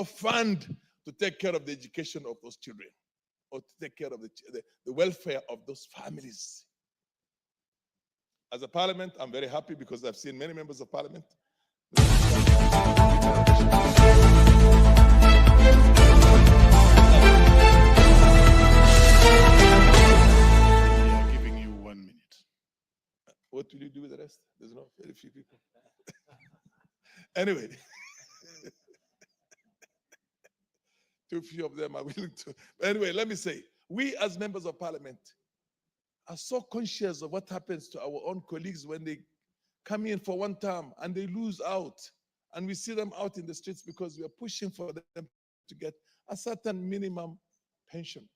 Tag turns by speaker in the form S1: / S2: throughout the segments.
S1: no fund to take care of the education of those children or to take care of the welfare of those families. As a parliament, I'm very happy because I've seen many members of parliament. What will you do with the rest? There's not very few people. Anyway, too few of them are willing to. Anyway, let me say, we as members of parliament are so conscious of what happens to our own colleagues when they come in for one term and they lose out. And we see them out in the streets because we are pushing for them to get a certain minimum pension.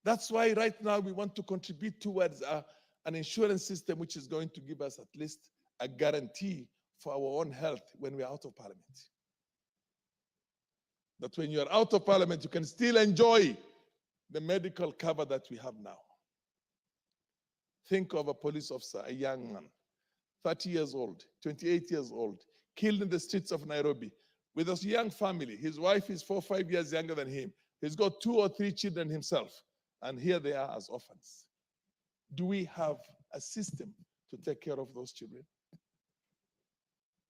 S1: That's why right now we want to contribute towards an insurance system which is going to give us at least a guarantee for our own health when we're out of parliament. That when you're out of parliament, you can still enjoy the medical cover that we have now. Think of a police officer, a young man, 30 years old, 28 years old, killed in the streets of Nairobi with a young family. His wife is 4 or 5 years younger than him. He's got 2 or 3 children himself. And here they are as orphans. Do we have a system to take care of those children?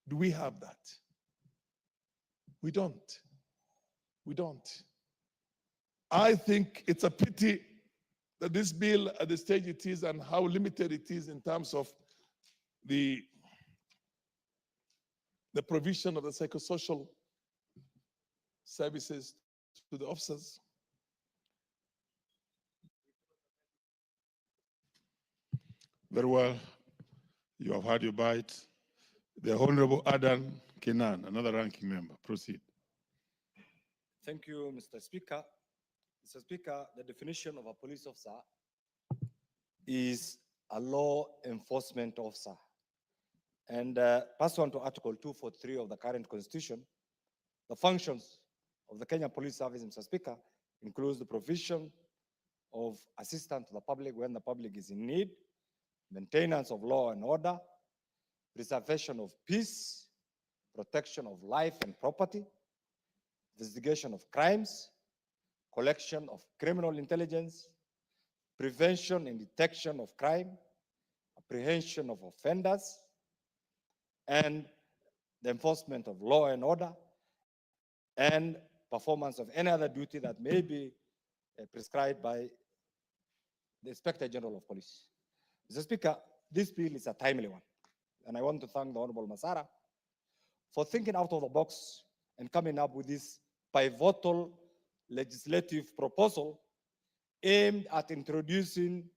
S1: Do we have that? We don't. We don't. I think it's a pity that this bill at the stage it is and how limited it is in terms of the provision of the psychosocial services to the officers.
S2: Very well. You have had your bite. The Honorable Adan Kenan, another ranking member. Proceed.
S3: Thank you, Mr. Speaker. Mr. Speaker, the definition of a police officer is a law enforcement officer. And pursuant to Article 243 of the current Constitution, the functions of the Kenya Police Service, Mr. Speaker, includes the provision of assistance to the public when the public is in need, maintenance of law and order, preservation of peace, protection of life and property, investigation of crimes, collection of criminal intelligence, prevention and detection of crime, apprehension of offenders, and the enforcement of law and order, and performance of any other duty that may be prescribed by the Inspector General of Police. Mr. Speaker, this bill is a timely one, and I want to thank the Honorable Masara for thinking out of the box and coming up with this pivotal legislative proposal aimed at introducing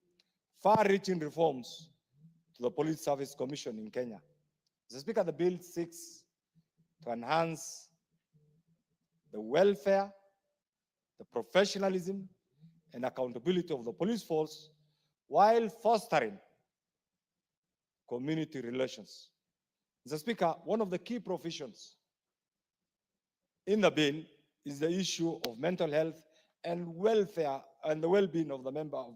S3: far-reaching reforms to the Police Service Commission in Kenya. Mr. Speaker, the bill seeks to enhance the welfare, the professionalism, and accountability of the police force while fostering community relations. Mr. Speaker, one of the key provisions in the bill is the issue of mental health and welfare and the well-being of the member of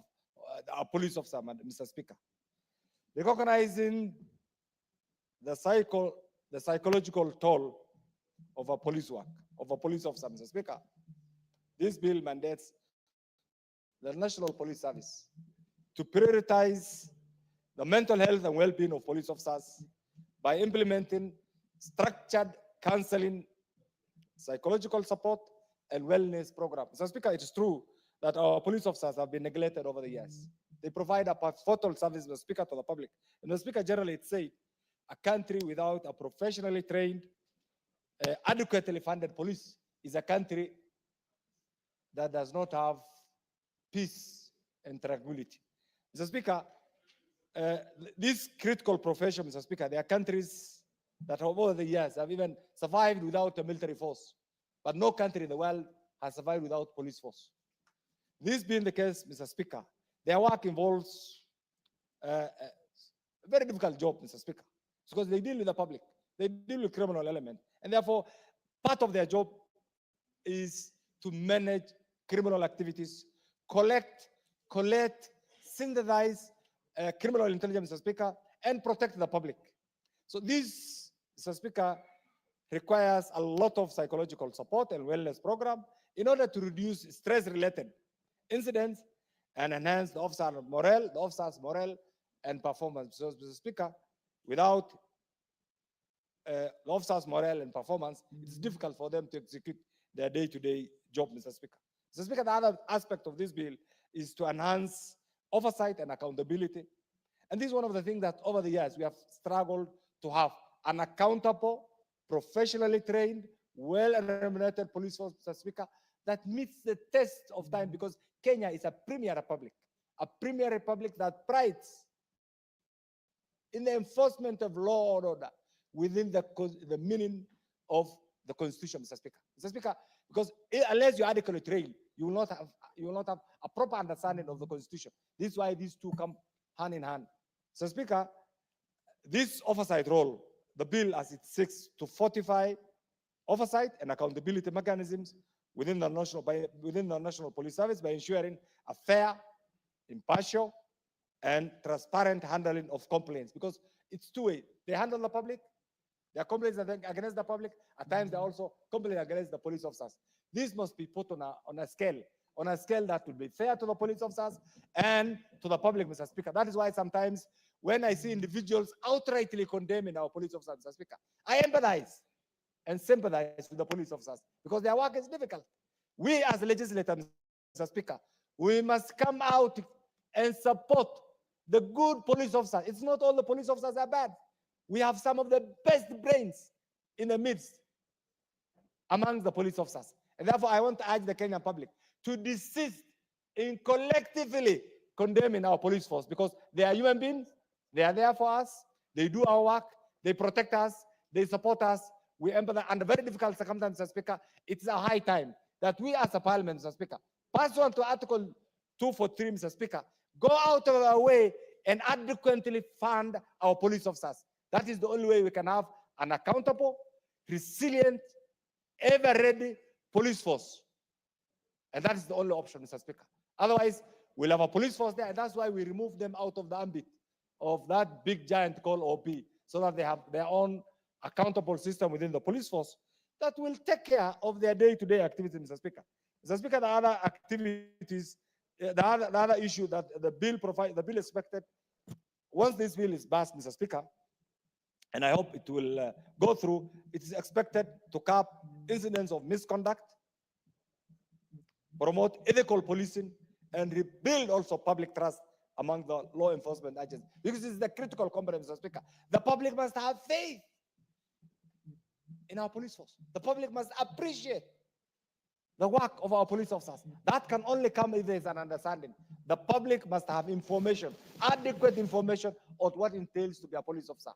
S3: our police officer, Mr. Speaker. Recognizing the psychological toll of a police work, of a police officer, Mr. Speaker, this bill mandates the National Police Service to prioritize the mental health and well-being of police officers by implementing structured counseling, psychological support, and wellness programs. Mr. Speaker, it is true that our police officers have been neglected over the years. They provide a pivotal service, Mr. Speaker, to the public. And Mr. Speaker, generally it said, a country without a professionally trained, adequately funded police is a country that does not have peace and tranquility. Mr. Speaker, this critical profession, Mr. Speaker, there are countries that over the years have even survived without a military force, but no country in the world has survived without police force. This being the case, Mr. Speaker, their work involves a very difficult job, Mr. Speaker, because they deal with the public, they deal with criminal element, and therefore part of their job is to manage criminal activities, collect, synthesize criminal intelligence, Mr. Speaker, and protect the public. So this, Mr. Speaker, requires a lot of psychological support and wellness program in order to reduce stress-related incidents and enhance the officer's morale and performance. So, Mr. Speaker, without the officers' morale and performance, it's difficult for them to execute their day-to-day job, Mr. Speaker. Mr. Speaker, the other aspect of this bill is to enhance oversight and accountability. And this is one of the things that over the years we have struggled to have an accountable, professionally trained, well-remunerated police force, Mr. Speaker, that meets the test of time, because Kenya is a premier republic that prides in the enforcement of law and order within the meaning of the Constitution, Mr. Speaker. Mr. Speaker, because unless you adequately train, you will not have a proper understanding of the Constitution. This is why these two come hand in hand. Mr. Speaker, this oversight role, the bill as it seeks to fortify oversight and accountability mechanisms within the National Police Service by ensuring a fair, impartial, and transparent handling of complaints, because it's two-way. They handle the public, there are complaints against the public, at times they're also complaints against the police officers. This must be put on a scale that will be fair to the police officers and to the public, Mr. Speaker. That is why sometimes when I see individuals outrightly condemning our police officers, Mr. Speaker, I empathize and sympathize with the police officers, because their work is difficult. We as legislators, Mr. Speaker, we must come out and support the good police officers. It's not all the police officers are bad. We have some of the best brains in the midst among the police officers. And therefore, I want to urge the Kenyan public to desist in collectively condemning our police force, because they are human beings. They are there for us. They do our work. They protect us. They support us. We empathize under very difficult circumstances, Mr. Speaker. It's a high time that we as a parliament, Mr. Speaker, pursuant to Article 243, Mr. Speaker, go out of our way and adequately fund our police officers. That is the only way we can have an accountable, resilient, ever-ready police force. And that is the only option, Mr. Speaker. Otherwise, we'll have a police force there, and that's why we remove them out of the ambit of that big giant called OP, so that they have their own accountable system within the police force that will take care of their day-to-day activities, Mr. Speaker. Mr. Speaker, the other activities, the other issue that the bill expected, once this bill is passed, Mr. Speaker, and I hope it will go through, it is expected to cap incidents of misconduct, promote ethical policing, and rebuild also public trust among the law enforcement agents. Because this is the critical component, Mr. Speaker. The public must have faith in our police force. The public must appreciate the work of our police officers. That can only come if there is an understanding. The public must have information, adequate information on what it entails to be a police officer.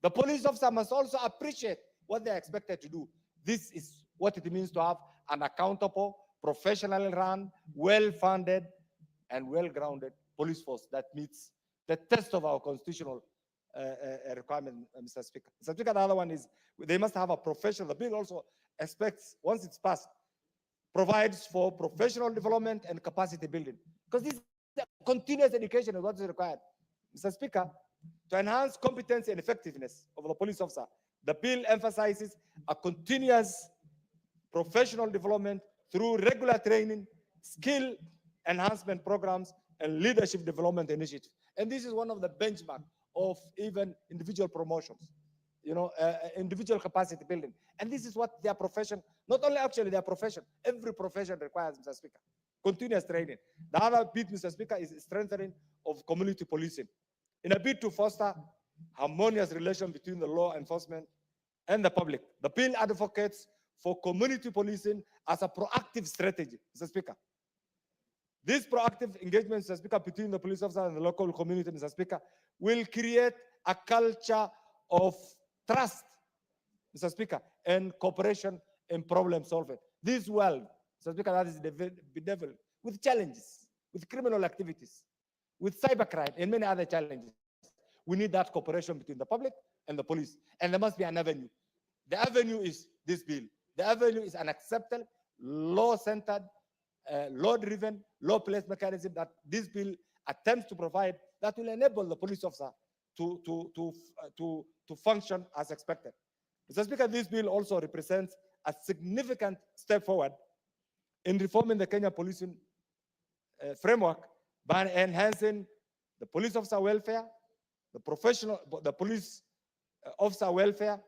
S3: The police officer must also appreciate what they're expected to do. This is what it means to have an accountable, professionally run, well-funded, and well-grounded police force that meets the test of our constitutional requirement, Mr. Speaker. Mr. Speaker, the other one is they must have a professional. The bill also expects, once it's passed, provides for professional development and capacity building. Because this continuous education is what is required. Mr. Speaker, to enhance competency and effectiveness of the police officer, the bill emphasizes a continuous professional development through regular training, skill enhancement programs, and leadership development initiatives. And this is one of the benchmarks of even individual promotions, individual capacity building. And this is what their profession, not only actually their profession, every profession requires, Mr. Speaker, continuous training. The other bit, Mr. Speaker, is strengthening of community policing. In a bid to foster harmonious relation between the law enforcement and the public, the bill advocates for community policing as a proactive strategy, Mr. Speaker. This proactive engagement, Mr. Speaker, between the police officer and the local community, Mr. Speaker, will create a culture of trust, Mr. Speaker, and cooperation in problem solving. This world, Mr. Speaker, that is bedeviled with challenges, with criminal activities, with cybercrime, and many other challenges. We need that cooperation between the public and the police, and there must be an avenue. The avenue is this bill. The avenue is an acceptable, law-centered, law-driven, law-placed mechanism that this bill attempts to provide that will enable the police officer to function as expected. Mr. Speaker, this bill also represents a significant step forward in reforming the Kenya policing framework by enhancing the police officer welfare, the police officer welfare,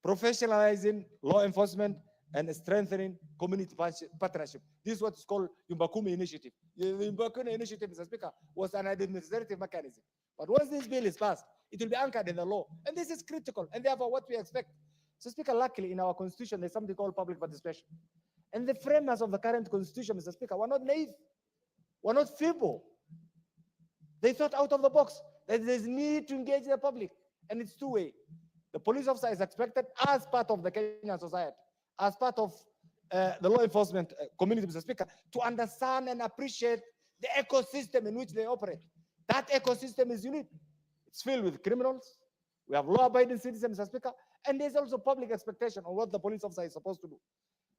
S3: professionalizing law enforcement, and strengthening community partnership. This is what's called Yumbakumi Initiative. The Yumbakumi Initiative, Mr. Speaker, was an administrative mechanism. But once this bill is passed, it will be anchored in the law. And this is critical, and therefore what we expect. So, Speaker, luckily in our constitution, there's something called public participation. And the framers of the current constitution, Mr. Speaker, were not naive, were not feeble. They thought out of the box that there's need to engage the public. And it's two-way. The police officer is expected as part of the Kenyan society, as part of the law enforcement community, Mr. Speaker, to understand and appreciate the ecosystem in which they operate. That ecosystem is unique. It's filled with criminals. We have law-abiding citizens, Mr. Speaker, and there's also public expectation on what the police officer is supposed to do.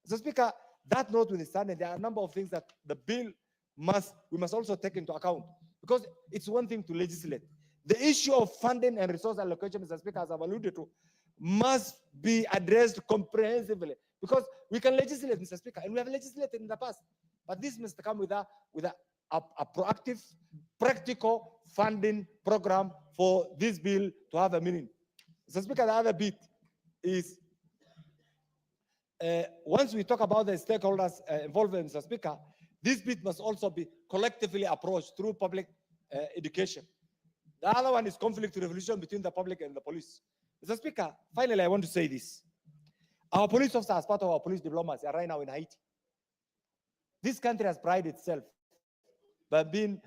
S3: Mr. Speaker, that notwithstanding, there are a number of things that the bill we must also take into account, because it's one thing to legislate. The issue of funding and resource allocation, Mr. Speaker, as I've alluded to, must be addressed comprehensively, because we can legislate, Mr. Speaker, and we have legislated in the past, but this must come with a proactive, practical funding program for this bill to have a meaning. Mr. Speaker, the other bit is, once we talk about the stakeholders involved, Mr. Speaker, this bit must also be collectively approached through public education. The other one is conflict resolution between the public and the police. Mr. Speaker, finally, I want to say this. Our police officers, as part of our police diplomacy, are right now in Haiti. This country has prided itself by being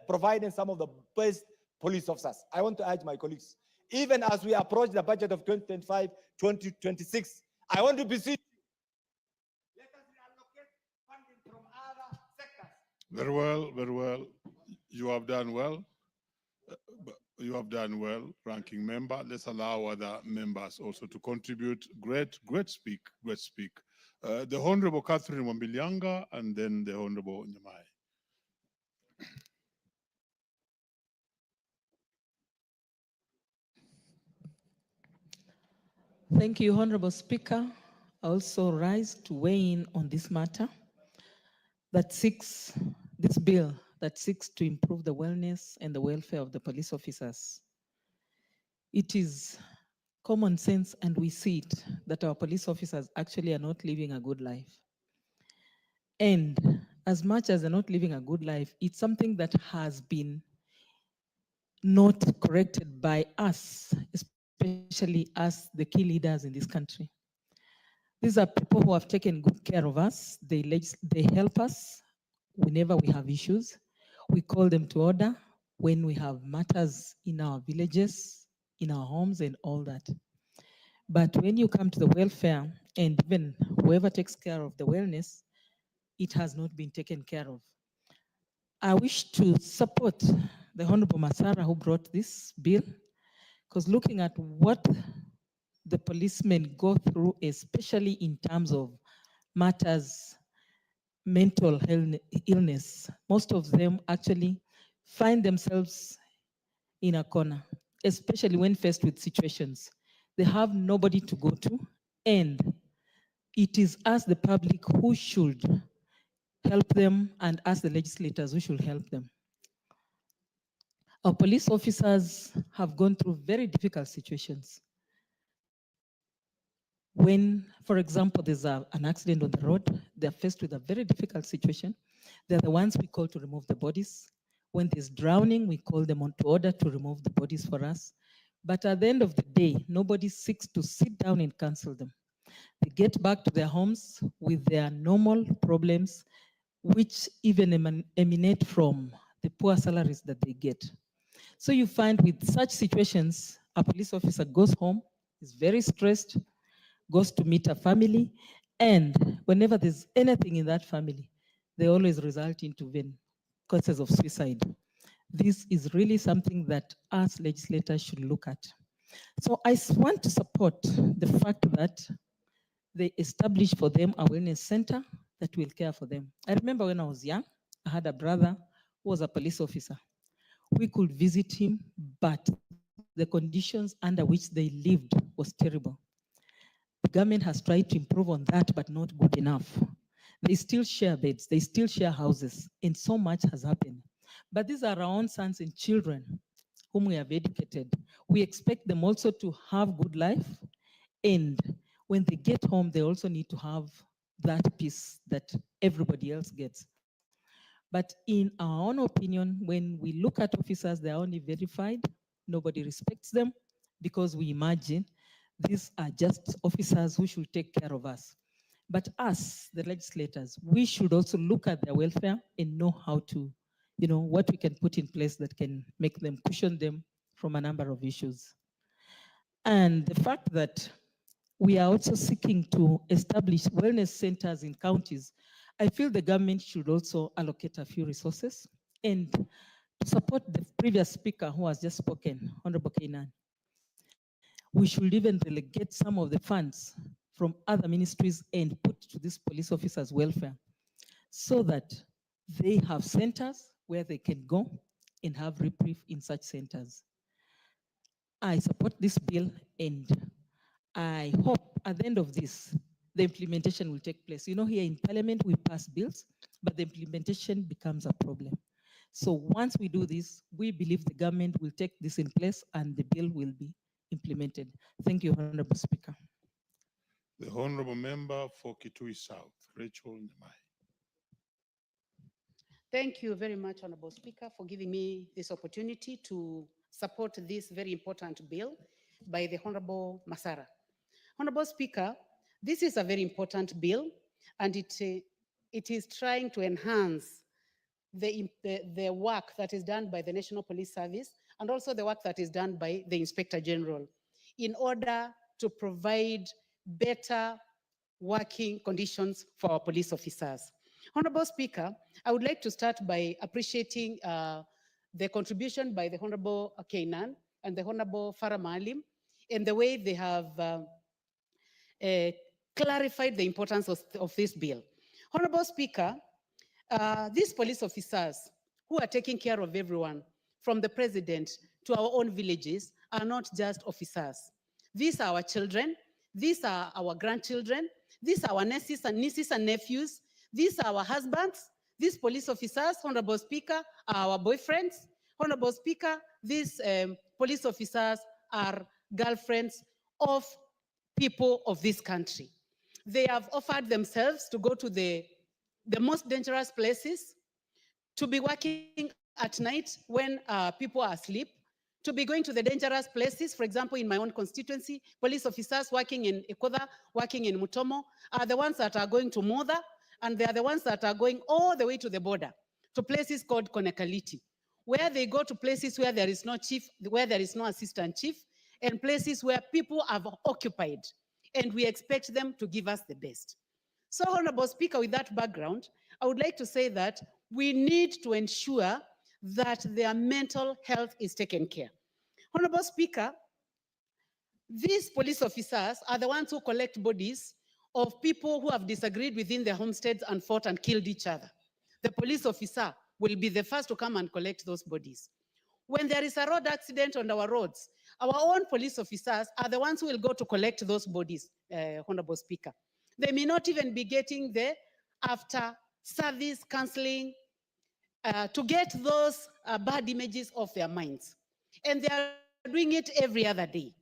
S3: providing some of the best police officers. I want to urge my colleagues, even as we approach the budget of 2025-2026, I want to beseech you, let us reallocate funding from other sectors.
S2: Very well, very well. You have done well. You have done well, ranking member. Let's allow other members also to contribute. Great speak. The Honorable Catherine Wambilianga, and then the Honorable Nyamai.
S4: Thank you, Honorable Speaker. I also rise to weigh in on this matter this bill that seeks to improve the wellness and the welfare of the police officers. It is common sense, and we see it, that our police officers actually are not living a good life. And as much as they're not living a good life, it's something that has been not corrected by us, especially us, the key leaders in this country. These are people who have taken good care of us. They help us whenever we have issues. We call them to order when we have matters in our villages, in our homes, and all that. But when you come to the welfare, and even whoever takes care of the wellness, it has not been taken care of. I wish to support the Honorable Masara who brought this bill, because looking at what the policemen go through, especially in terms of matters, mental illness, most of them actually find themselves in a corner, especially when faced with situations. They have nobody to go to, and it is us, the public, who should help them, and us, the legislators, who should help them. Our police officers have gone through very difficult situations. When, for example, there's an accident on the road, they're faced with a very difficult situation. They're the ones we call to remove the bodies. When there's drowning, we call them on to order to remove the bodies for us. But at the end of the day, nobody seeks to sit down and counsel them. They get back to their homes with their normal problems, which even emanate from the poor salaries that they get. So you find with such situations, a police officer goes home, is very stressed, goes to meet a family, and whenever there's anything in that family, they always result into cases of suicide. This is really something that us legislators should look at. So I want to support the fact that they establish for them a wellness center that will care for them. I remember when I was young, I had a brother who was a police officer. We could visit him, but the conditions under which they lived was terrible. The government has tried to improve on that, but not good enough. They still share beds, they still share houses, and so much has happened. But these are our own sons and children whom we have educated. We expect them also to have good life, and when they get home, they also need to have that peace that everybody else gets. But in our own opinion, when we look at officers, they're only verified, nobody respects them because we imagine these are just officers who should take care of us. But us, the legislators, we should also look at their welfare and know how to, what we can put in place that can make them, cushion them from a number of issues. And the fact that we are also seeking to establish wellness centers in counties, I feel the government should also allocate a few resources. And to support the previous speaker who has just spoken, Honorable Kainan, we should even relegate some of the funds from other ministries and put to this police officers' welfare so that they have centers where they can go and have reprieve in such centers. I support this bill, and I hope at the end of this, the implementation will take place. Here in Parliament, we pass bills, but the implementation becomes a problem. So once we do this, we believe the government will take this in place and the bill will be implemented. Thank you, Honorable Speaker.
S2: The Honorable Member for Kitui South, Rachel Nyamai.
S5: Thank you very much, Honorable Speaker, for giving me this opportunity to support this very important bill by the Honorable Masara. Honorable Speaker, this is a very important bill, and it is trying to enhance the work that is done by the National Police Service and also the work that is done by the Inspector General in order to provide better working conditions for our police officers. Honorable Speaker, I would like to start by appreciating the contribution by the Honorable Kainan and the Honorable Farah Maalim in the way they have clarified the importance of this bill. Honorable Speaker, these police officers who are taking care of everyone, from the president to our own villages, are not just officers. These are our children, these are our grandchildren, these are our nieces and nephews, these are our husbands. These police officers, Honorable Speaker, are our boyfriends. Honorable Speaker, these police officers are girlfriends of people of this country. They have offered themselves to go to the most dangerous places, to be working at night when people are asleep, to be going to the dangerous places. For example, in my own constituency, police officers working in Ikoda, working in Mutomo, are the ones that are going to Moda, and they are the ones that are going all the way to the border, to places called Konekaliti, where they go to places where there is no chief, where there is no assistant chief, and places where people have occupied, and we expect them to give us the best. So, Honorable Speaker, with that background, I would like to say that we need to ensure that their mental health is taken care. Honorable Speaker, these police officers are the ones who collect bodies of people who have disagreed within their homesteads and fought and killed each other. The police officer will be the first to come and collect those bodies. When there is a road accident on our roads, our own police officers are the ones who will go to collect those bodies, Honorable Speaker. They may not even be getting the after service counseling to get those bad images off their minds. And they are doing it every other day.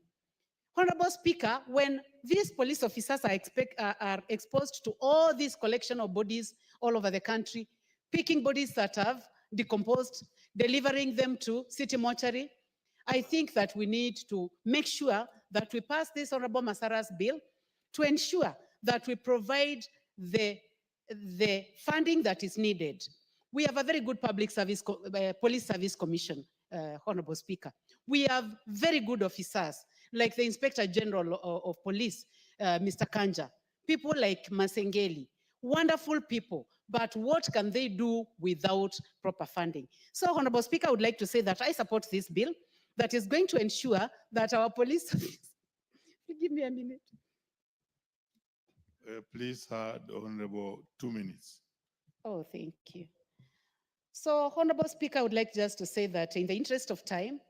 S5: Honorable Speaker, when these police officers are exposed to all this collection of bodies all over the country, picking bodies that have decomposed, delivering them to city mortuary, I think that we need to make sure that we pass this Honorable Masara's bill to ensure that we provide the funding that is needed. We have a very good public service, police service commission, Honorable Speaker. We have very good officers, like the Inspector General of Police, Mr. Kanja, people like Masengeli, wonderful people, but what can they do without proper funding? So, Honorable Speaker, I would like to say that I support this bill that is going to ensure that our police, give me a minute.
S2: Please, Honorable, 2 minutes.
S5: Oh, thank you. So, Honorable Speaker, I would like just to say that in the interest of time,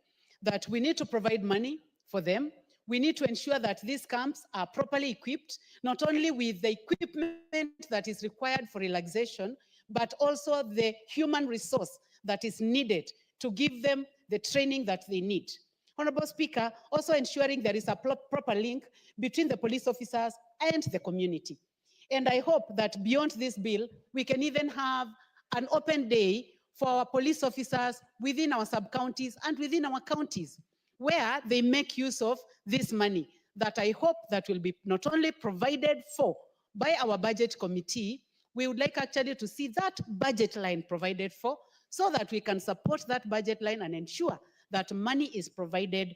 S5: that we need to provide money for them. We need to ensure that these camps are properly equipped, not only with the equipment that is required for relaxation, but also the human resource that is needed to give them the training that they need. Honorable Speaker, also ensuring there is a proper link between the police officers and the community. And I hope that beyond this bill, we can even have an open day for our police officers within our sub-counties and within our counties, where they make use of this money that I hope that will be not only provided for by our budget committee, we would like actually to see that budget line provided for so that we can support that budget line and ensure that money is provided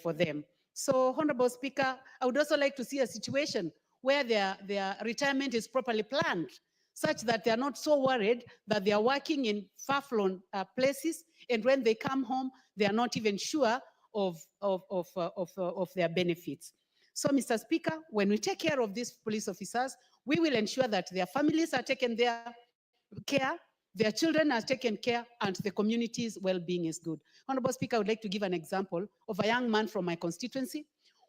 S5: for them. So, Honorable Speaker, I would also like to see a situation where their retirement is properly planned, such that they are not so worried that they are working in far-flung places, and when they come home, they are not even sure of their benefits. So, Mr. Speaker, when we take care of these police officers, we will ensure that their families are taken their care, their children are taken care, and the community's well-being is good. Honorable Speaker, I would like to give an example of a young man from my constituency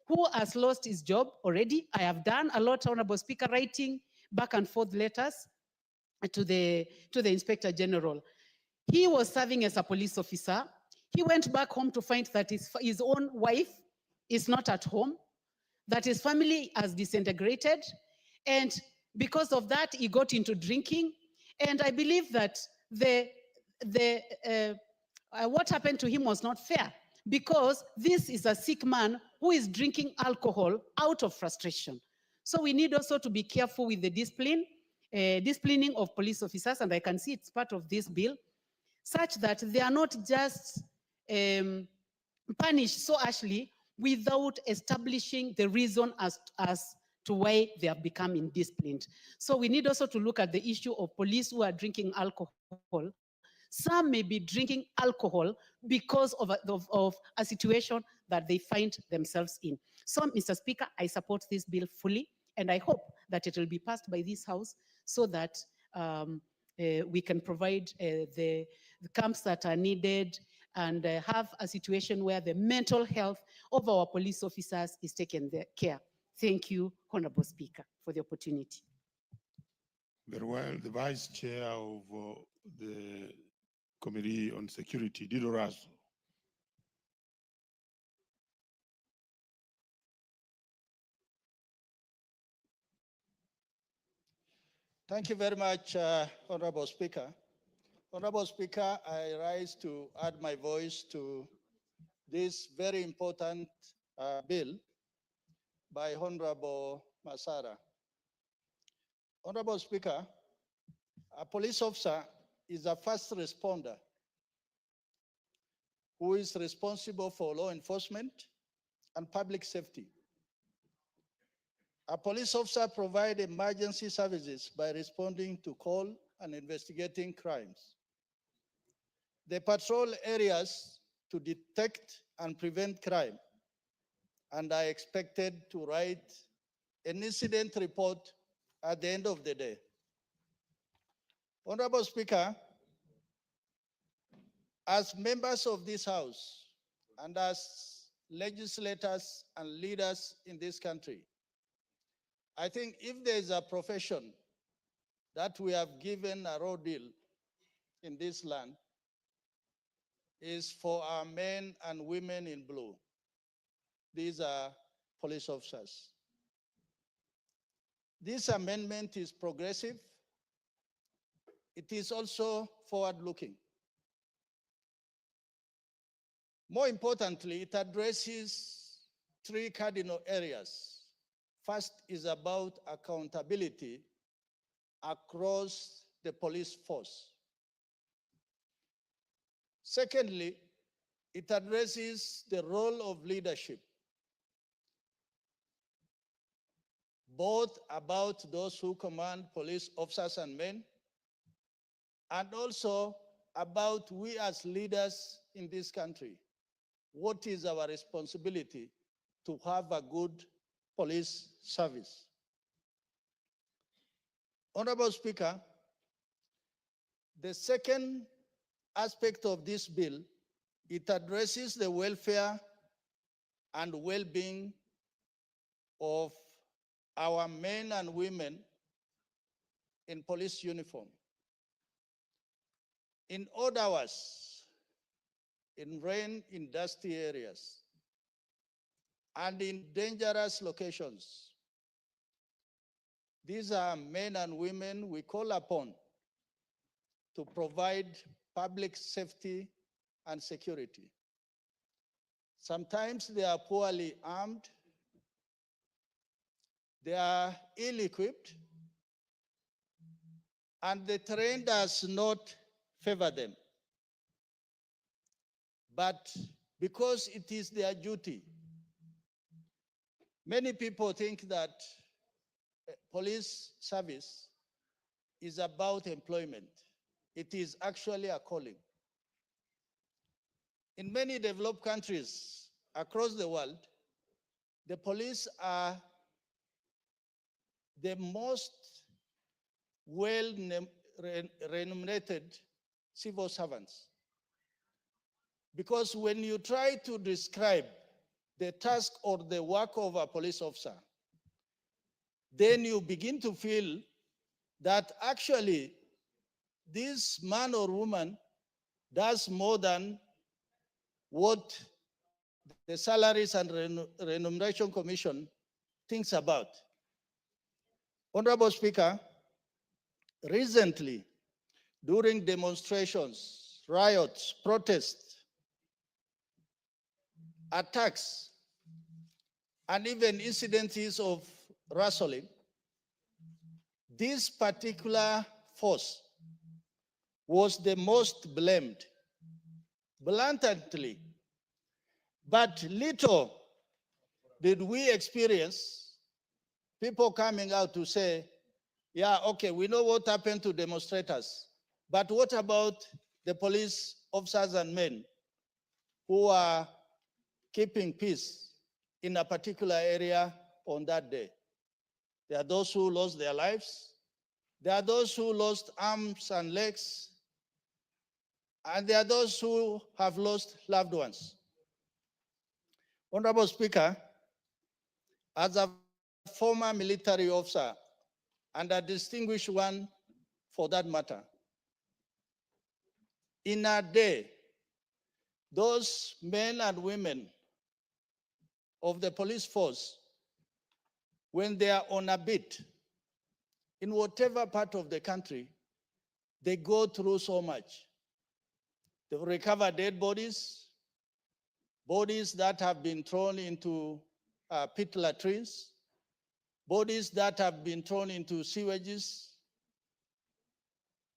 S5: who has lost his job already. I have done a lot, Honorable Speaker, writing back and forth letters to the Inspector General. He was serving as a police officer. He went back home to find that his own wife is not at home, that his family has disintegrated, and because of that, he got into drinking. And I believe that what happened to him was not fair, because this is a sick man who is drinking alcohol out of frustration. So we need also to be careful with the disciplining of police officers, and I can see it's part of this bill, such that they are not just punished so harshly without establishing the reason as to why they have become indisciplined. So we need also to look at the issue of police who are drinking alcohol. Some may be drinking alcohol because of a situation that they find themselves in. So, Mr. Speaker, I support this bill fully, and I hope that it will be passed by this House so that we can provide the camps that are needed and have a situation where the mental health of our police officers is taken care. Thank you, Honorable Speaker, for the opportunity.
S2: Very well. The Vice Chair of the Committee on Security, Dido Razo.
S6: Thank you very much, Honorable Speaker. Honorable Speaker, I rise to add my voice to this very important bill by Honorable Masara. Honorable Speaker, a police officer is a first responder who is responsible for law enforcement and public safety. A police officer provides emergency services by responding to call and investigating crimes. They patrol areas to detect and prevent crime, and are expected to write an incident report at the end of the day. Honorable Speaker, as members of this House and as legislators and leaders in this country, I think if there is a profession that we have given a raw deal in this land, is for our men and women in blue. These are police officers. This amendment is progressive. It is also forward-looking. More importantly, it addresses three cardinal areas. First is about accountability across the police force. Secondly, it addresses the role of leadership, both about those who command police officers and men, and also about we as leaders in this country. What is our responsibility to have a good police service? Honorable Speaker, the second aspect of this bill It addresses the welfare and well-being of our men and women in police uniform. In odd hours, in rain in dusty areas, and in dangerous locations. These are men and women we call upon to provide public safety and security. Sometimes they are poorly armed, they are ill-equipped, and the terrain does not favor them. But because it is their duty, many people think that police service is about employment. It is actually a calling. In many developed countries across the world, the police are the most well-remunerated civil servants. Because when you try to describe the task or the work of a police officer, then you begin to feel that actually this man or woman does more than what the Salaries and Remuneration Commission thinks about. Honorable Speaker, recently, during demonstrations, riots, protests, attacks, and even incidents of rustling, this particular force was the most blamed, blatantly. But little did we experience people coming out to say, yeah, okay, we know what happened to demonstrators, but what about the police officers and men who are keeping peace in a particular area on that day? There are those who lost their lives. There are those who lost arms and legs. And there are those who have lost loved ones. Honorable Speaker, as a former military officer and a distinguished one for that matter, in a day, those men and women of the police force, when they are on a beat, in whatever part of the country, they go through so much. They recover dead bodies, bodies that have been thrown into pit latrines, bodies that have been thrown into sewages.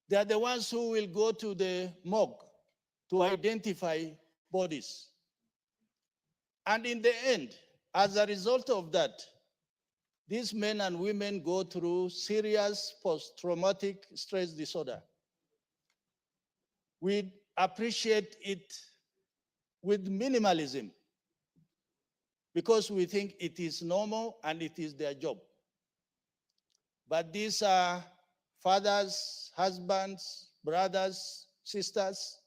S6: They are the ones who will go to the morgue to identify bodies. And in the end, as a result of that, these men and women go through serious post-traumatic stress disorder. We appreciate it with minimalism because we think it is normal and it is their job. But these are fathers, husbands, brothers, sisters.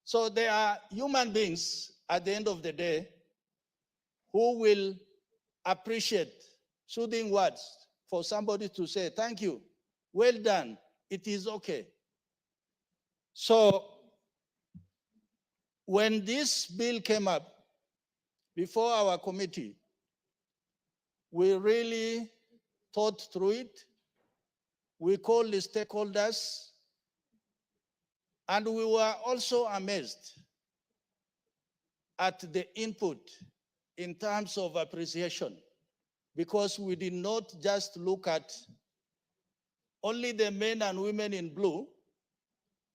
S6: So they are human beings at the end of the day who will appreciate soothing words for somebody to say, thank you, well done, it is okay. So when this bill came up before our committee, we really thought through it. We called the stakeholders, and we were also amazed at the input in terms of appreciation, because we did not just look at only the men and women in blue,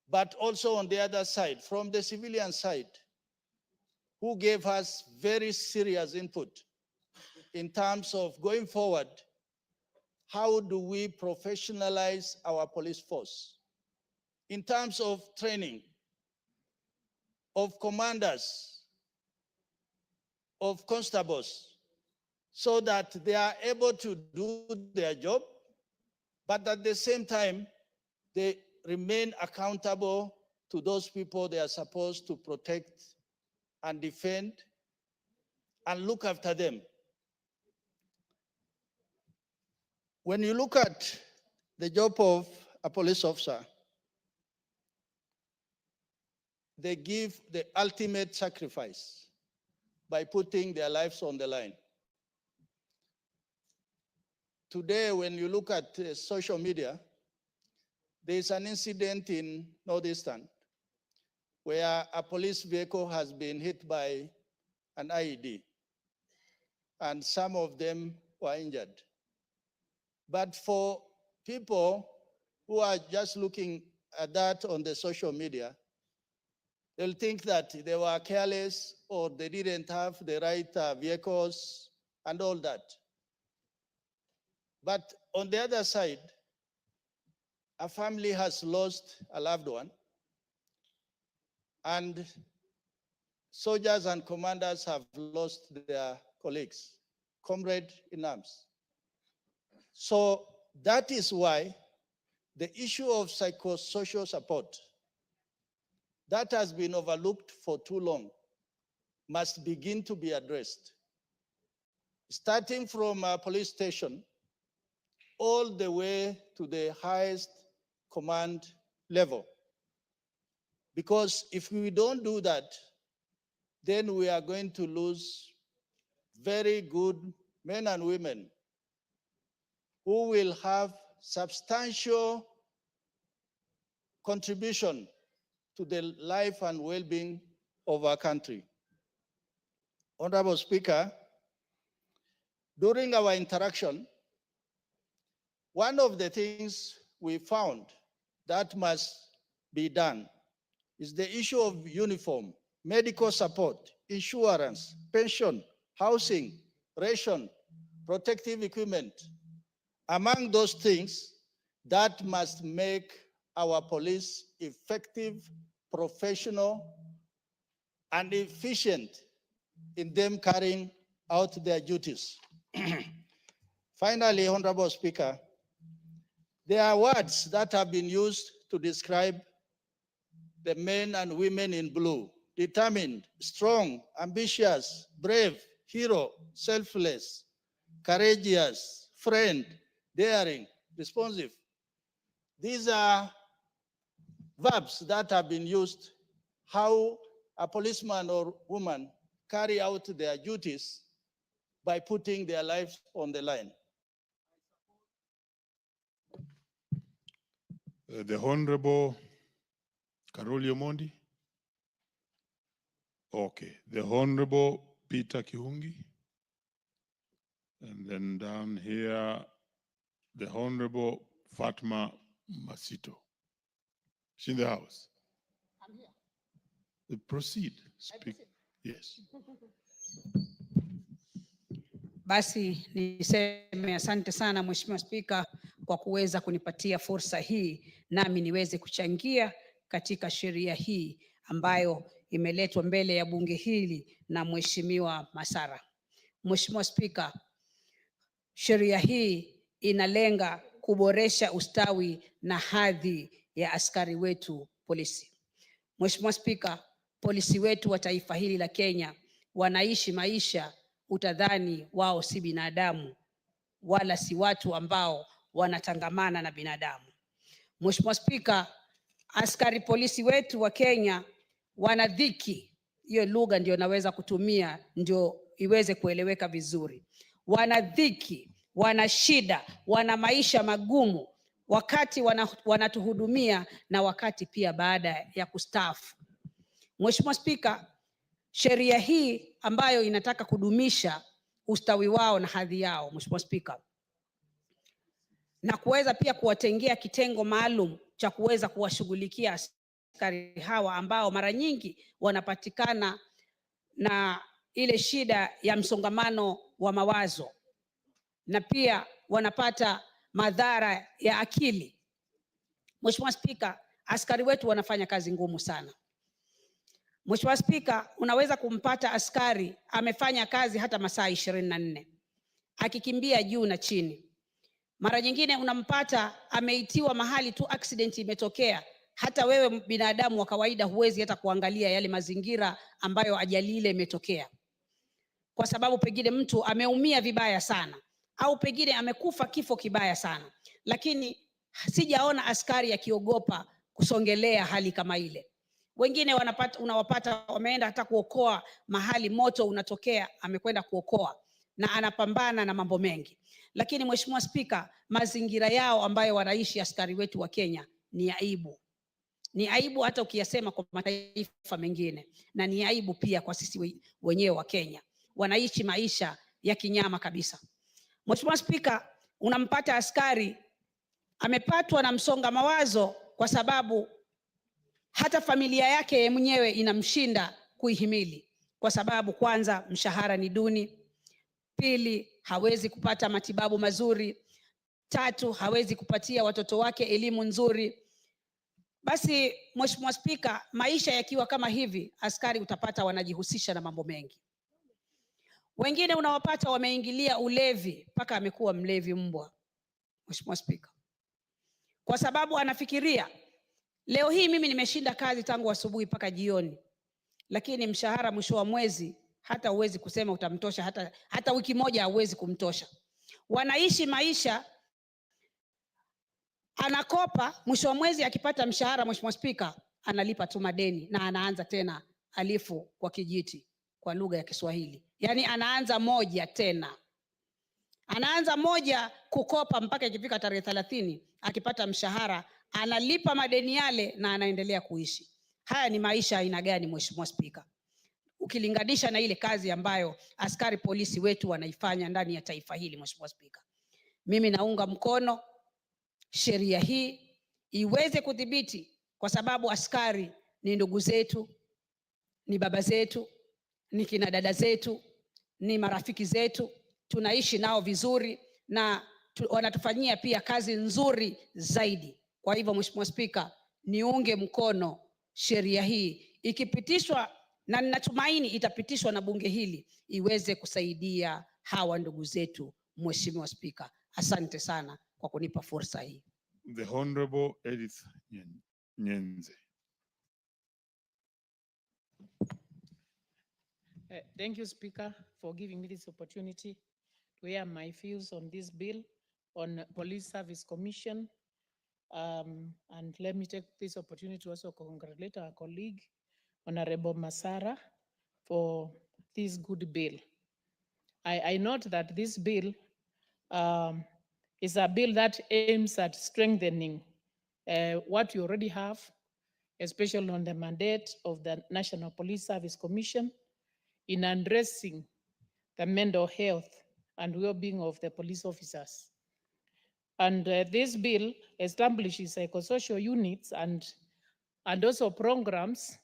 S6: but also on the other side, from the civilian side, who gave us very serious input in terms of going forward, how do we professionalize our police force? In terms of training, of commanders, of constables, so that they are able to do their job, but at the same time, they remain accountable to those people they are supposed to protect and defend and look after them. When you look at the job of a police officer, they give the ultimate sacrifice by putting their lives on the line. Today, when you look at social media, there's an incident in Northeastern where a police vehicle has been hit by an IED, and some of them were injured. But for people who are just looking at that on the social media, they'll think that they were careless or they didn't have the right vehicles and all that. But on the other side, a family has lost a loved one, and soldiers and commanders have lost their colleagues, comrade in arms. So that is why the issue of psychosocial support that has been overlooked for too long must begin to be addressed, starting from a police station all the way to the highest command level. Because if we don't do that, then we are going to lose very good men and women who will have substantial contribution to the life and well-being of our country. Honorable Speaker, during our interaction, one of the things we found that must be done is the issue of uniform, medical support, insurance, pension, housing, ration, protective equipment. Among those things that must make our police effective, professional, and efficient in them carrying out their duties. Finally, Honorable Speaker, there are words that have been used to describe the men and women in blue: determined, strong, ambitious, brave, hero, selfless, courageous, friend, daring, responsive. These are verbs that have been used how a policeman or woman carry out their duties by putting their lives on the line.
S2: The Honorable Karoli Omondi. Okay, the Honorable Peter Kihungi. And then down here, the Honorable Fatma Masito. She's in the house.
S7: I'm here.
S2: Proceed, speak. Yes.
S7: Basi niseme asante sana Mheshimiwa Spika kwa kuweza kunipatia fursa hii nami niweze kuchangia katika sheria hii ambayo imeletwa mbele ya bunge hili na Mheshimiwa Masara. Mheshimiwa Spika, sheria hii inalenga kuboresha ustawi na hadhi ya askari wetu polisi. Mheshimiwa Spika, polisi wetu wa taifa hili la Kenya wanaishi maisha utadhani wao si binadamu wala si watu ambao wanatangamana na binadamu. Mheshimiwa Spika, askari polisi wetu wa Kenya wana dhiki, hiyo lugha ndio naweza kutumia ndio iweze kueleweka vizuri. Wana dhiki, wana shida, wana maisha magumu wakati wanatuhudumia na wakati pia baada ya kustaafu. Mheshimiwa Spika, sheria hii ambayo inataka kudumisha ustawi wao na hadhi yao, Mheshimiwa Spika, na kuweza pia kuwatengea kitengo maalum cha kuweza kuwashughulikia askari hawa ambao mara nyingi wanapatikana na ile shida ya msongamano wa mawazo na pia wanapata madhara ya akili. Mheshimiwa Spika, askari wetu wanafanya kazi ngumu sana. Mheshimiwa Spika, unaweza kumpata askari amefanya kazi hata masaa 24 akikimbia juu na chini. Mara nyingine unampata ameitiwa mahali tu accident imetokea, hata wewe binadamu wa kawaida huwezi hata kuangalia yale mazingira ambayo ajali ile imetokea, kwa sababu pengine mtu ameumia vibaya sana au pengine amekufa kifo kibaya sana, lakini sijaona askari akiogopa kusongelea hali kama ile. Wengine unawapata wameenda hata kuokoa mahali moto unatokea, amekwenda kuokoa na anapambana na mambo mengi. Lakini Mheshimiwa Spika, mazingira yao ambayo wanaishi askari wetu wa Kenya ni aibu. Ni aibu hata ukiyasema kwa mataifa mengine, na ni aibu pia kwa sisi wenyewe wa Kenya. Wanaishi maisha ya kinyama kabisa. Mheshimiwa Spika, unampata askari amepatwa na msonga mawazo kwa sababu hata familia yake mwenyewe inamshinda kuihimili, kwa sababu kwanza mshahara ni duni, pili hawezi kupata matibabu mazuri, tatu hawezi kupatia watoto wake elimu nzuri. Basi Mheshimiwa Spika, maisha yakiwa kama hivi, askari utapata wanajihusisha na mambo mengi. Wengine unawapata wameingilia ulevi mpaka amekuwa mlevi mbwa, Mheshimiwa Spika, kwa sababu anafikiria leo hii mimi nimeshinda kazi tangu asubuhi mpaka jioni, lakini mshahara mwisho wa mwezi hata huwezi kusema utamtosha, hata wiki moja hauwezi kumtosha. Wanaishi maisha, anakopa, mwisho wa mwezi akipata mshahara, Mheshimiwa Spika, analipa tu madeni na anaanza tena alifu kwa kijiti kwa lugha ya Kiswahili. Yaani anaanza moja tena. Anaanza moja kukopa mpaka ikifika tarehe 30 akipata mshahara analipa madeni yale na anaendelea kuishi. Haya ni maisha aina gani, Mheshimiwa Spika? Ukilinganisha na ile kazi ambayo askari polisi wetu wanaifanya ndani ya taifa hili, Mheshimiwa Spika. Mimi naunga mkono sheria hii iweze kudhibiti, kwa sababu askari ni ndugu zetu, ni baba zetu, ni kina dada zetu, ni marafiki zetu, tunaishi nao vizuri na wanatufanyia pia kazi nzuri zaidi. Kwa hivyo Mheshimiwa Spika, niunge mkono sheria hii ikipitishwa, na ninatumaini itapitishwa na bunge hili, iweze kusaidia hawa ndugu zetu. Mheshimiwa Spika, asante sana kwa kunipa fursa hii.
S2: The Honorable Edith Nyenze.
S8: Thank you, Speaker, for giving me this opportunity to air my views on this bill on Police Service Commission. And let me take this opportunity to also congratulate our colleague, Honorable Masara, for this good bill. I note that this bill is a bill that aims at strengthening what you already have, especially on the mandate of the National Police Service Commission in addressing the mental health and well-being of the police officers. And this bill establishes psychosocial units and also programs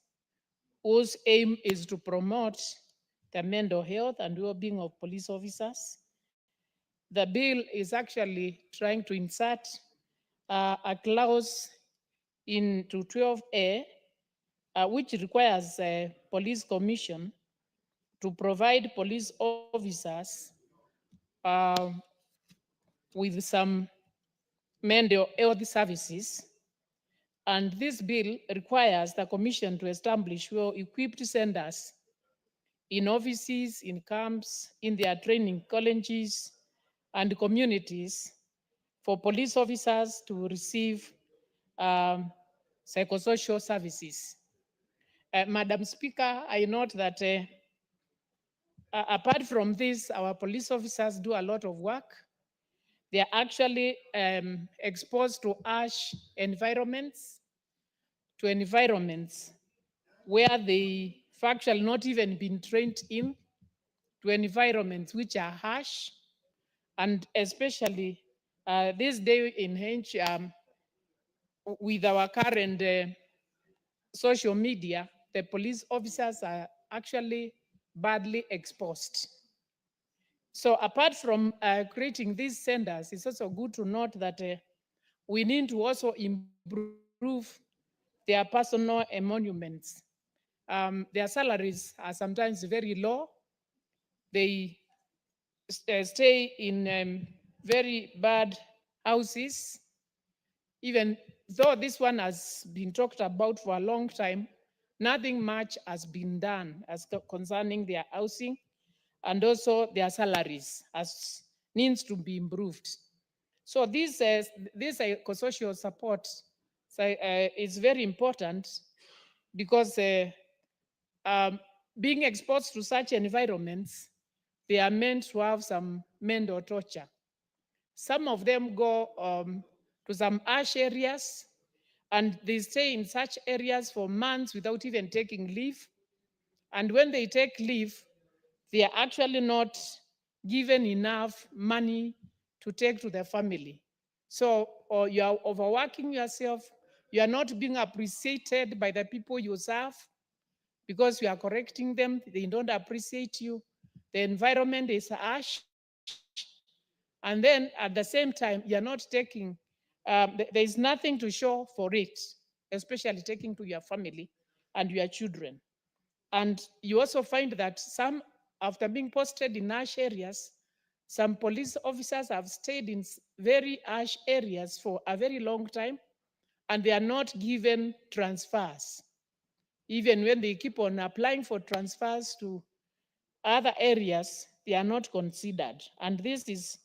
S8: whose aim is to promote the mental health and well-being of police officers. The bill is actually trying to insert a clause into 12A, which requires a police commission to provide police officers with some mental health services. And this bill requires the commission to establish well-equipped centers in offices, in camps, in their training colleges, and communities for police officers to receive psychosocial services. Madam Speaker, I note that apart from this, our police officers do a lot of work. They are actually exposed to harsh environments, where they actually not even been trained in, to environments which are harsh, and especially this day in age, with our current social media, the police officers are actually badly exposed. So apart from creating these centers, it's also good to note that we need to also improve their personal emoluments. Their salaries are sometimes very low. They stay in very bad houses. Even though this one has been talked about for a long time, nothing much has been done as concerning their housing and also their salaries as needs to be improved. So this psychosocial support is very important because being exposed to such environments, they are meant to have some mental torture. Some of them go to some ash areas and they stay in such areas for months without even taking leave. And when they take leave, they are actually not given enough money to take to their family. So, or you are overworking yourself, you are not being appreciated by the people you serve because you are correcting them, they don't appreciate you. The environment is harsh. And then at the same time, you're not taking, there is nothing to show for it, especially taking to your family and your children. And you also find that some, after being posted in harsh areas, some police officers have stayed in very harsh areas for a very long time, and they are not given transfers. Even when they keep on applying for transfers to other areas, they are not considered. And this is,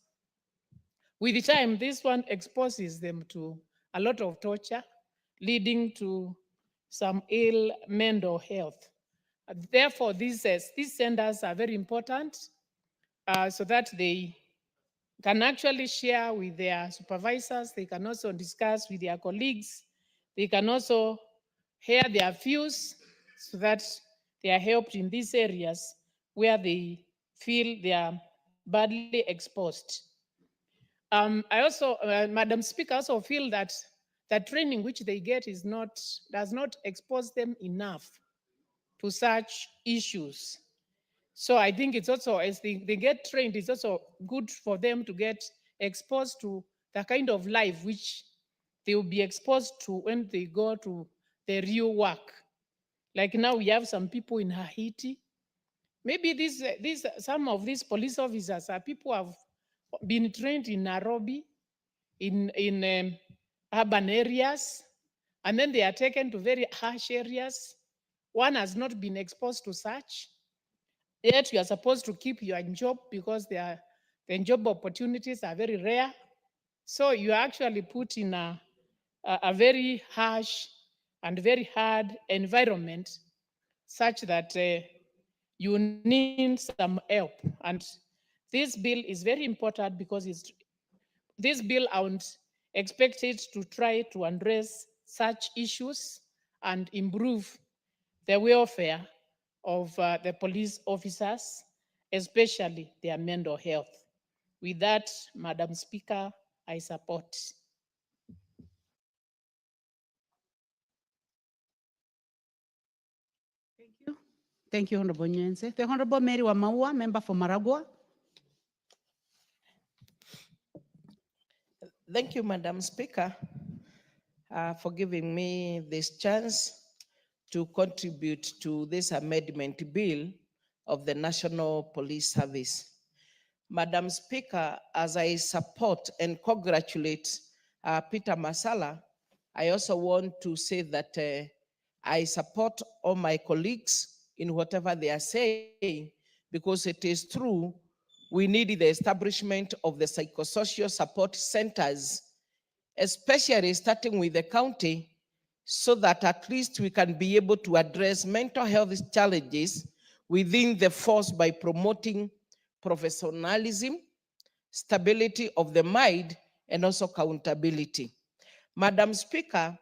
S8: with the time, this one exposes them to a lot of torture, leading to some ill mental health. Therefore, these centers are very important so that they can actually share with their supervisors. They can also discuss with their colleagues. They can also hear their views so that they are helped in these areas where they feel they are badly exposed. I also, Madam Speaker, also feel that the training which they get does not expose them enough to such issues. So I think it's also, as they get trained, it's also good for them to get exposed to the kind of life which they will be exposed to when they go to the real work. Like now we have some people in Haiti. Maybe some of these police officers are people who have been trained in Nairobi, in urban areas, and then they are taken to very harsh areas. One has not been exposed to such. Yet you are supposed to keep your job because the job opportunities are very rare. So you are actually put in a very harsh and very hard environment such that you need some help. And this bill is very important because this bill expect it to try to address such issues and improve the welfare of the police officers, especially their mental health. With that, Madam Speaker, I support.
S5: Thank you. Thank you, Honorable Nyenze. The Honorable Mary Wamaua, member for Maragua.
S9: Thank you, Madam Speaker, for giving me this chance to contribute to this amendment bill of the National Police Service. Madam Speaker, as I support and congratulate Peter Masala, I also want to say that I support all my colleagues in whatever they are saying, because it is true, we need the establishment of the psychosocial support centers, especially starting with the county, so that at least we can be able to address mental health challenges within the force by promoting professionalism, stability of the mind, and also accountability. Madam Speaker,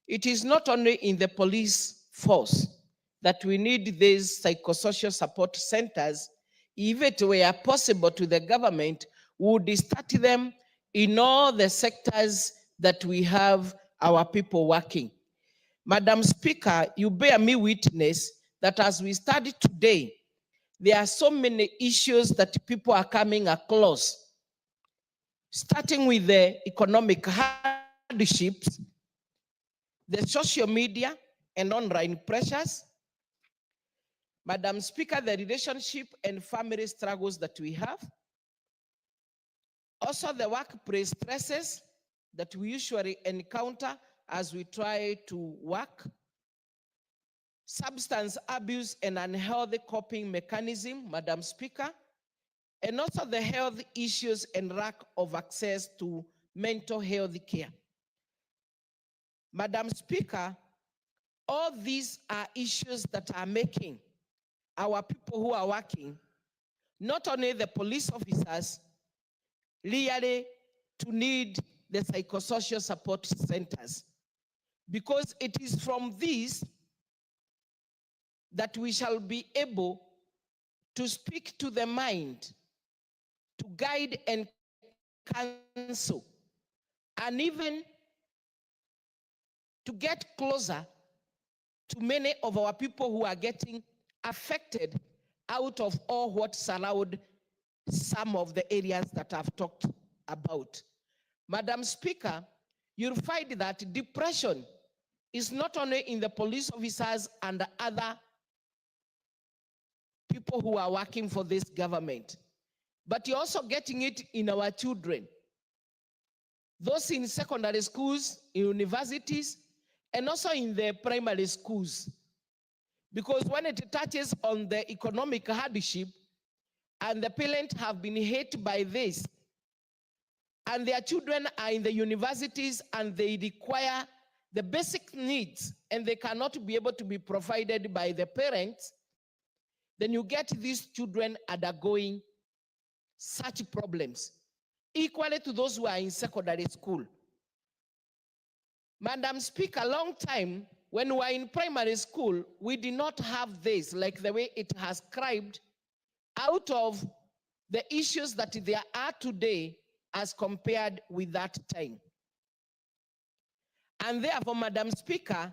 S9: it is not only in the police force that we need these psychosocial support centers. If it were possible to the government, we would start them in all the sectors that we have our people working. Madam Speaker, you bear me witness that as we study today, there are so many issues that people are coming across, starting with the economic hardships, the social media and online pressures. Madam Speaker, the relationship and family struggles that we have. Also the workplace stresses that we usually encounter as we try to work. Substance abuse and unhealthy coping mechanism, Madam Speaker, and also the health issues and lack of access to mental health care. Madam Speaker, all these are issues that are making our people who are working, not only the police officers, really to need the psychosocial support centers, because it is from these that we shall be able to speak to the mind, to guide and counsel, and even to get closer to many of our people who are getting affected out of all what surround some of the areas that I've talked about. Madam Speaker, you'll find that depression is not only in the police officers and the other people who are working for this government, but you're also getting it in our children, those in secondary schools, in universities, and also in the primary schools. Because when it touches on the economic hardship, and the parents have been hit by this, and their children are in the universities and they require the basic needs and they cannot be able to be provided by the parents, then you get these children undergoing such problems, equally to those who are in secondary school. Madam Speaker, long time, when we were in primary school, we did not have this, like the way it has described, out of the issues that there are today as compared with that time. And therefore, Madam Speaker,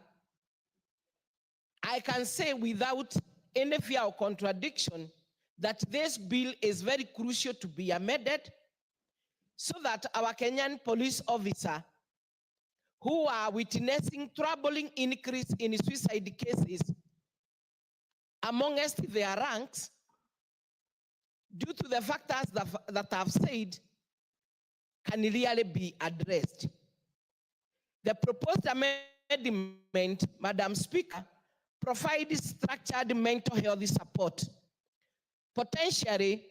S9: I can say without any fear or contradiction that this bill is very crucial to be amended so that our Kenyan police officer who are witnessing troubling increase in suicide cases amongst their ranks due to the factors that I've said can really be addressed. The proposed amendment, Madam Speaker, provides structured mental health support, potentially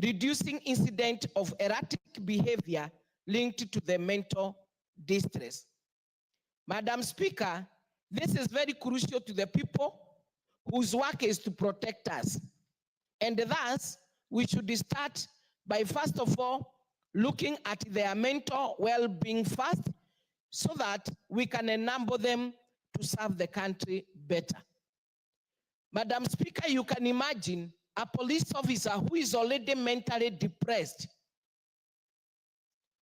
S9: reducing incident of erratic behavior linked to the mental distress. Madam Speaker, this is very crucial to the people whose work is to protect us. And thus, we should start by, first of all, looking at their mental well-being first, so that we can enable them to serve the country better. Madam Speaker, you can imagine a police officer who is already mentally depressed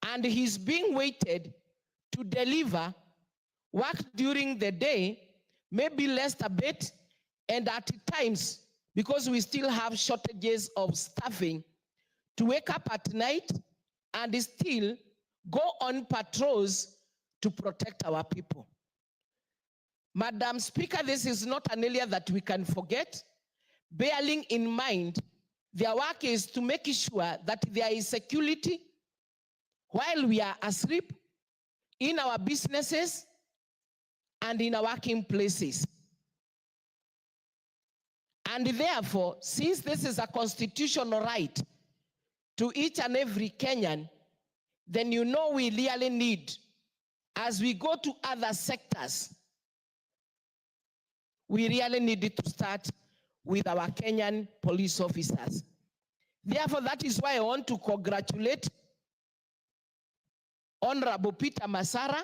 S9: and he's being waited to deliver work during the day, maybe less a bit, and at times, because we still have shortages of staffing, to wake up at night and still go on patrols to protect our people. Madam Speaker, this is not an area that we can forget, bearing in mind their work is to make sure that there is security while we are asleep in our businesses and in our working places. And therefore, since this is a constitutional right to each and every Kenyan, then you know we really need, as we go to other sectors, we really need to start with our Kenyan police officers. Therefore, that is why I want to congratulate Honorable Peter Masara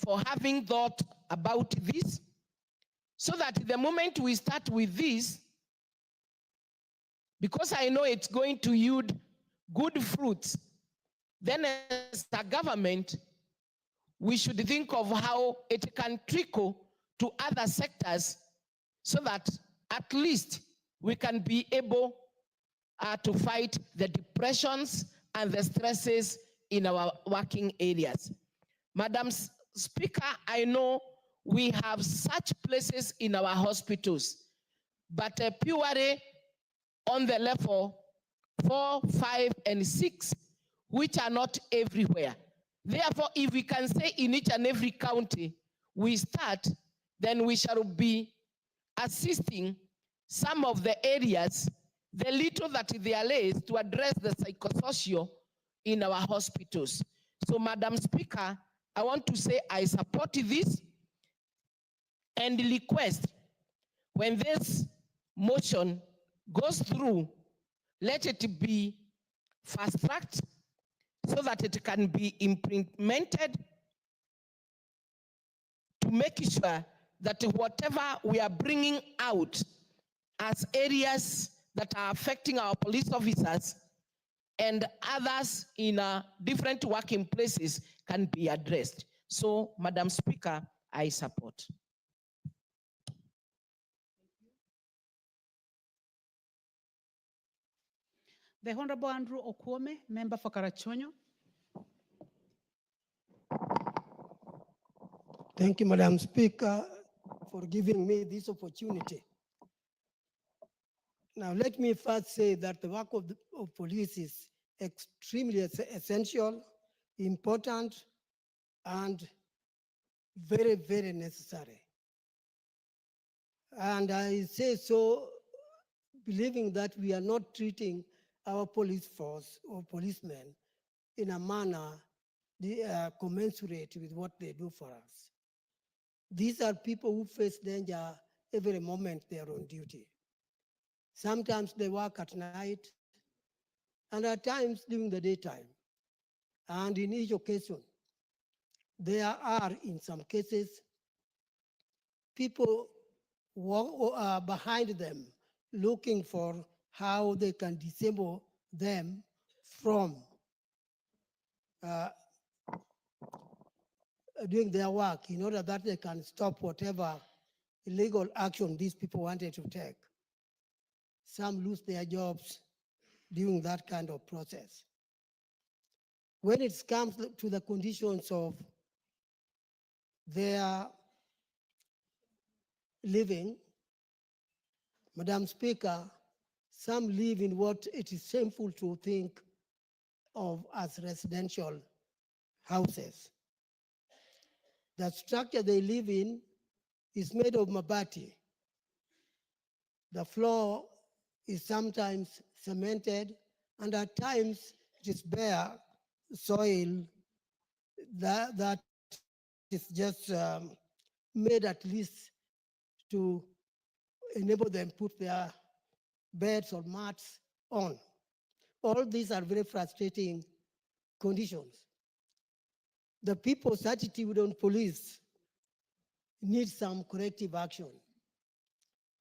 S9: for having thought about this, so that the moment we start with this, because I know it's going to yield good fruits, then as a government, we should think of how it can trickle to other sectors so that at least we can be able to fight the depressions and the stresses in our working areas. Madam Speaker, I know we have such places in our hospitals, but purely on the level 4, 5, and 6, which are not everywhere. Therefore, if we can say in each and every county we start, then we shall be assisting some of the areas, the little that there is, to address the psychosocial in our hospitals. So, Madam Speaker, I want to say I support this and request, when this motion goes through, let it be fast-tracked so that it can be implemented to make sure that whatever we are bringing out as areas that are affecting our police officers and others in different working places can be addressed. So, Madam Speaker, I support.
S5: The Honorable Andrew Okwome, member for Karachonyo.
S10: Thank you, Madam Speaker, for giving me this opportunity. Now, let me first say that the work of police is extremely essential, important, and very, very necessary. And I say so believing that we are not treating our police force or policemen in a manner commensurate with what they do for us. These are people who face danger every moment they are on duty. Sometimes they work at night, and at times during the daytime. And in each occasion, there are, in some cases, people behind them looking for how they can disable them from doing their work, in order that they can stop whatever illegal action these people wanted to take. Some lose their jobs during that kind of process. When it comes to the conditions of their living, Madam Speaker, some live in what it is shameful to think of as residential houses. The structure they live in is made of mabati. The floor is sometimes cemented, and at times it is bare soil that is just made at least to enable them put their beds or mats on. All these are very frustrating conditions. The people's attitude on police needs some corrective action.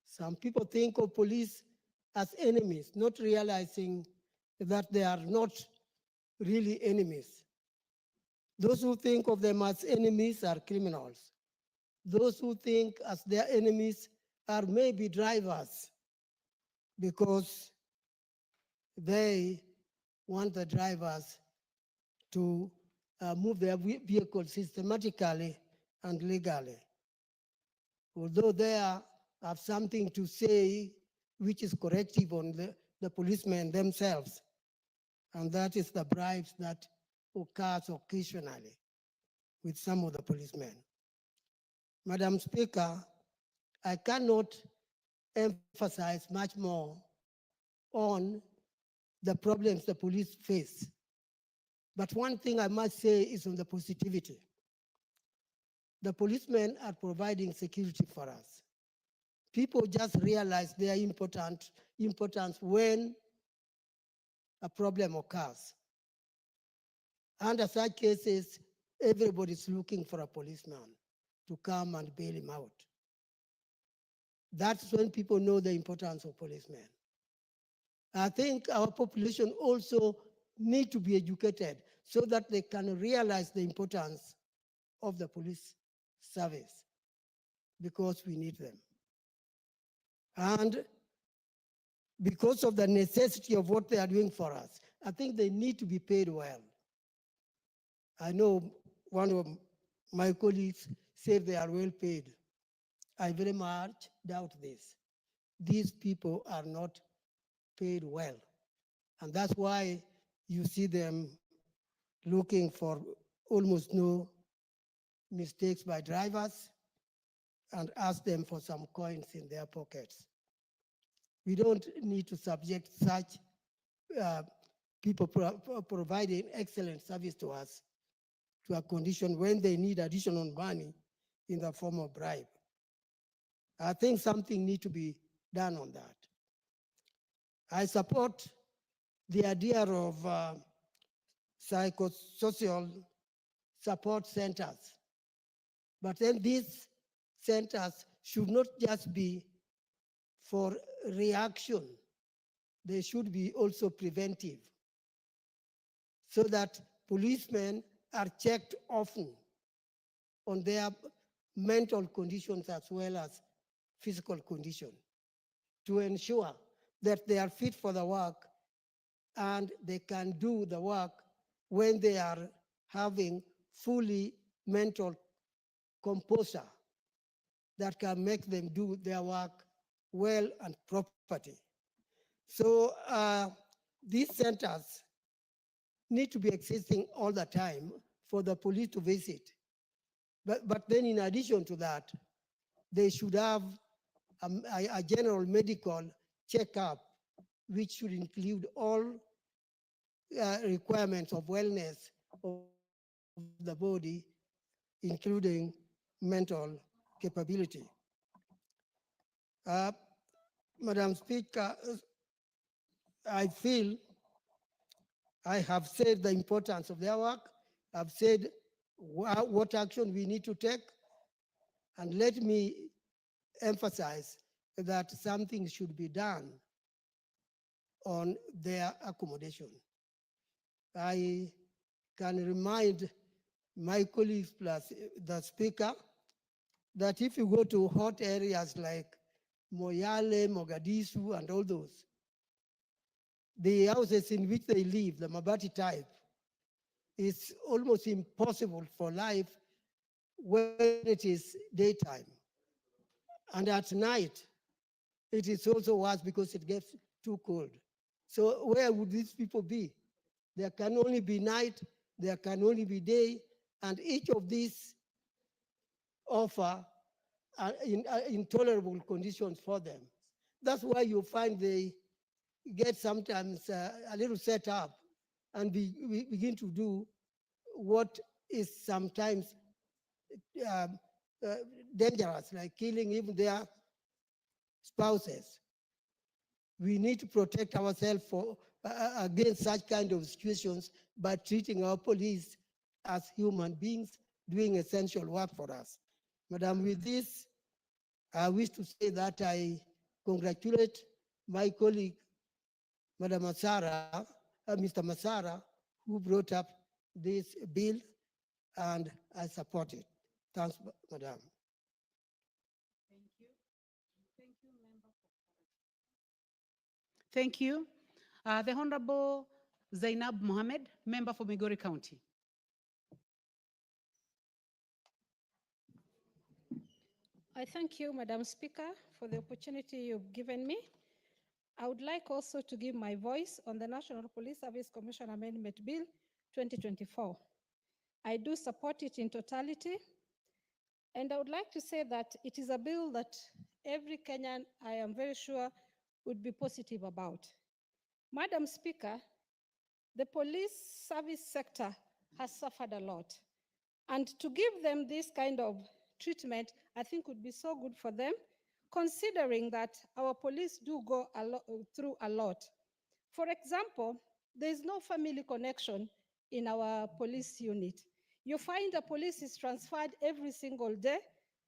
S10: Some people think of police as enemies, not realizing that they are not really enemies. Those who think of them as enemies are criminals. Those who think as their enemies are maybe drivers, because they want the drivers to move their vehicles systematically and legally. Although they have something to say which is corrective on the policemen themselves, and that is the bribes that occurs occasionally with some of the policemen. Madam Speaker, I cannot emphasize much more on the problems the police face. But one thing I must say is on the positivity. The policemen are providing security for us. People just realize their importance when a problem occurs. Under such cases, everybody's looking for a policeman to come and bail him out. That's when people know the importance of policemen. I think our population also need to be educated so that they can realize the importance of the police service, because we need them. And because of the necessity of what they are doing for us, I think they need to be paid well. I know one of my colleagues said they are well paid. I very much doubt this. These people are not paid well. And that's why you see them looking for almost no mistakes by drivers and ask them for some coins in their pockets. We don't need to subject such people providing excellent service to us to a condition when they need additional money in the form of bribe. I think something needs to be done on that. I support the idea of psychosocial support centers. But then these centers should not just be for reaction. They should be also preventive, so that policemen are checked often on their mental conditions as well as physical condition to ensure that they are fit for the work and they can do the work when they are having fully mental composure that can make them do their work well and properly. So these centers need to be existing all the time for the police to visit. But then in addition to that, they should have a general medical checkup, which should include all requirements of wellness of the body, including mental capability. Madam Speaker, I feel I have said the importance of their work. I've said what action we need to take. And let me emphasize that something should be done on their accommodation. I can remind my colleagues plus the speaker that if you go to hot areas like Moyale, Mogadishu, and all those, the houses in which they live, the Mabati type, it's almost impossible for life when it is daytime. And at night, it is also worse because it gets too cold. So where would these people be? There can only be night, there can only be day, and each of these offer intolerable conditions for them. That's why you find they get sometimes a little set up and we begin to do what is sometimes dangerous, like killing even their spouses. We need to protect ourselves against such kind of situations by treating our police as human beings doing essential work for us. Madam, with this, I wish to say that I congratulate my colleague, Madam Masara, Mr. Masara, who brought up this bill, and I support it. Thanks, Madam.
S5: Thank you. Thank you, Member. Thank you. The Honorable Zainab Mohammed, Member for Migori County.
S11: I thank you, Madam Speaker, for the opportunity you've given me. I would like also to give my voice on the National Police Service Commission Amendment Bill 2024. I do support it in totality, and I would like to say that it is a bill that every Kenyan, I am very sure, would be positive about. Madam Speaker, the police service sector has suffered a lot, and to give them this kind of treatment, I think would be so good for them, considering that our police do go through a lot. For example, there is no family connection in our police unit. You find the police is transferred every single day,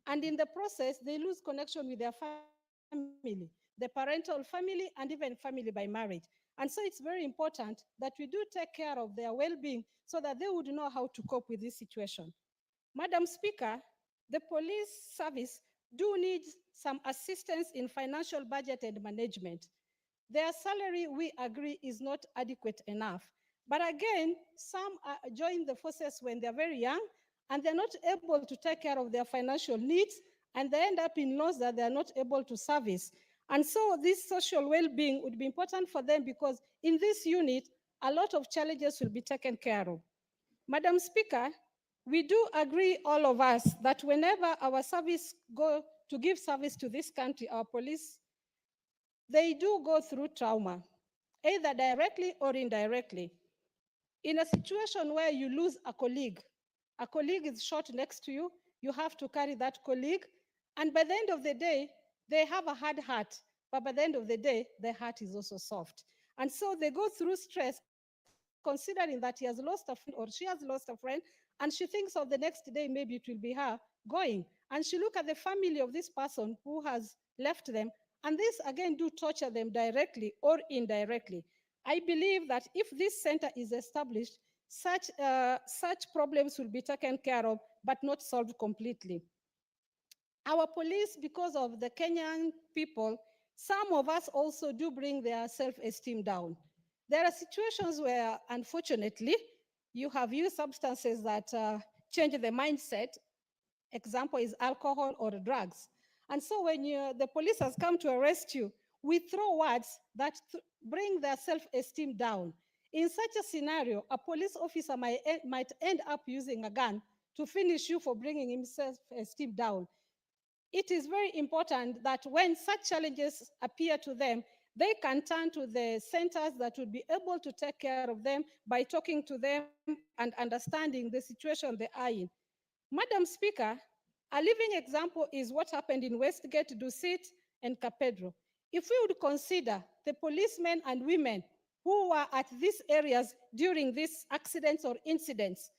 S11: and in the process, they lose connection with their family, the parental family, and even family by marriage. And so it's very important that we do take care of their well-being so that they would know how to cope with this situation. Madam Speaker, the police service do need some assistance in financial budget and management. Their salary, we agree, is not adequate enough. But again, some join the forces when they're very young and they're not able to take care of their financial needs, and they end up in loss that they're not able to service. And so this social well-being would be important for them, because in this unit, a lot of challenges will be taken care of. Madam Speaker, we do agree, all of us, that whenever our service go to give service to this country, our police, they do go through trauma, either directly or indirectly. In a situation where you lose a colleague is shot next to you, you have to carry that colleague, and by the end of the day, they have a hard heart, but by the end of the day, their heart is also soft. And so they go through stress, considering that he has lost a friend or she has lost a friend, and she thinks of the next day, maybe it will be her going. And she look at the family of this person who has left them, and this again do torture them directly or indirectly. I believe that if this center is established, such problems will be taken care of, but not solved completely. Our police, because of the Kenyan people, some of us also do bring their self-esteem down. There are situations where, unfortunately, you have used substances that change the mindset. Example is alcohol or drugs. And so when the police has come to arrest you, we throw words that bring their self-esteem down. In such a scenario, a police officer might end up using a gun to finish you for bringing himself self-esteem down. It is very important that when such challenges appear to them, they can turn to the centers that would be able to take care of them by talking to them and understanding the situation they are in. Madam Speaker, a living example is what happened in Westgate, Dusit, and Capedro. If we would consider the policemen and women who were at these areas during these accidents or incidents,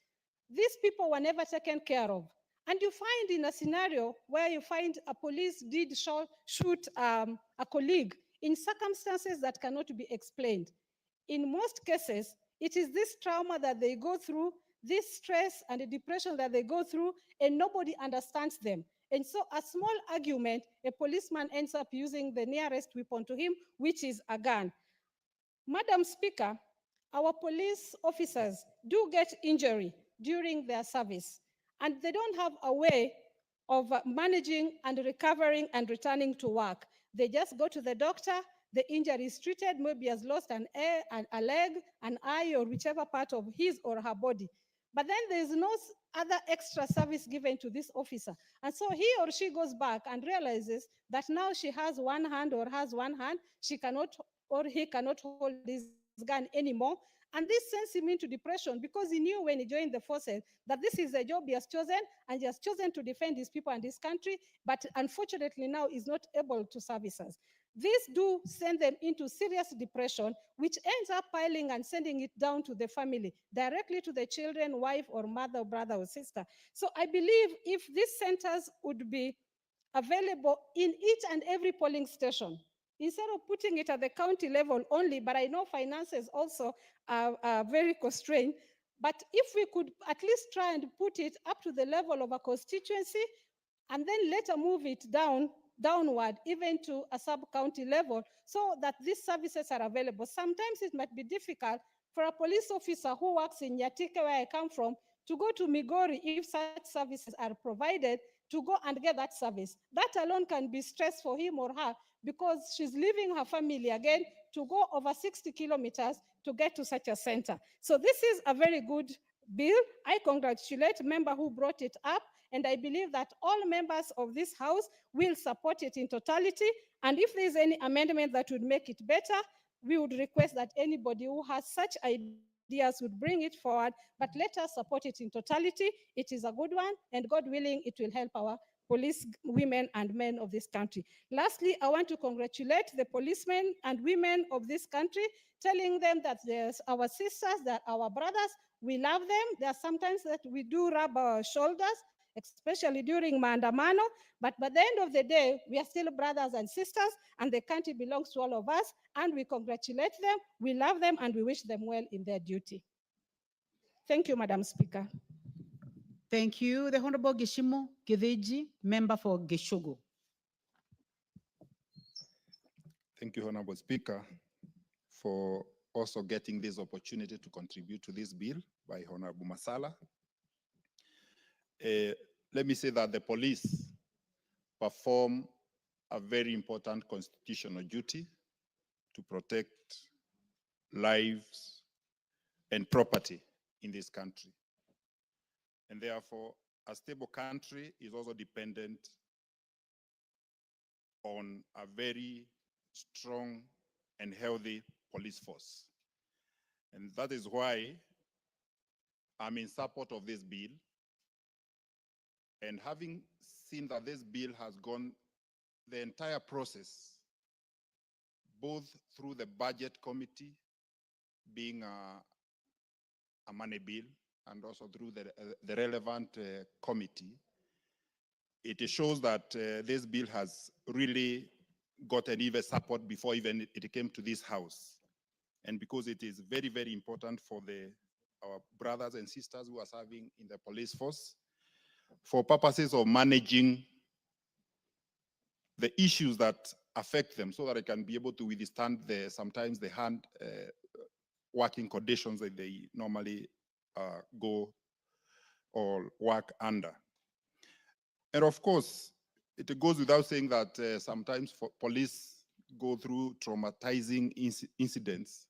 S11: these people were never taken care of. And you find in a scenario where you find a police did shoot a colleague in circumstances that cannot be explained. In most cases, it is this trauma that they go through, this stress and the depression that they go through, and nobody understands them. And so a small argument, a policeman ends up using the nearest weapon to him, which is a gun. Madam Speaker, our police officers do get injury during their service, and they don't have a way of managing and recovering and returning to work. They just go to the doctor, the injury is treated, maybe has lost a leg, an eye, or whichever part of his or her body. But then there is no other extra service given to this officer. And so he or she goes back and realizes that now she has one hand or has one hand, she cannot or he cannot hold this gun anymore. And this sends him into depression because he knew when he joined the forces that this is a job he has chosen, and he has chosen to defend his people and his country, but unfortunately now is not able to service us. These do send them into serious depression, which ends up piling and sending it down to the family, directly to the children, wife, or mother, or brother, or sister. So I believe if these centers would be available in each and every polling station, instead of putting it at the county level only, but I know finances also are very constrained, but if we could at least try and put it up to the level of a constituency, and then later move it downward, even to a sub-county level, so that these services are available. Sometimes it might be difficult for a police officer who works in Nyatike, where I come from, to go to Migori if such services are provided, to go and get that service. That alone can be stress for him or her, because she's leaving her family again to go over 60 kilometers to get to such a center. So this is a very good bill. I congratulate the member who brought it up, and I believe that all members of this House will support it in totality. And if there's any amendment that would make it better, we would request that anybody who has such ideas would bring it forward, but let us support it in totality. It is a good one, and God willing, it will help our police women and men of this country. Lastly, I want to congratulate the policemen and women of this country, telling them that there's our sisters, that our brothers, we love them. There are sometimes that we do rub our shoulders, especially during maandamano, but by the end of the day, we are still brothers and sisters, and the country belongs to all of us, and we congratulate them, we love them, and we wish them well in their duty. Thank you, Madam Speaker.
S5: Thank you. The Honorable Geshimo Gedeji, member for Geshogo.
S12: Thank you, Honorable Speaker, for also getting this opportunity to contribute to this bill by Honorable Masala. Let me say that the police perform a very important constitutional duty to protect lives and property in this country. And therefore, a stable country is also dependent on a very strong and healthy police force. And that is why I'm in support of this bill. And having seen that this bill has gone the entire process, both through the budget committee, being a money bill, and also through the relevant committee, it shows that this bill has really gotten even support before even it came to this house. And because it is very, very important for our brothers and sisters who are serving in the police force, for purposes of managing the issues that affect them so that they can be able to withstand sometimes the hand working conditions that they normally go or work under. And of course, it goes without saying that sometimes police go through traumatizing incidents,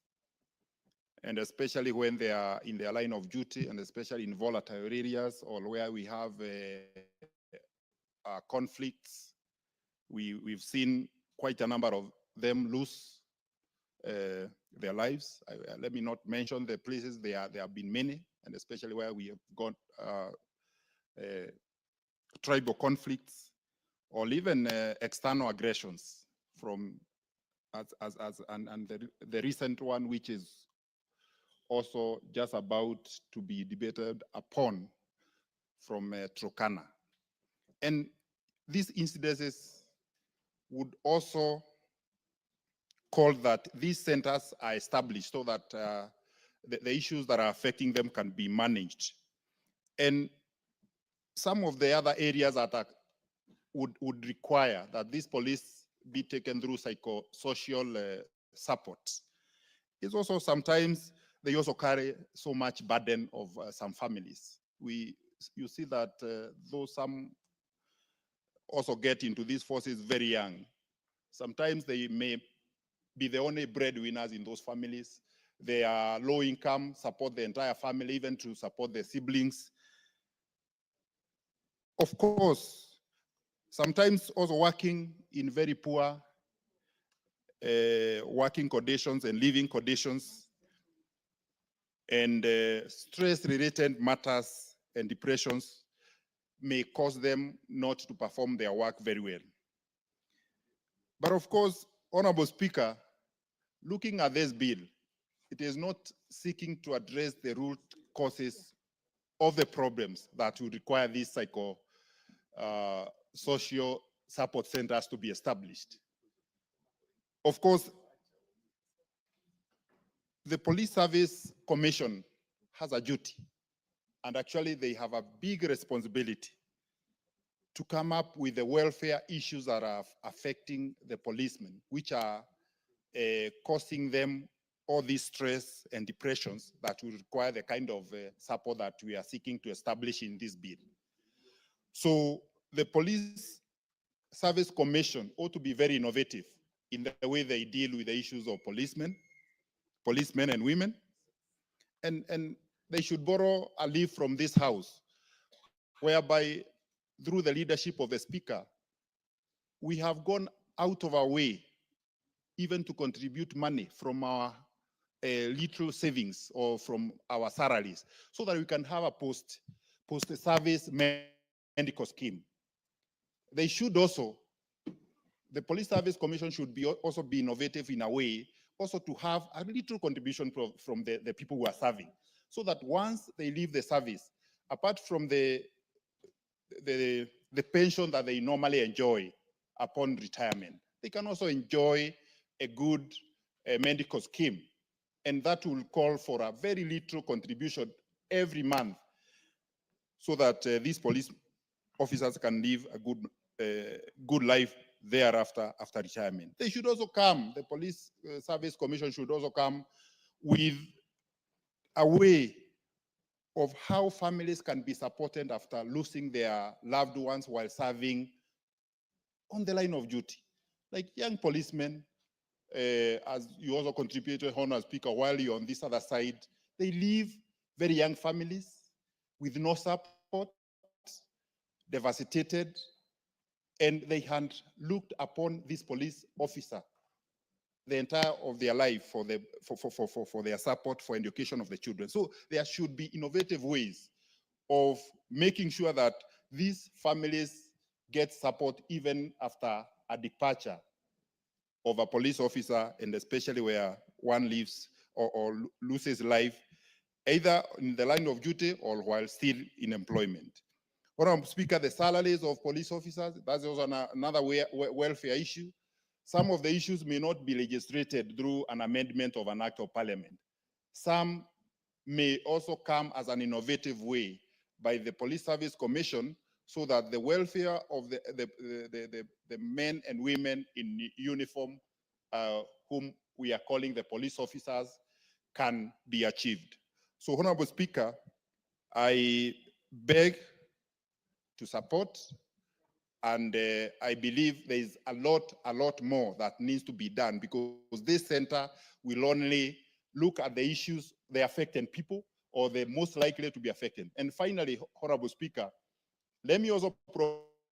S12: and especially when they are in their line of duty, and especially in volatile areas or where we have conflicts. We've seen quite a number of them lose their lives. Let me not mention the places. There have been many, and especially where we have got tribal conflicts or even external aggressions from the recent one, which is also just about to be debated upon from Turkana. And these incidences would also call that these centers are established so that the issues that are affecting them can be managed. And some of the other areas that would require that these police be taken through psychosocial support. It's also sometimes they also carry so much burden of some families. You see that though some also get into these forces very young, sometimes they may be the only breadwinners in those families. They are low income, support the entire family, even to support their siblings. Of course, sometimes also working in very poor working conditions and living conditions, and stress-related matters and depressions may cause them not to perform their work very well. But of course, Honorable Speaker, looking at this bill, it is not seeking to address the root causes of the problems that would require these social support centers to be established. Of course, the Police Service Commission has a duty, and actually they have a big responsibility to come up with the welfare issues that are affecting the policemen, which are causing them all this stress and depressions that will require the kind of support that we are seeking to establish in this bill. So the Police Service Commission ought to be very innovative in the way they deal with the issues of policemen and women, and they should borrow a leaf from this house, whereby through the leadership of the Speaker, we have gone out of our way even to contribute money from our little savings or from our salaries so that we can have a post-service medical scheme. They should also, the Police Service Commission should also be innovative in a way also to have a little contribution from the people who are serving, so that once they leave the service, apart from the pension that they normally enjoy upon retirement, they can also enjoy a good medical scheme. And that will call for a very little contribution every month so that these police officers can live a good life thereafter after retirement. They should also come, the Police Service Commission should also come with a way of how families can be supported after losing their loved ones while serving on the line of duty. Like young policemen, as you also contributed, Honourable Speaker, while you're on this other side, they leave very young families with no support, devastated, and they had looked upon this police officer the entire of their life for their support for education of the children. So there should be innovative ways of making sure that these families get support even after a departure of a police officer, and especially where one lives or loses life, either in the line of duty or while still in employment. Honorable Speaker, the salaries of police officers, that's also another welfare issue. Some of the issues may not be legislated through an amendment of an act of parliament. Some may also come as an innovative way by the Police Service Commission, so that the welfare of the men and women in uniform, whom we are calling the police officers, can be achieved. So, Honorable Speaker, I beg to support, and I believe there is a lot more that needs to be done, because this center will only look at the issues, the affected people, or the most likely to be affected. And finally, Honorable Speaker, let me also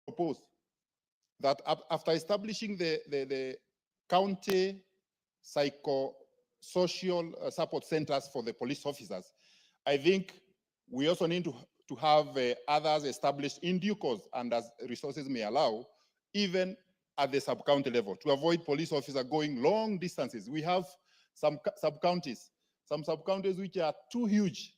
S12: propose that after establishing the county psychosocial support centers for the police officers, I think we also need to have others established in due course and as resources may allow, even at the sub-county level, to avoid police officers going long distances. We have some sub-counties which are too huge,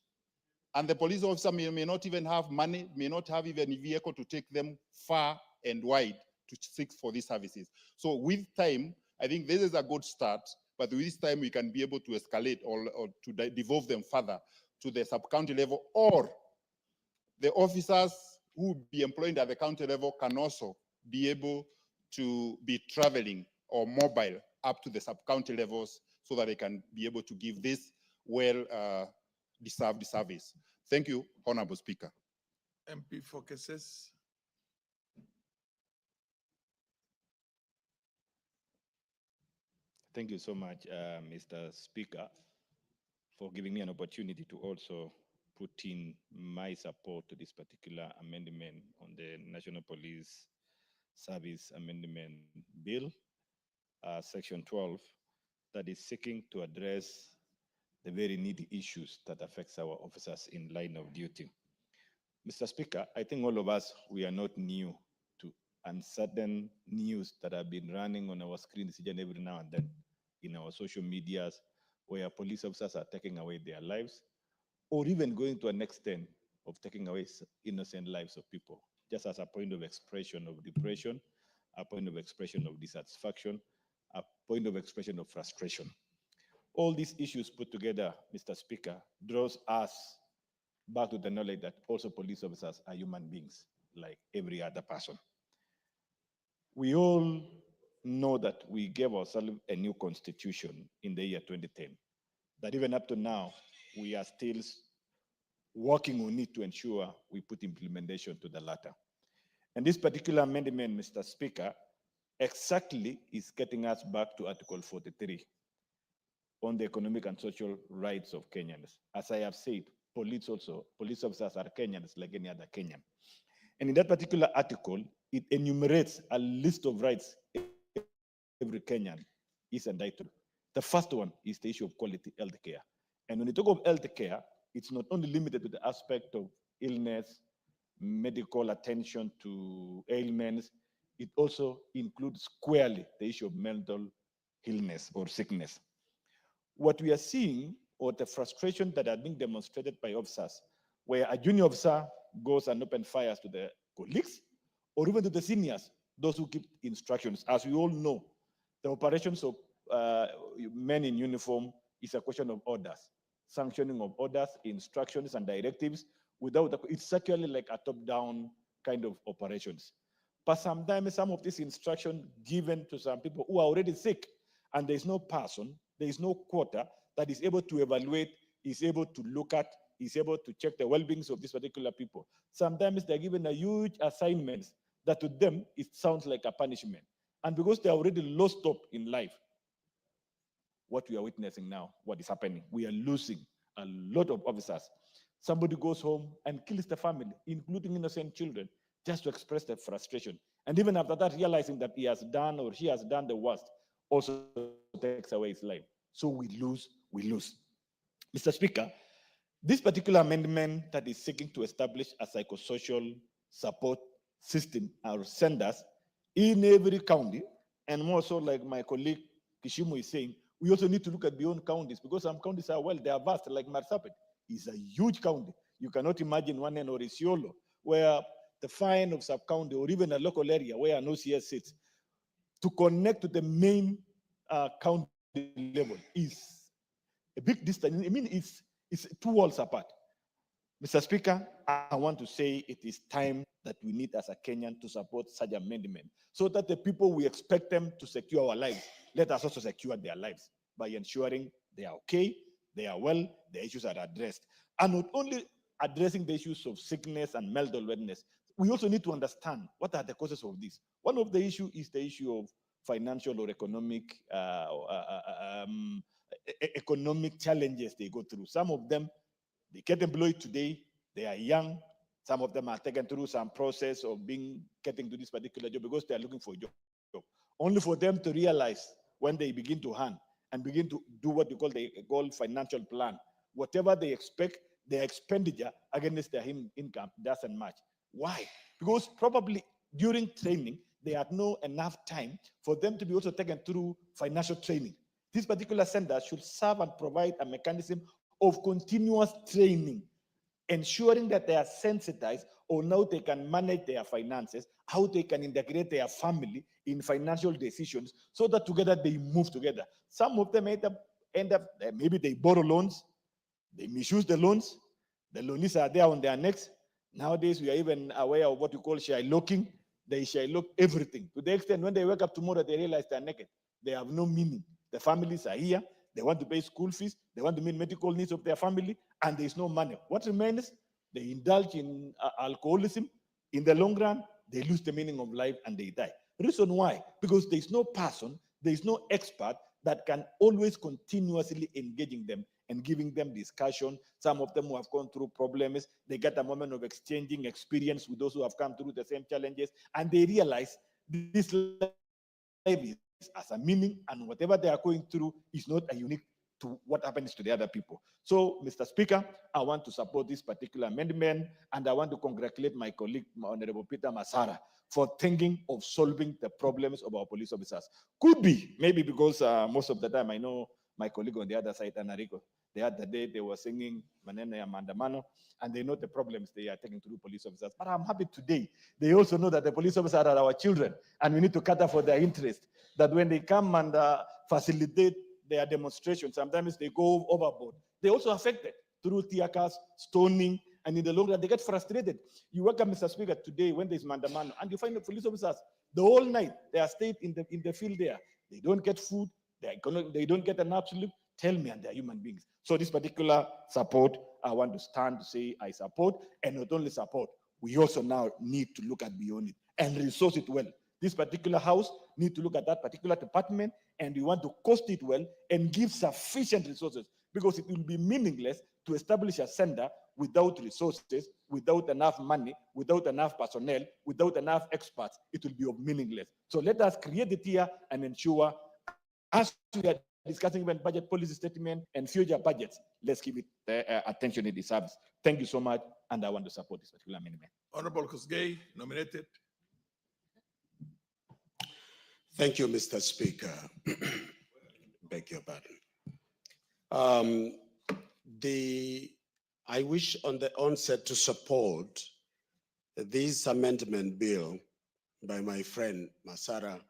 S12: and the police officer may not even have money, may not have even a vehicle to take them far and wide to seek for these services. So with time, I think this is a good start, but with this time we can be able to escalate or to devolve them further to the sub-county level, or the officers who will be employed at the county level can also be able to be traveling or mobile up to the sub-county levels, so that they can be able to give this deserved service. Thank you, Honorable Speaker.
S1: MP focuses.
S13: Thank you so much, Mr. Speaker, for giving me an opportunity to also put in my support to this particular amendment on the National Police Service Amendment Bill, Section 12, that is seeking to address the very needy issues that affects our officers in line of duty. Mr. Speaker, I think all of us, we are not new to uncertain news that have been running on our screens each and every now and then in our social medias, where police officers are taking away their lives, or even going to an extent of taking away innocent lives of people, just as a point of expression of depression, a point of expression of dissatisfaction, a point of expression of frustration. All these issues put together, Mr. Speaker, draws us back to the knowledge that also police officers are human beings like every other person. We all know that we gave ourselves a new constitution in the year 2010, that even up to now, we are still working on it to ensure we put implementation to the latter. And this particular amendment, Mr. Speaker, exactly is getting us back to Article 43 on the economic and social rights of Kenyans. As I have said, police officers are Kenyans like any other Kenyan. And in that particular article, it enumerates a list of rights every Kenyan is entitled. The first one is the issue of quality health care. And when you talk of health care, it's not only limited to the aspect of illness, medical attention to ailments, it also includes squarely the issue of mental illness or sickness. What we are seeing, or the frustration that are being demonstrated by officers, where a junior officer goes and opens fires to the colleagues, or even to the seniors, those who give instructions. As we all know, the operations of men in uniform is a question of orders, sanctioning of orders, instructions, and directives. It's actually like a top-down kind of operations. But sometimes some of these instructions given to some people who are already sick, and there is no person, there is no quota that is able to evaluate, is able to look at, is able to check the well-being of these particular people. Sometimes they're given a huge assignments that to them, it sounds like a punishment. And because they're already lost hope in life, what we are witnessing now, what is happening, we are losing a lot of officers. Somebody goes home and kills the family, including innocent children. just to express their frustration. And even after that, realizing that he has done or she has done the worst also takes away his life. So we lose, we lose. Mr. Speaker, this particular amendment that is seeking to establish a psychosocial support system or centers in every county, and more so like my colleague Kishimu is saying, we also need to look at beyond counties because some counties are, well, they are vast, like Marsabit is a huge county. You cannot imagine one in Orisiolo where the fine of sub-county or even a local area where an OCS sits to connect to the main county level is a big distance. I mean, it's 2 walls apart. Mr. Speaker, I want to say it is time that we need as a Kenyan to support such amendment so that the people we expect them to secure our lives, let us also secure their lives by ensuring they are okay, they are well, the issues are addressed. And not only addressing the issues of sickness and mental wellness, we also need to understand what are the causes of this. One of the issues is the issue of financial or economic economic challenges they go through. Some of them, they get employed today, they are young. Some of them are taken through some process of getting to this particular job because they are looking for a job. Only for them to realize when they begin to earn and begin to do what they call financial plan. Whatever they expect, their expenditure against their income doesn't match. Why? Because probably during training, they had no enough time for them to be also taken through financial training. This particular center should serve and provide a mechanism of continuous training, ensuring that they are sensitized on how they can manage their finances, how they can integrate their family in financial decisions, so that together they move together. Some of them end up maybe they borrow loans, they misuse the loans, the loanies are there on their necks. Nowadays, we are even aware of what we call shylocking. They shylock everything to the extent when they wake up tomorrow, they realize they're naked. They have no meaning. The families are here. They want to pay school fees. They want to meet medical needs of their family, and there's no money. What remains? They indulge in alcoholism. In the long run, they lose the meaning of life and they die. Reason why? Because there's no person, there's no expert that can always continuously engaging them and giving them discussion. Some of them who have gone through problems, they get a moment of exchanging experience with those who have come through the same challenges, and they realize this life has a meaning, and whatever they are going through is not a unique to what happens to the other people. So, Mr. Speaker, I want to support this particular amendment, and I want to congratulate my colleague, Honorable Peter Masara, for thinking of solving the problems of our police officers. Could be, maybe because most of the time I know my colleague on the other side, Anarico, the other day they were singing Manene ya Mandamano, and they know the problems they are taking through police officers. But I'm happy today, they also know that the police officers are our children, and we need to cater for their interest, that when they come and facilitate their demonstrations, sometimes they go overboard. They also affected through tear gas, stoning, and in the long run, they get frustrated. You welcome Mr. Speaker today when there's Mandamano, and you find the police officers the whole night, they are stayed in the field there. They don't get food, they don't get enough sleep. Tell me, and they're human beings. So this particular support, I want to stand to say I support, and not only support, we also now need to look at beyond it and resource it well. This particular house need to look at that particular department, and we want to cost it well and give sufficient resources, because it will be meaningless to establish a center without resources, without enough money, without enough personnel, without enough experts. It will be meaningless. So let us create it here and ensure, as we are discussing even budget policy statement and future budgets, let's give it the attention it deserves. Thank you so much, and I want to support this particular amendment.
S1: Honorable Kosgei, nominated.
S14: Thank you, Mr. Speaker. Beg your pardon. I wish on the onset to support this amendment bill by my friend Masara,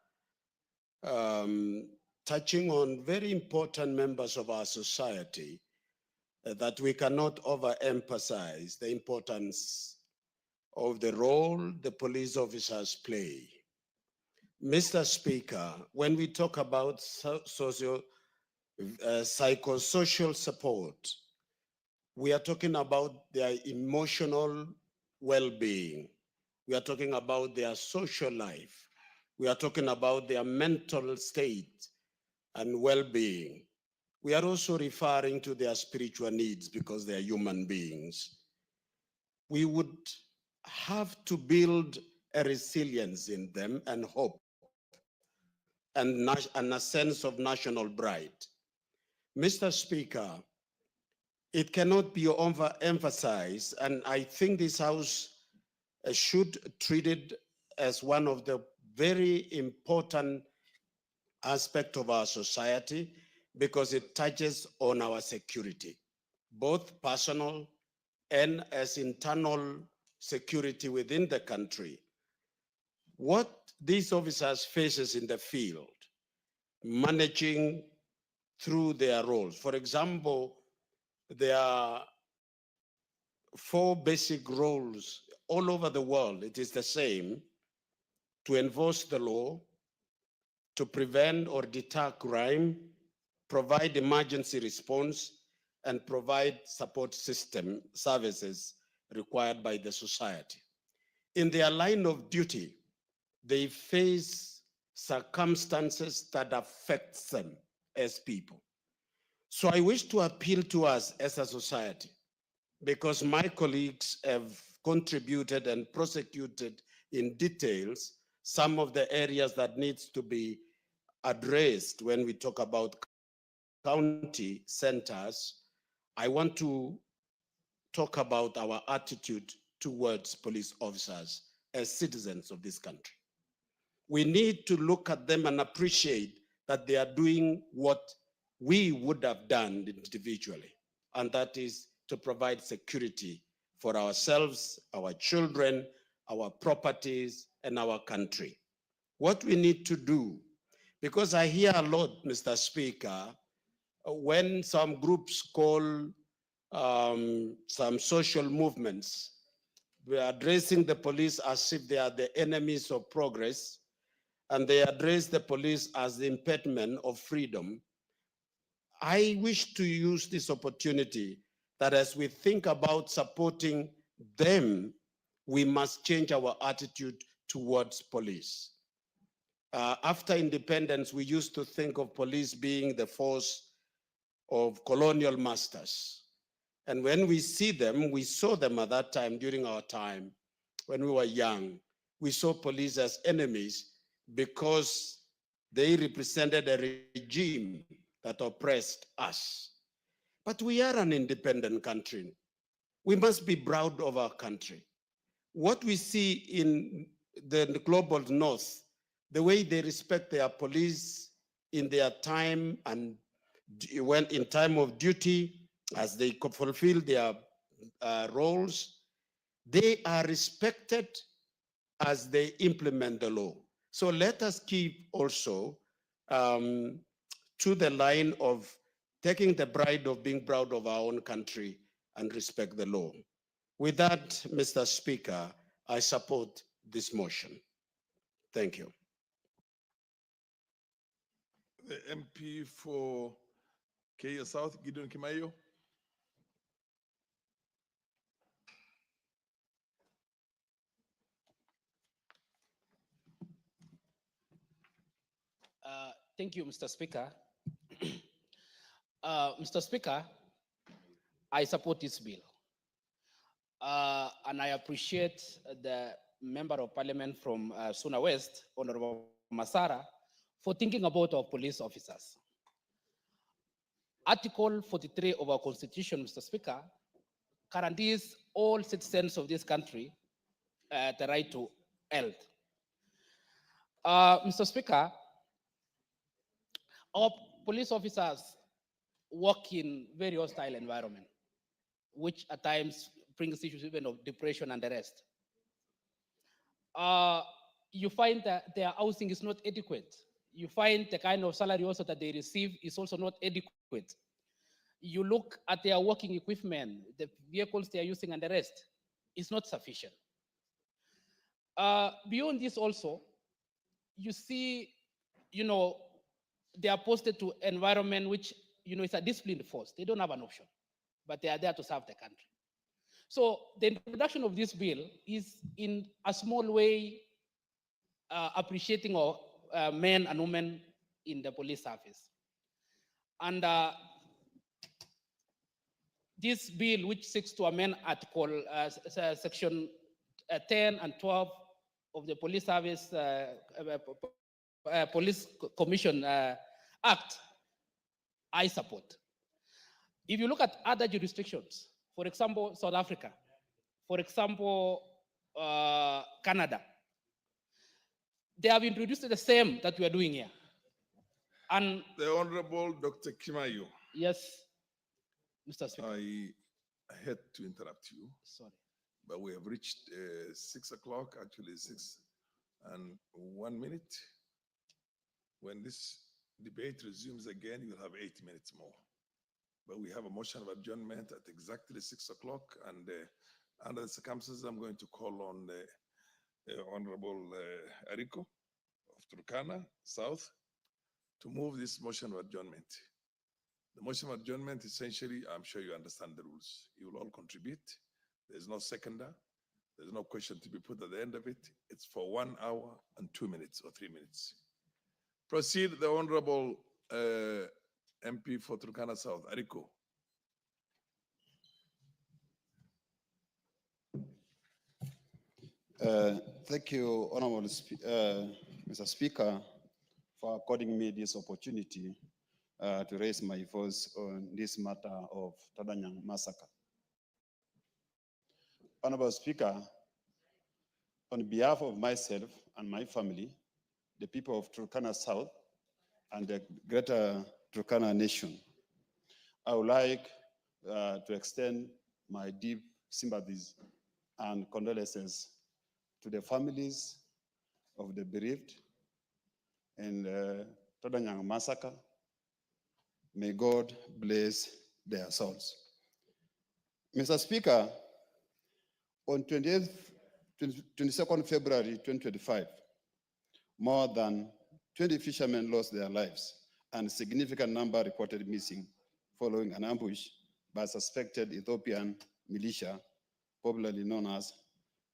S14: touching on very important members of our society that we cannot overemphasize the importance of the role the police officers play. Mr. Speaker, when we talk about psychosocial support, we are talking about their emotional well-being. We are talking about their social life. We are talking about their mental state and well-being. We are also referring to their spiritual needs because they are human beings. We would have to build a resilience in them and hope and a sense of national pride. Mr. Speaker, it cannot be overemphasized, and I think this House should treat it as one of the very important aspects of our society because it touches on our security, both personal and as internal security within the country. What these officers faces in the field, managing through their roles. For example, there are 4 basic roles all over the world. It is the same: to enforce the law, to prevent or deter crime, provide emergency response, and provide support system services required by the society. In their line of duty, they face circumstances that affect them as people. So I wish to appeal to us as a society, because my colleagues have contributed and prosecuted in details some of the areas that needs to be addressed when we talk about county centers. I want to talk about our attitude towards police officers as citizens of this country. We need to look at them and appreciate that they are doing what we would have done individually, and that is to provide security for ourselves, our children, our properties, and our country. What we need to do, because I hear a lot, Mr. Speaker, when some groups call some social movements, we are addressing the police as if they are the enemies of progress, and they address the police as the impediment of freedom. I wish to use this opportunity that as we think about supporting them, we must change our attitude towards police. After independence, we used to think of police being the force of colonial masters. And when we see them, we saw them at that time, during our time, when we were young, we saw police as enemies because they represented a regime that oppressed us. But we are an independent country. We must be proud of our country. What we see in the global north, the way they respect their police in their time and when in time of duty, as they fulfill their roles, they are respected as they implement the law. So let us keep also to the line of taking the pride of being proud of our own country and respect the law. With that, Mr. Speaker, I support this motion. Thank you.
S1: The MP for Kenya South, Gideon Kimayo.
S15: Thank you, Mr. Speaker. Mr. Speaker, I support this bill. And I appreciate the Member of Parliament from Suna West, Honorable Masara, for thinking about our police officers. Article 43 of our Constitution, Mr. Speaker, guarantees all citizens of this country the right to health. Mr. Speaker, our police officers work in very hostile environment, which at times brings issues even of depression and the rest. You find that their housing is not adequate. You find the kind of salary also that they receive is also not adequate. You look at their working equipment, the vehicles they are using and the rest, is not sufficient. Beyond this also, you see, they are posted to environment which, it's a disciplined force. They don't have an option, but they are there to serve the country. So the introduction of this bill is in a small way appreciating our men and women in the police service. And this bill, which seeks to amend Article Section 10 and 12 of the Police Service Police Commission Act, I support. If you look at other jurisdictions, for example, South Africa, for example, Canada, they have introduced the same that we are doing here. And
S1: The Honorable Dr. Kimayo,
S15: yes, Mr. Speaker.
S1: I had to interrupt you,
S15: Sorry.
S1: but we have reached 6 o'clock, actually 6:01. When this debate resumes again, you'll have 8 minutes more. But we have a motion of adjournment at exactly 6 o'clock, and under the circumstances, I'm going to call on Honorable Ariko of Turkana South to move this motion of adjournment. The motion of adjournment, essentially, I'm sure you understand the rules. You will all contribute. There's no seconder. There's no question to be put at the end of it. It's for 1 hour and 2 minutes or 3 minutes. Proceed, the Honorable MP for Turkana South, Ariko.
S16: Thank you, Honorable Mr. Speaker, for according me this opportunity to raise my voice on this matter of Tadanyang massacre. Honorable Speaker, on behalf of myself and my family, the people of Turkana South and the greater Turkana nation, I would like to extend my deep sympathies and condolences to the families of the bereaved in the Tadanyang massacre. May God bless their souls. Mr. Speaker, on 22nd February 2025, more than 20 fishermen lost their lives and a significant number reported missing following an ambush by suspected Ethiopian militia, popularly known as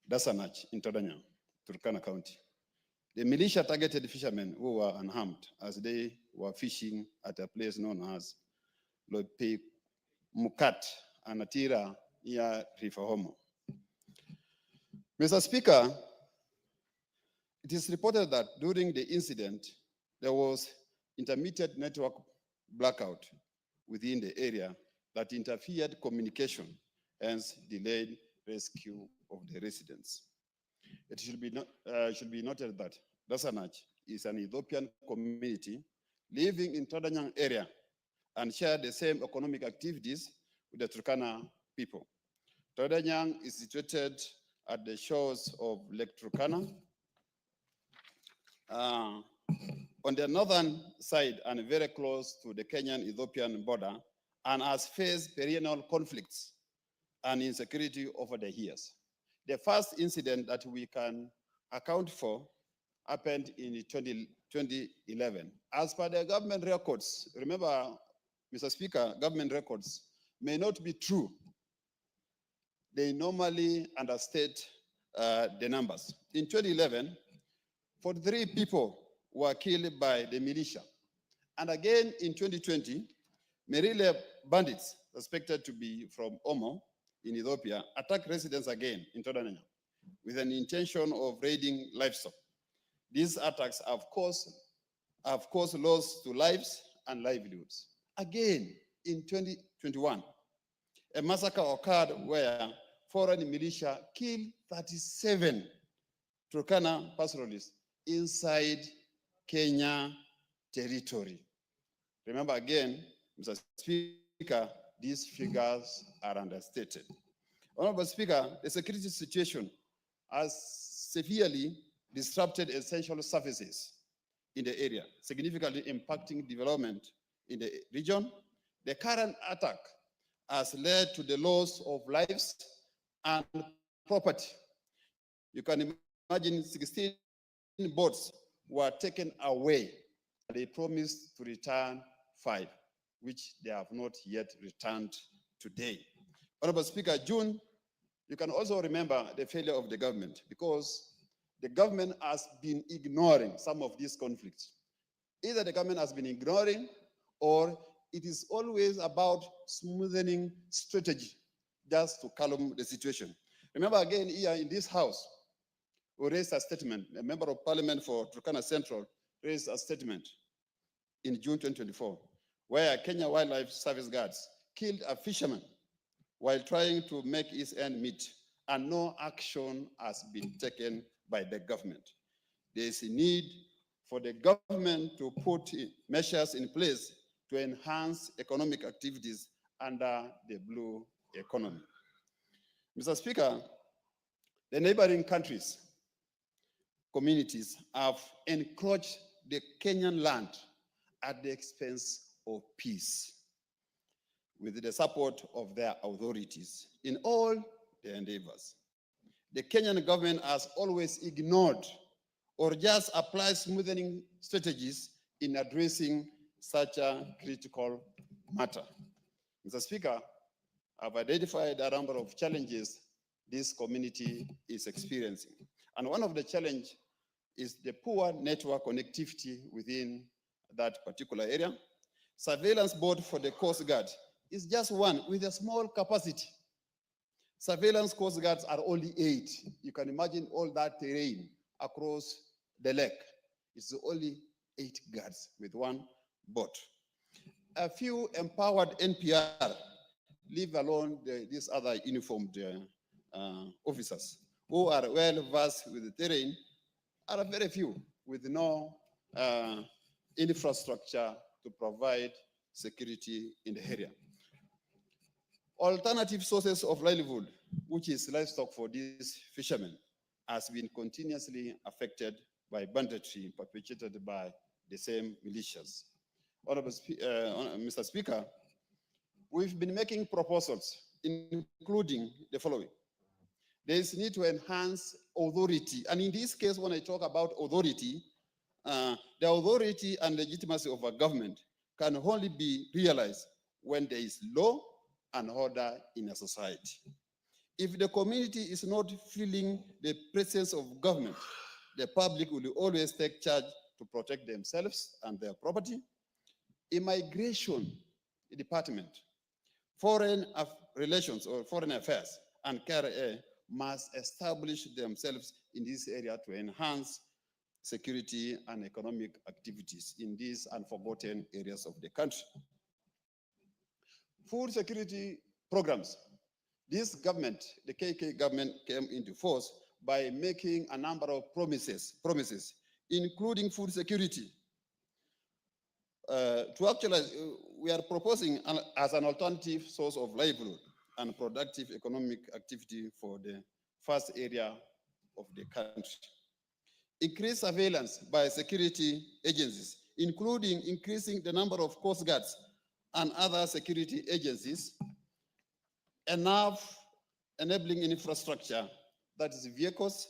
S16: Dasanach in Tadanyang, Turkana County. The militia targeted fishermen who were unarmed as they were fishing at a place known as Lope Mukat and Atira near River Homo. Mr. Speaker, it is reported that during the incident, there was intermittent network blackout within the area that interfered communication, hence delayed rescue of the residents. It should be noted that Dasanach is an Ethiopian community living in Tadanyang area and share the same economic activities with the Turkana people. Tadanyang is situated at the shores of Lake Turkana on the northern side and very close to the Kenyan-Ethiopian border, and has faced perennial conflicts and insecurity over the years. The first incident that we can account for happened in 2011. As per the government records, remember, Mr. Speaker, government records may not be true. They normally understate the numbers. In 2011, 43 people were killed by the militia. And again in 2020, Merile bandits, suspected to be from Omo in Ethiopia, attacked residents again in Tadanyang with an intention of raiding livestock. These attacks have caused loss to lives and livelihoods. Again, in 2021, a massacre occurred where foreign militia killed 37 Turkana pastoralists inside Kenya territory. Remember again, Mr. Speaker, these figures are understated. Honorable Speaker, the security situation has severely disrupted essential services in the area, significantly impacting development in the region. The current attack has led to the loss of lives and property. You can imagine 16 boats were taken away. They promised to return 5, which they have not yet returned today. Honorable Speaker, June, you can also remember the failure of the government because the government has been ignoring some of these conflicts. Either the government has been ignoring or it is always about smoothing strategy just to calm the situation. Remember again here in this house, we raised a statement. A member of parliament for Turkana Central raised a statement in June 2024, where Kenya Wildlife Service guards killed a fisherman while trying to make his end meet, and no action has been taken by the government. There is a need for the government to put measures in place to enhance economic activities under the blue economy. Mr. Speaker, the neighboring countries, communities have encroached the Kenyan land at the expense of peace, with the support of their authorities in all their endeavors. The Kenyan government has always ignored or just applied smoothing strategies in addressing such a critical matter. Mr. Speaker, I've identified a number of challenges this community is experiencing. And one of the challenges is the poor network connectivity within that particular area. Surveillance board for the Coast Guard is just one with a small capacity. Surveillance Coast Guards are only 8. You can imagine all that terrain across the lake. It's only 8 guards with one boat. A few empowered NPR, leave alone these other uniformed officers who are well versed with the terrain, are very few with no infrastructure to provide security in the area. Alternative sources of livelihood, which is livestock for these fishermen, has been continuously affected by banditry perpetrated by the same militias. Mr. Speaker, we've been making proposals, including the following. There is need to enhance authority. And in this case, when I talk about authority, the authority and legitimacy of a government can only be realized when there is law and order in a society. If the community is not feeling the presence of government, the public will always take charge to protect themselves and their property. Immigration department, foreign relations or foreign affairs, and KRA must establish themselves in this area to enhance security and economic activities in these unforgotten areas of the country. Food security programs. This government, the KK government, came into force by making a number of promises, including food security. We are proposing as an alternative source of livelihood and productive economic activity for the first area of the country. Increased surveillance by security agencies, including increasing the number of coast guards and other security agencies, enough enabling infrastructure, that is vehicles,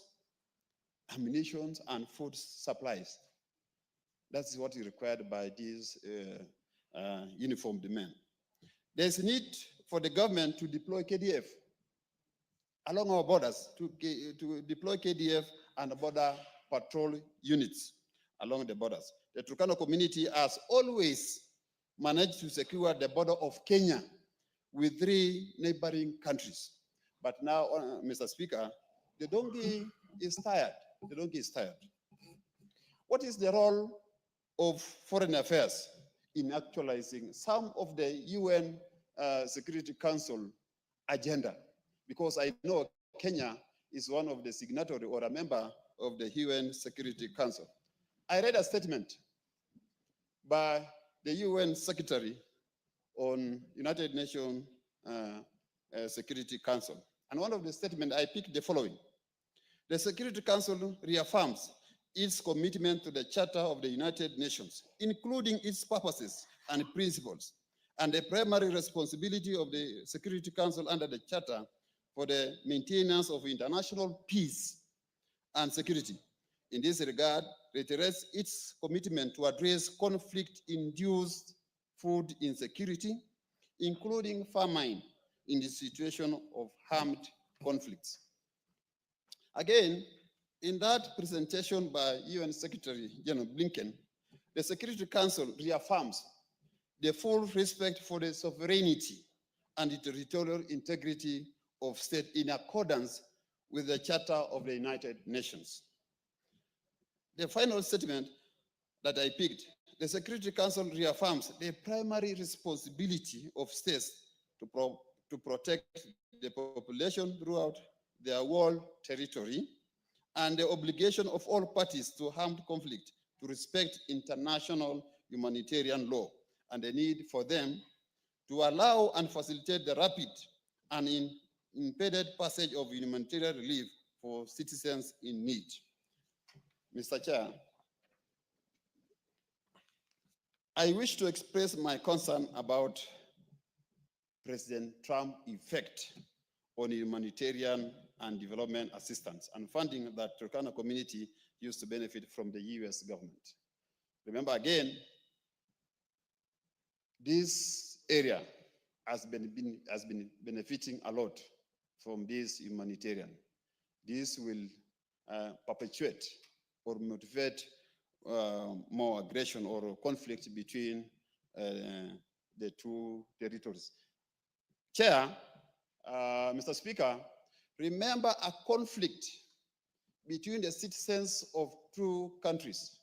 S16: ammunition, and food supplies. That's what is required by these uniformed men. There's a need for the government to deploy KDF along our borders, to deploy KDF and border patrol units along the borders. The Turkana community has always managed to secure the border of Kenya with 3 neighboring countries. But now, Mr. Speaker, the donkey is tired. The donkey is tired. What is the role of foreign affairs in actualizing some of the UN Security Council agenda? Because I know Kenya is one of the signatory or a member of the UN Security Council. I read a statement by the UN Secretary on United Nations Security Council. And one of the statements, I picked the following. The Security Council reaffirms its commitment to the Charter of the United Nations, including its purposes and principles, and the primary responsibility of the Security Council under the Charter for the maintenance of international peace and security. In this regard, reiterates its commitment to address conflict-induced food insecurity, including famine in the situation of armed conflicts. Again, in that presentation by UN Secretary General Blinken, the Security Council reaffirms the full respect for the sovereignty and the territorial integrity of state in accordance with the Charter of the United Nations. The final statement that I picked, the Security Council reaffirms the primary responsibility of states to protect the population throughout their world territory, and the obligation of all parties to armed conflict to respect international humanitarian law, and the need for them to allow and facilitate the rapid and impeded passage of humanitarian relief for citizens in need. Mr. Chair, I wish to express my concern about President Trump's effect on humanitarian and development assistance and funding that Turkana community used to benefit from the US government. Remember again, this area has been benefiting a lot from this humanitarian. This will perpetuate or motivate more aggression or conflict between the two territories. Chair, Mr. Speaker, remember a conflict between the citizens of two countries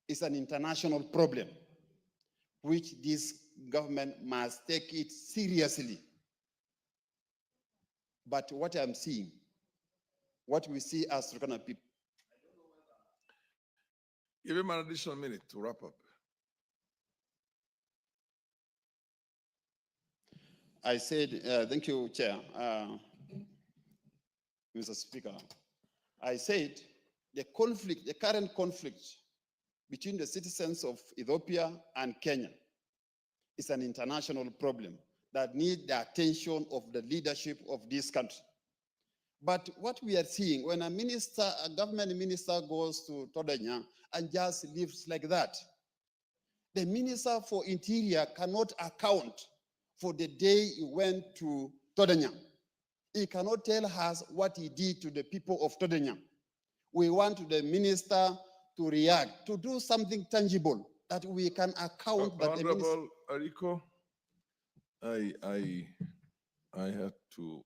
S16: is an international problem, which this government must take it seriously. But what I'm seeing, what we see as Turkana people.
S1: Give him an additional minute to wrap up.
S16: I said, thank you, Chair, Mr. Speaker. I said the conflict, the current conflict between the citizens of Ethiopia and Kenya is an international problem that needs the attention of the leadership of this country. But what we are seeing, when a government minister goes to Todanya and just lives like that, the Minister for Interior cannot account for the day he went to Todanya. He cannot tell us what he did to the people of Todanya. We want the minister to react, to do something tangible that we can account. That
S1: Honorable Ariko, I had to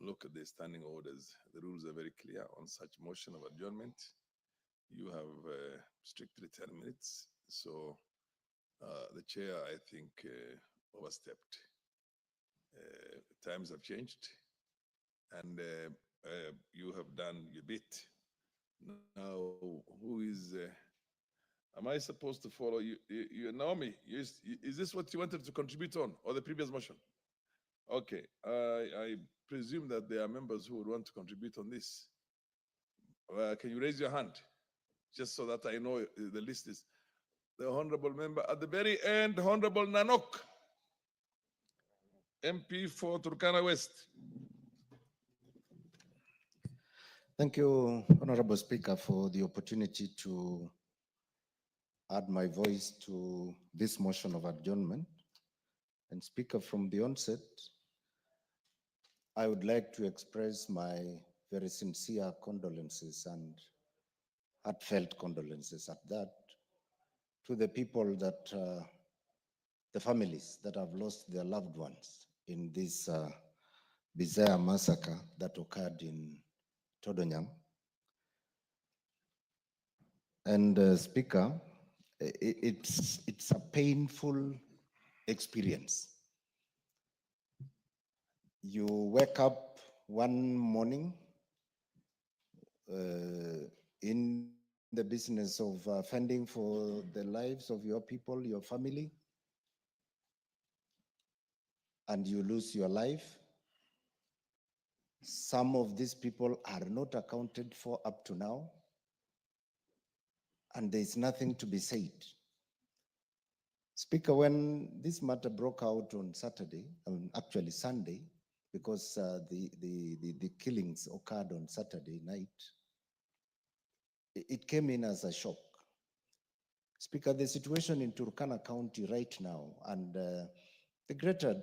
S1: look at the standing orders. The rules are very clear on such motion of adjournment. You have strictly 10 minutes. So the chair, I think, overstepped. Times have changed, and you have done your bit. Now, who is? Am I supposed to follow you? Naomi, is this what you wanted to contribute on, or the previous motion? Okay, I presume that there are members who would want to contribute on this. Can you raise your hand, just so that I know the list is? The honorable member at the very end, Honorable Nanok, MP for Turkana West.
S17: Thank you, Honorable Speaker, for the opportunity to add my voice to this motion of adjournment. And Speaker, from the onset, I would like to express my very sincere condolences and heartfelt condolences at that to the people that, the families that have lost their loved ones in this bizarre massacre that occurred in Todonyang. And Speaker, it's a painful experience. You wake up one morning in the business of fending for the lives of your people, your family, and you lose your life. Some of these people are not accounted for up to now, and there's nothing to be said. Speaker, when this matter broke out on Saturday, actually Sunday, because the killings occurred on Saturday night, it came in as a shock. Speaker, the situation in Turkana County right now and the greater,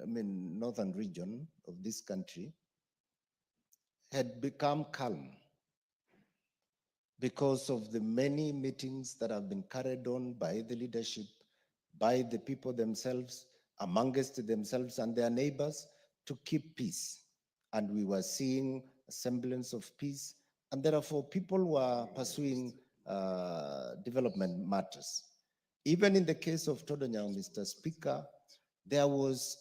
S17: northern region of this country had become calm because of the many meetings that have been carried on by the leadership, by the people themselves, amongst themselves and their neighbors to keep peace and we were seeing a semblance of peace, and therefore people were pursuing development matters. Even in the case of Todonyang, Mr. Speaker, there was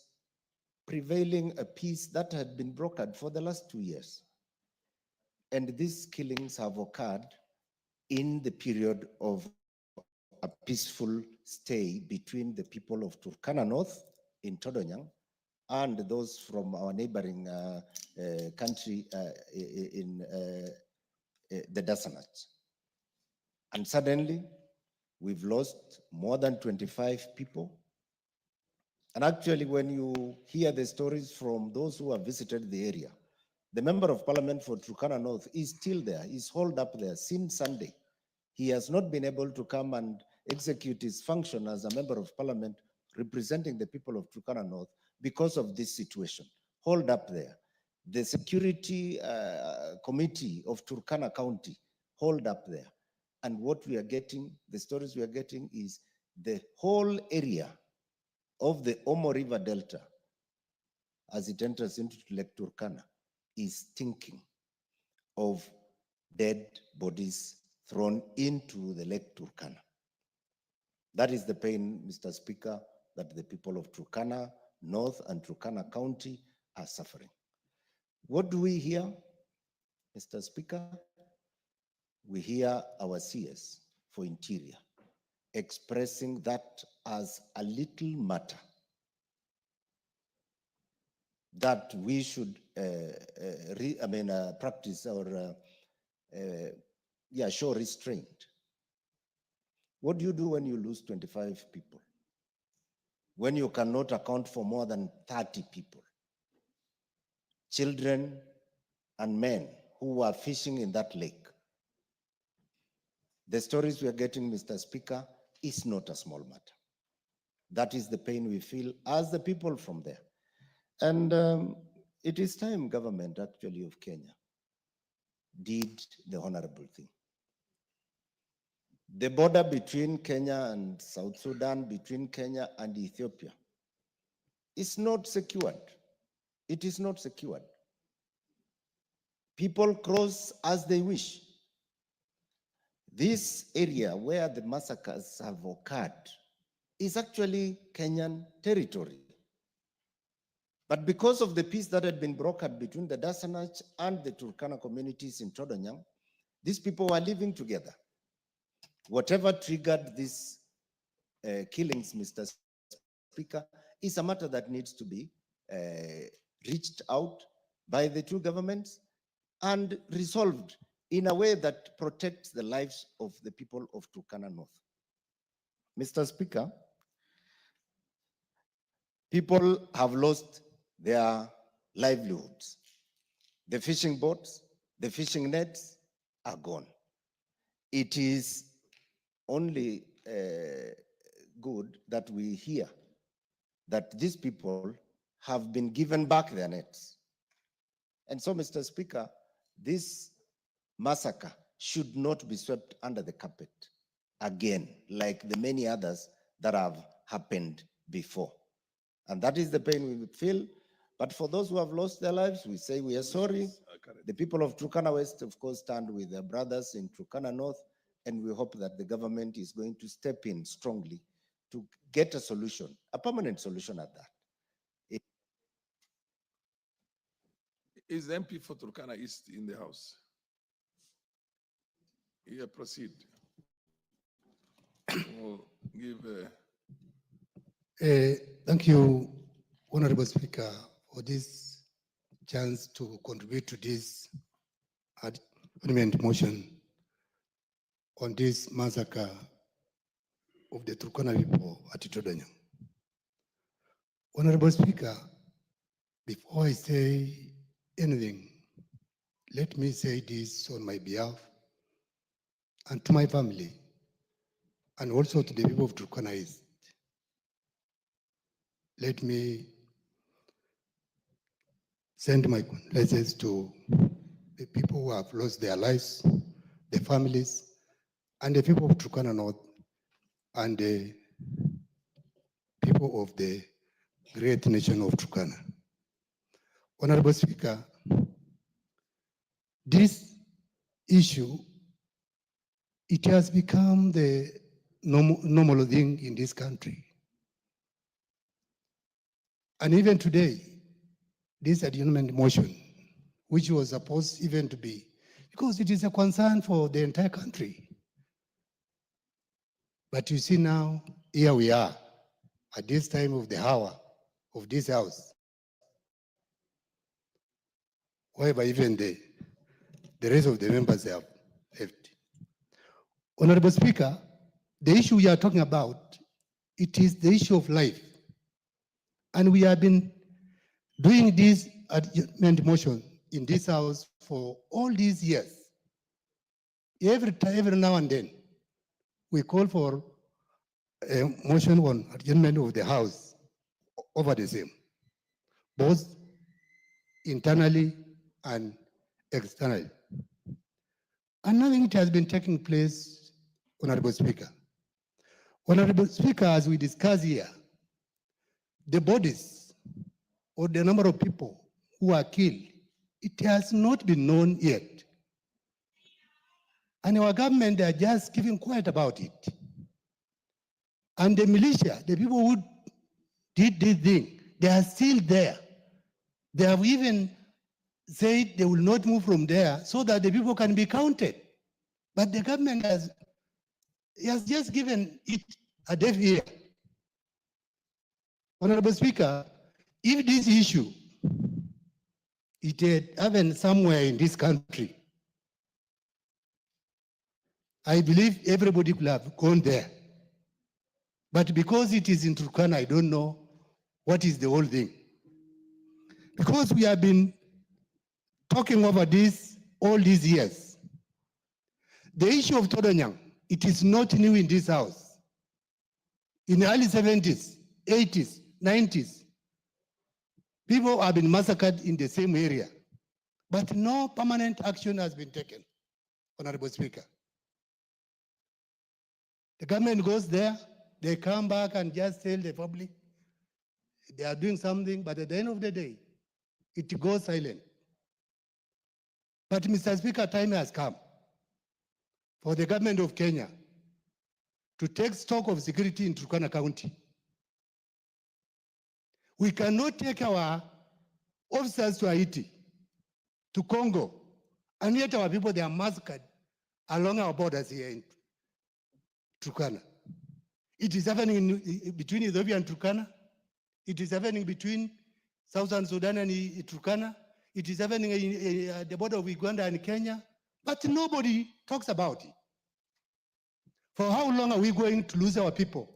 S17: prevailing a peace that had been brokered for the last 2 years. And these killings have occurred in the period of a peaceful stay between the people of Turkana North in Todonyang and those from our neighboring country in the Dasanach. And suddenly, we've lost more than 25 people. And actually, when you hear the stories from those who have visited the area, the member of parliament for Turkana North is still there. He's holed up there since Sunday. He has not been able to come and execute his function as a member of parliament representing the people of Turkana North because of this situation. Holed up there. The security committee of Turkana County, holed up there. And what we are getting, the stories we are getting is the whole area of the Omo River Delta, as it enters into Lake Turkana, is stinking of dead bodies thrown into the Lake Turkana. That is the pain, Mr. Speaker, that the people of Turkana North and Turkana County are suffering. What do we hear, Mr. Speaker? We hear our CS for Interior expressing that as a little matter that we should practice or show restraint. What do you do when you lose 25 people? When you cannot account for more than 30 people? Children and men who were fishing in that lake. The stories we are getting, Mr. Speaker, is not a small matter. That is the pain we feel as the people from there. And it is time government actually of Kenya did the honorable thing. The border between Kenya and South Sudan, between Kenya and Ethiopia, is not secured. It is not secured. People cross as they wish. This area where the massacres have occurred is actually Kenyan territory. But because of the peace that had been brokered between the Dasanach and the Turkana communities in Todonyang, these people were living together. Whatever triggered these killings, Mr. Speaker, is a matter that needs to be reached out by the two governments and resolved in a way that protects the lives of the people of Turkana North. Mr. Speaker, people have lost their livelihoods. The fishing boats, the fishing nets are gone. It is only good that we hear that these people have been given back their nets. And so, Mr. Speaker, this massacre should not be swept under the carpet again, like the many others that have happened before. And that is the pain we feel. But for those who have lost their lives, we say we are sorry. The people of Turkana West, of course, stand with their brothers in Turkana North, and we hope that the government is going to step in strongly to get a solution, a permanent solution at that.
S1: Is the MP for Turkana East in the house? Yeah, proceed. We'll give.
S18: Thank you, Honorable Speaker, for this chance to contribute to this amendment motion on this massacre of the Turkana people at Todonyang. Honorable Speaker, before I say anything, let me say this on my behalf and to my family, and also to the people of Turkana East. Let me send my condolences to the people who have lost their lives, the families, and the people of Turkana North, and the people of the great nation of Turkana. Honorable Speaker, this issue, it has become the normal thing in this country. And even today, this adjournment motion, which was supposed even to be, because it is a concern for the entire country. But you see now, here we are, at this time of the hour of this house, whereby even the rest of the members have left. Honorable Speaker, the issue we are talking about, it is the issue of life. And we have been doing this adjournment motion in this house for all these years. Every time, every now and then, we call for a motion on adjournment of the house over the same, both internally and externally. And nothing has been taking place, Honorable Speaker. Honorable Speaker, as we discuss here, the bodies or the number of people who are killed, it has not been known yet. And our government, they are just keeping quiet about it. And the militia, the people who did this thing, they are still there. They have even said they will not move from there so that the people can be counted. But the government has just given it a deaf ear. Honorable Speaker, if this issue, it had happened somewhere in this country, I believe everybody could have gone there. But because it is in Turkana, I don't know what is the whole thing. Because we have been talking over this all these years. The issue of Todonyang, it is not new in this house. In the early 70s, 80s, 90s, people have been massacred in the same area. But no permanent action has been taken, Honorable Speaker. The government goes there, they come back and just tell the public they are doing something, but at the end of the day, it goes silent. But Mr. Speaker, time has come for the government of Kenya to take stock of security in Turkana County. We cannot take our officers to Haiti, to Congo, and yet our people, they are massacred along our borders here in Turkana. It is happening between Ethiopia and Turkana. It is happening between Southern Sudan and Turkana. It is happening at the border of Uganda and Kenya. But nobody talks about it. For how long are we going to lose our people?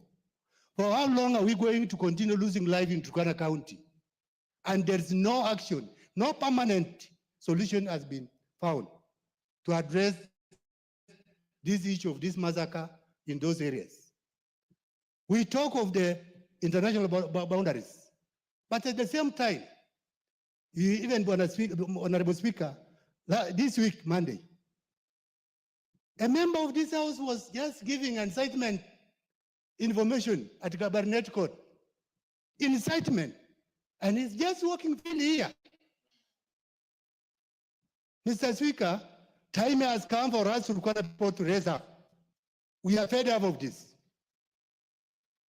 S18: For how long are we going to continue losing life in Turkana County? And there's no action, no permanent solution has been found to address this issue of this massacre in those areas. We talk of the international boundaries, but at the same time, even Honorable Speaker, this week, Monday, a member of this house was just giving incitement information at Cabernet Court. Incitement. And he's just walking freely here. Mr. Speaker, time has come for us to require people to raise up. We are fed up of this.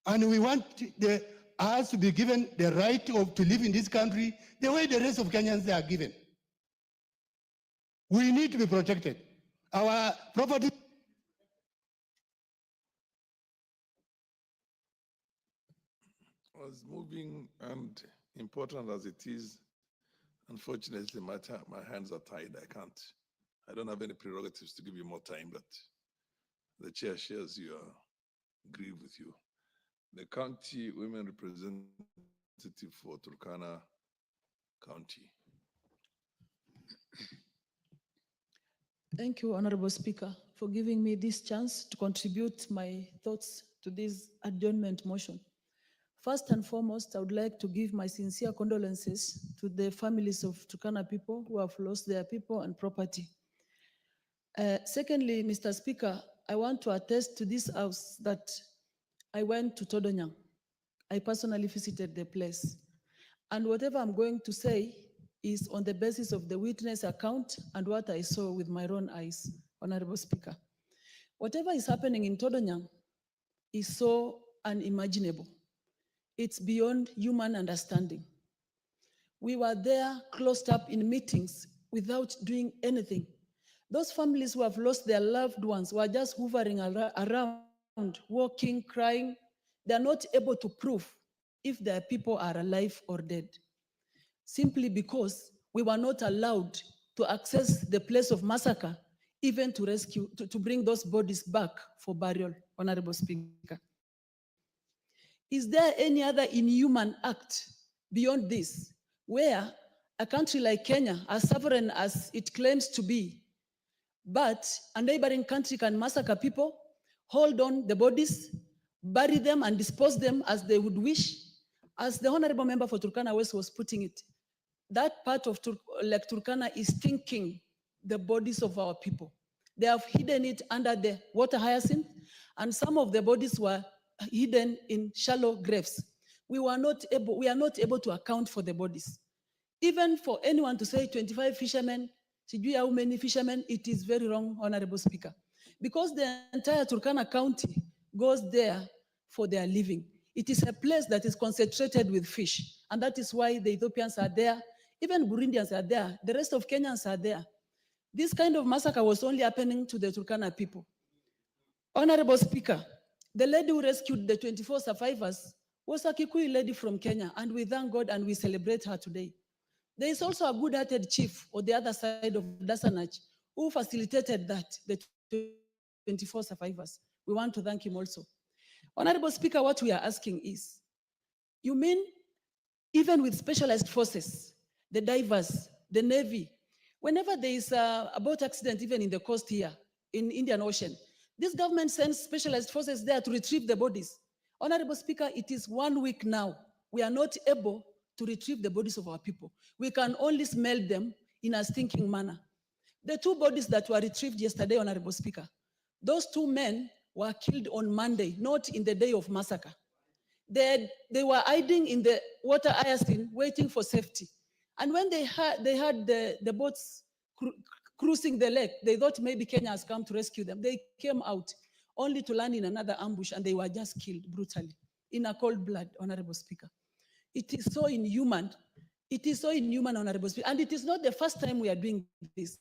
S18: And we want us to be given the right to live in this country the way the rest of Kenyans are given. We need to be protected. Our property.
S1: As moving and important as it is, unfortunately, my hands are tied. I don't have any prerogatives to give you more time, but the chair shares your grief with you. The county women representative for Turkana County.
S19: Thank you, Honorable Speaker, for giving me this chance to contribute my thoughts to this adjournment motion. First and foremost, I would like to give my sincere condolences to the families of Turkana people who have lost their people and property. Secondly, Mr. Speaker, I want to attest to this house that I went to Todonyang. I personally visited the place. And whatever I'm going to say is on the basis of the witness account and what I saw with my own eyes, Honorable Speaker. Whatever is happening in Todonyang is so unimaginable. It's beyond human understanding. We were there closed up in meetings without doing anything. Those families who have lost their loved ones were just hovering around, walking, crying. They are not able to prove if their people are alive or dead, simply because we were not allowed to access the place of massacre, even to rescue, to bring those bodies back for burial, Honorable Speaker. Is there any other inhuman act beyond this, where a country like Kenya, as sovereign as it claims to be, but a neighboring country can massacre people, hold on the bodies, bury them and dispose them as they would wish? As the Honorable Member for Turkana West was putting it, that part of Lake Turkana is thinking the bodies of our people. They have hidden it under the water hyacinth, and some of the bodies were hidden in shallow graves. We are not able to account for the bodies. Even for anyone to say 25 fishermen, sijui how many fishermen, it is very wrong, Honorable Speaker. Because the entire Turkana County goes there for their living. It is a place that is concentrated with fish, and that is why the Ethiopians are there, even Burundians are there, the rest of Kenyans are there. This kind of massacre was only happening to the Turkana people. Honorable Speaker, the lady who rescued the 24 survivors was a Kikuyu lady from Kenya, and we thank God and we celebrate her today. There is also a good-hearted chief on the other side of Dasanach who facilitated that, the 24 survivors. We want to thank him also. Honorable Speaker, what we are asking is, you mean even with specialized forces, the divers, the Navy, whenever there is a boat accident, even in the coast here, in Indian Ocean, this government sends specialized forces there to retrieve the bodies. Honorable Speaker, it is 1 week now. We are not able to retrieve the bodies of our people. We can only smell them in a stinking manner. The two bodies that were retrieved yesterday, Honorable Speaker, those two men were killed on Monday, not in the day of massacre. They were hiding in the water hyacinth, waiting for safety. And when they had the boats cruising the lake, they thought maybe Kenya has come to rescue them. They came out only to land in another ambush, and they were just killed brutally in a cold blood, Honorable Speaker. It is so inhuman. It is so inhuman, Honorable Speaker. And it is not the first time we are doing this.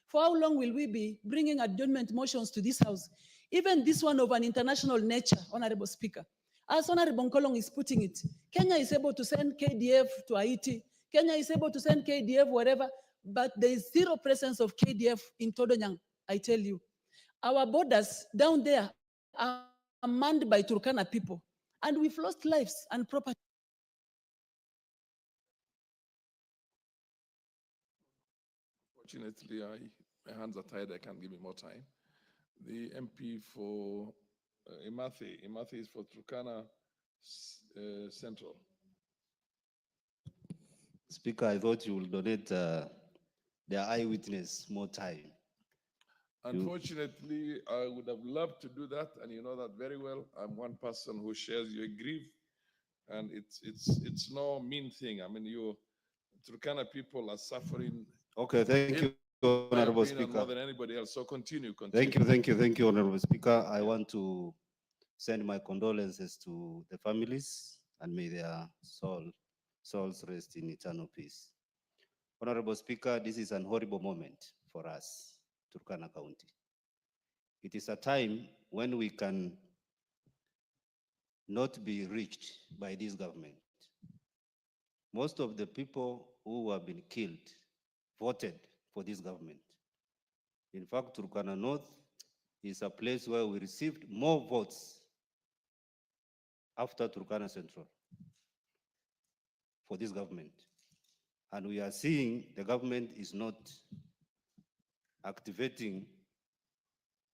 S19: For how long will we be bringing adjournment motions to this House? Even this one of an international nature, Honorable Speaker. As Honorable Nkolong is putting it, Kenya is able to send KDF to Haiti. Kenya is able to send KDF wherever, but there is zero presence of KDF in Todonyang, I tell you. Our borders down there are manned by Turkana people, and we've lost lives and property.
S1: Fortunately, my hands are tied. I can't give me more time. The MP for Imathi is for Turkana Central.
S20: Speaker, I thought you would donate their eyewitness more time.
S1: Unfortunately, I would have loved to do that, and you know that very well. I'm one person who shares your grief, and it's no mean thing. I mean, you Turkana people are suffering.
S20: Okay, thank you, Honorable Speaker.
S1: More than anybody else. So continue.
S20: Thank you, Honorable Speaker. I want to send my condolences to the families, and may their souls rest in eternal peace. Honorable Speaker, this is an horrible moment for us, Turkana County. It is a time when we can not be reached by this government. Most of the people who have been killed voted for this government. In fact, Turkana North is a place where we received more votes after Turkana Central for this government. And we are seeing the government is not activating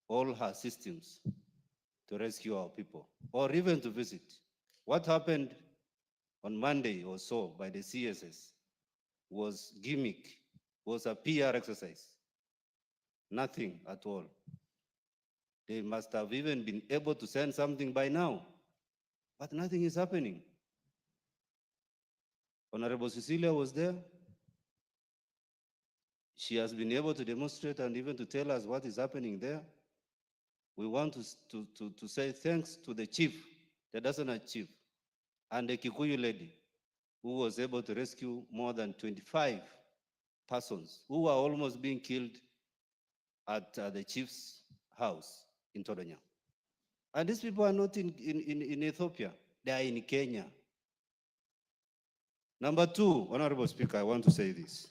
S20: all her systems to rescue our people or even to visit. What happened on Monday or so by the CSS was gimmick, was a PR exercise. Nothing at all. They must have even been able to send something by now, but nothing is happening. Honorable Cecilia was there. She has been able to demonstrate and even to tell us what is happening there. We want to say thanks to the chief, the Dasana chief, and the Kikuyu lady, who was able to rescue more than 25 persons who were almost being killed at the chief's house in Todonya. And these people are not in Ethiopia, they are in Kenya. Number two, Honorable Speaker, I want to say this.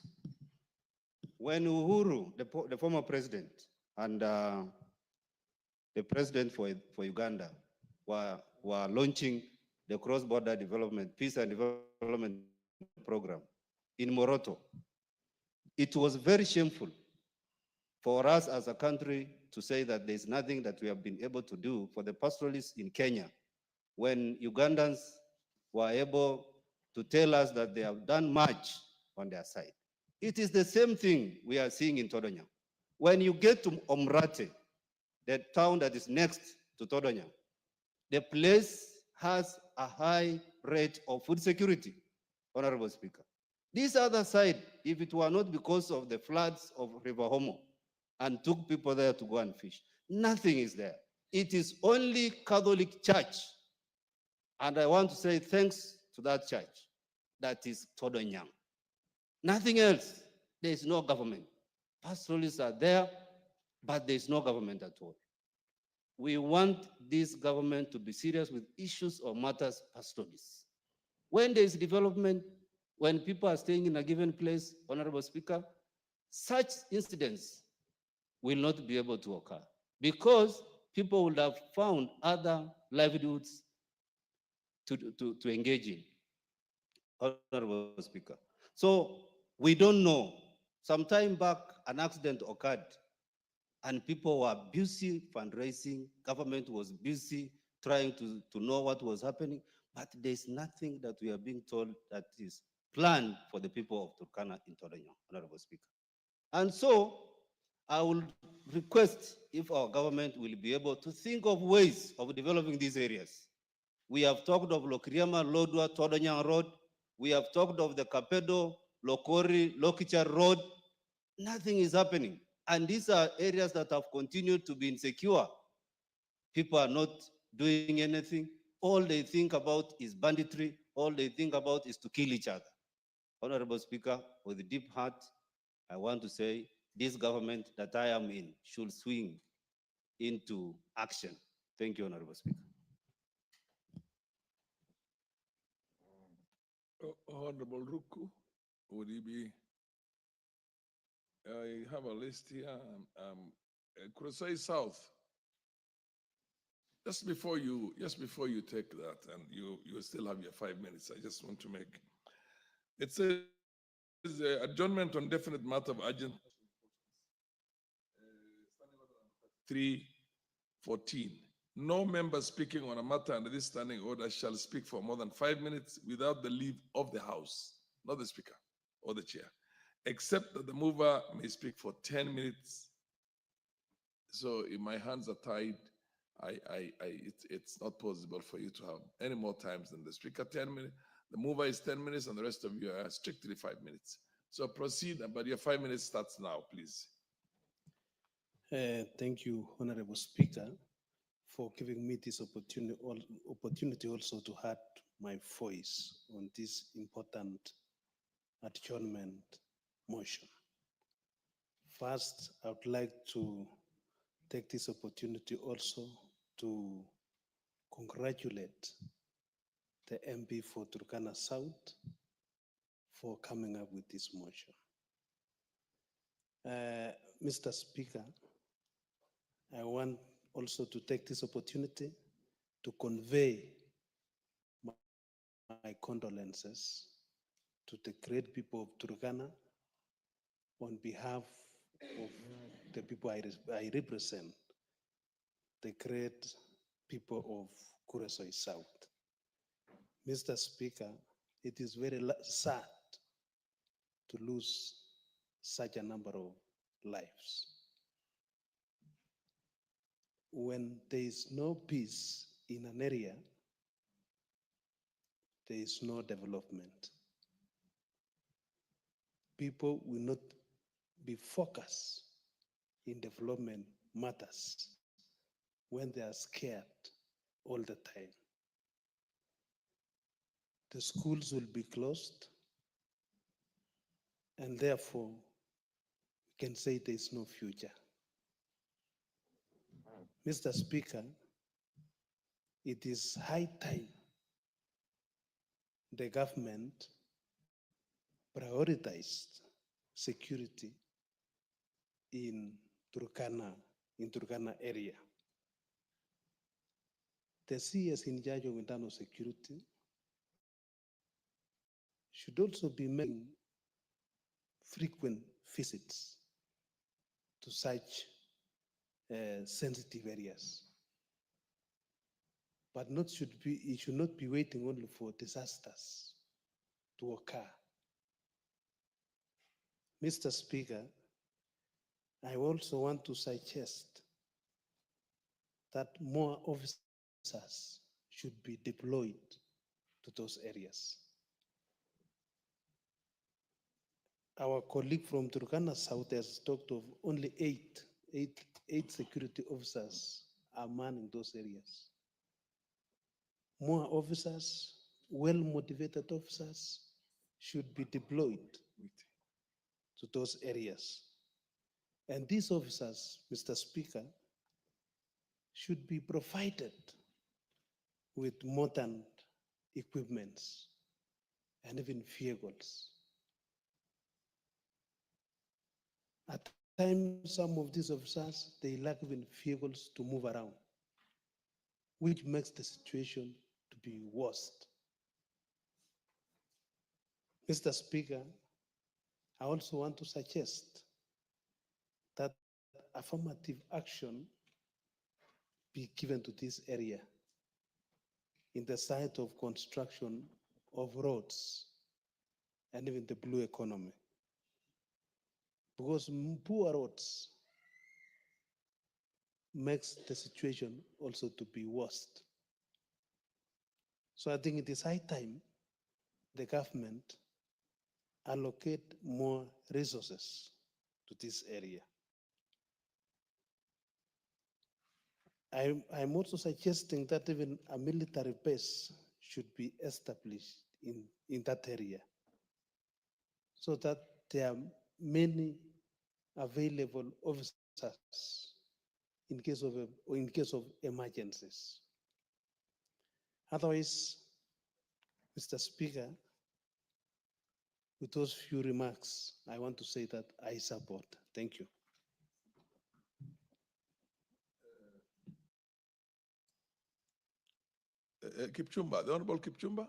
S20: When Uhuru, the former president, and the president for Uganda were launching the cross-border development, peace and development program in Moroto, it was very shameful for us as a country to say that there's nothing that we have been able to do for the pastoralists in Kenya when Ugandans were able to tell us that they have done much on their side. It is the same thing we are seeing in Todonya. When you get to Omrate, the town that is next to Todonya, the place has a high rate of food security, Honorable Speaker. This other side, if it were not because of the floods of River Homo and took people there to go and fish, nothing is there. It is only Catholic Church. And I want to say thanks to that church. That is Todonyang. Nothing else. There is no government. Pastoralists are there, but there is no government at all. We want this government to be serious with issues or matters pastoralists. When there is development, when people are staying in a given place, Honorable Speaker, such incidents will not be able to occur because people would have found other livelihoods to engage in, Honorable Speaker. So we don't know. Some time back, an accident occurred and people were busy fundraising. Government was busy trying to know what was happening, but there's nothing that we are being told that is planned for the people of Turkana in Todonya, Honorable Speaker. And so I will request if our government will be able to think of ways of developing these areas. We have talked of Lokriama, Lodwa, Todonya Road. We have talked of the Kapedo, Lokori, Lokicha Road. Nothing is happening. And these are areas that have continued to be insecure. People are not doing anything. All they think about is banditry. All they think about is to kill each other. Honorable Speaker, with a deep heart, I want to say this government that I am in should swing into action. Thank you, Honorable Speaker.
S1: Honorable Ruku, would he be? I have a list here. Crusade South. Just before you take that, and you still have your 5 minutes, I just want to make. It says adjournment on definite matter of urgent. 3:14. No member speaking on a matter under this standing order shall speak for more than 5 minutes without the leave of the House, not the Speaker or the Chair, except that the mover may speak for 10 minutes. So if my hands are tied, it's not possible for you to have any more times than the Speaker. 10 minutes. The mover is 10 minutes, and the rest of you are strictly 5 minutes. So proceed, but your 5 minutes starts now, please.
S21: Thank you, Honorable Speaker, for giving me this opportunity also to add my voice on this important adjournment motion. First, I would like to take this opportunity also to congratulate the MP for Turkana South for coming up with this motion. Mr. Speaker, I want also to take this opportunity to convey my condolences to the great people of Turkana on behalf of the people I represent, the great people of Kuresoi South. Mr. Speaker, it is very sad to lose such a number of lives. When there is no peace in an area, there is no development. People will not be focused in development matters when they are scared all the time. The schools will be closed, and therefore we can say there is no future. Mr. Speaker, it is high time the government prioritized security in Turkana area. The CS in charge of internal security should also be making frequent visits to such sensitive areas. But it should not be waiting only for disasters to occur. Mr. Speaker, I also want to suggest that more officers should be deployed to those areas. Our colleague from Turkana South has talked of only eight security officers are manning those areas. More officers, well-motivated officers, should be deployed to those areas. And these officers, Mr. Speaker, should be provided with modern equipments and even vehicles. At times, some of these officers, they lack even vehicles to move around, which makes the situation to be worse. Mr. Speaker, I also want to suggest that affirmative action be given to this area in the site of construction of roads and even the blue economy. Because poor roads makes the situation also to be worse. So I think it is high time the government allocate more resources to this area. I'm also suggesting that even a military base should be established in that area so that there are many available officers in case of emergencies. Otherwise, Mr. Speaker, with those few remarks, I want to say that I support. Thank you.
S1: Kipchumba, the Honorable Kipchumba,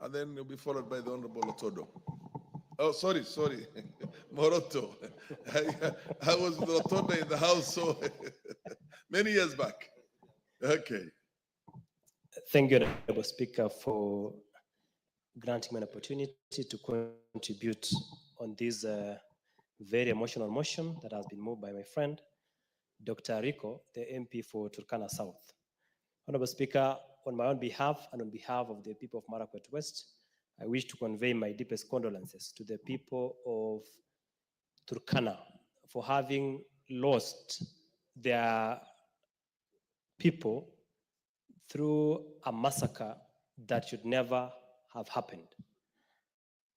S1: and then you'll be followed by the Honorable Otodo. Oh, sorry, Moroto. I was with Otodo in the House so many years back. Okay.
S3: Thank you, Honorable Speaker, for granting me an opportunity to contribute on this very emotional motion that has been moved by my friend, Dr. Rico, the MP for Turkana South. Honorable Speaker, on my own behalf and on behalf of the people of Marakwet West, I wish to convey my deepest condolences to the people of Turkana for having lost their people through a massacre that should never have happened.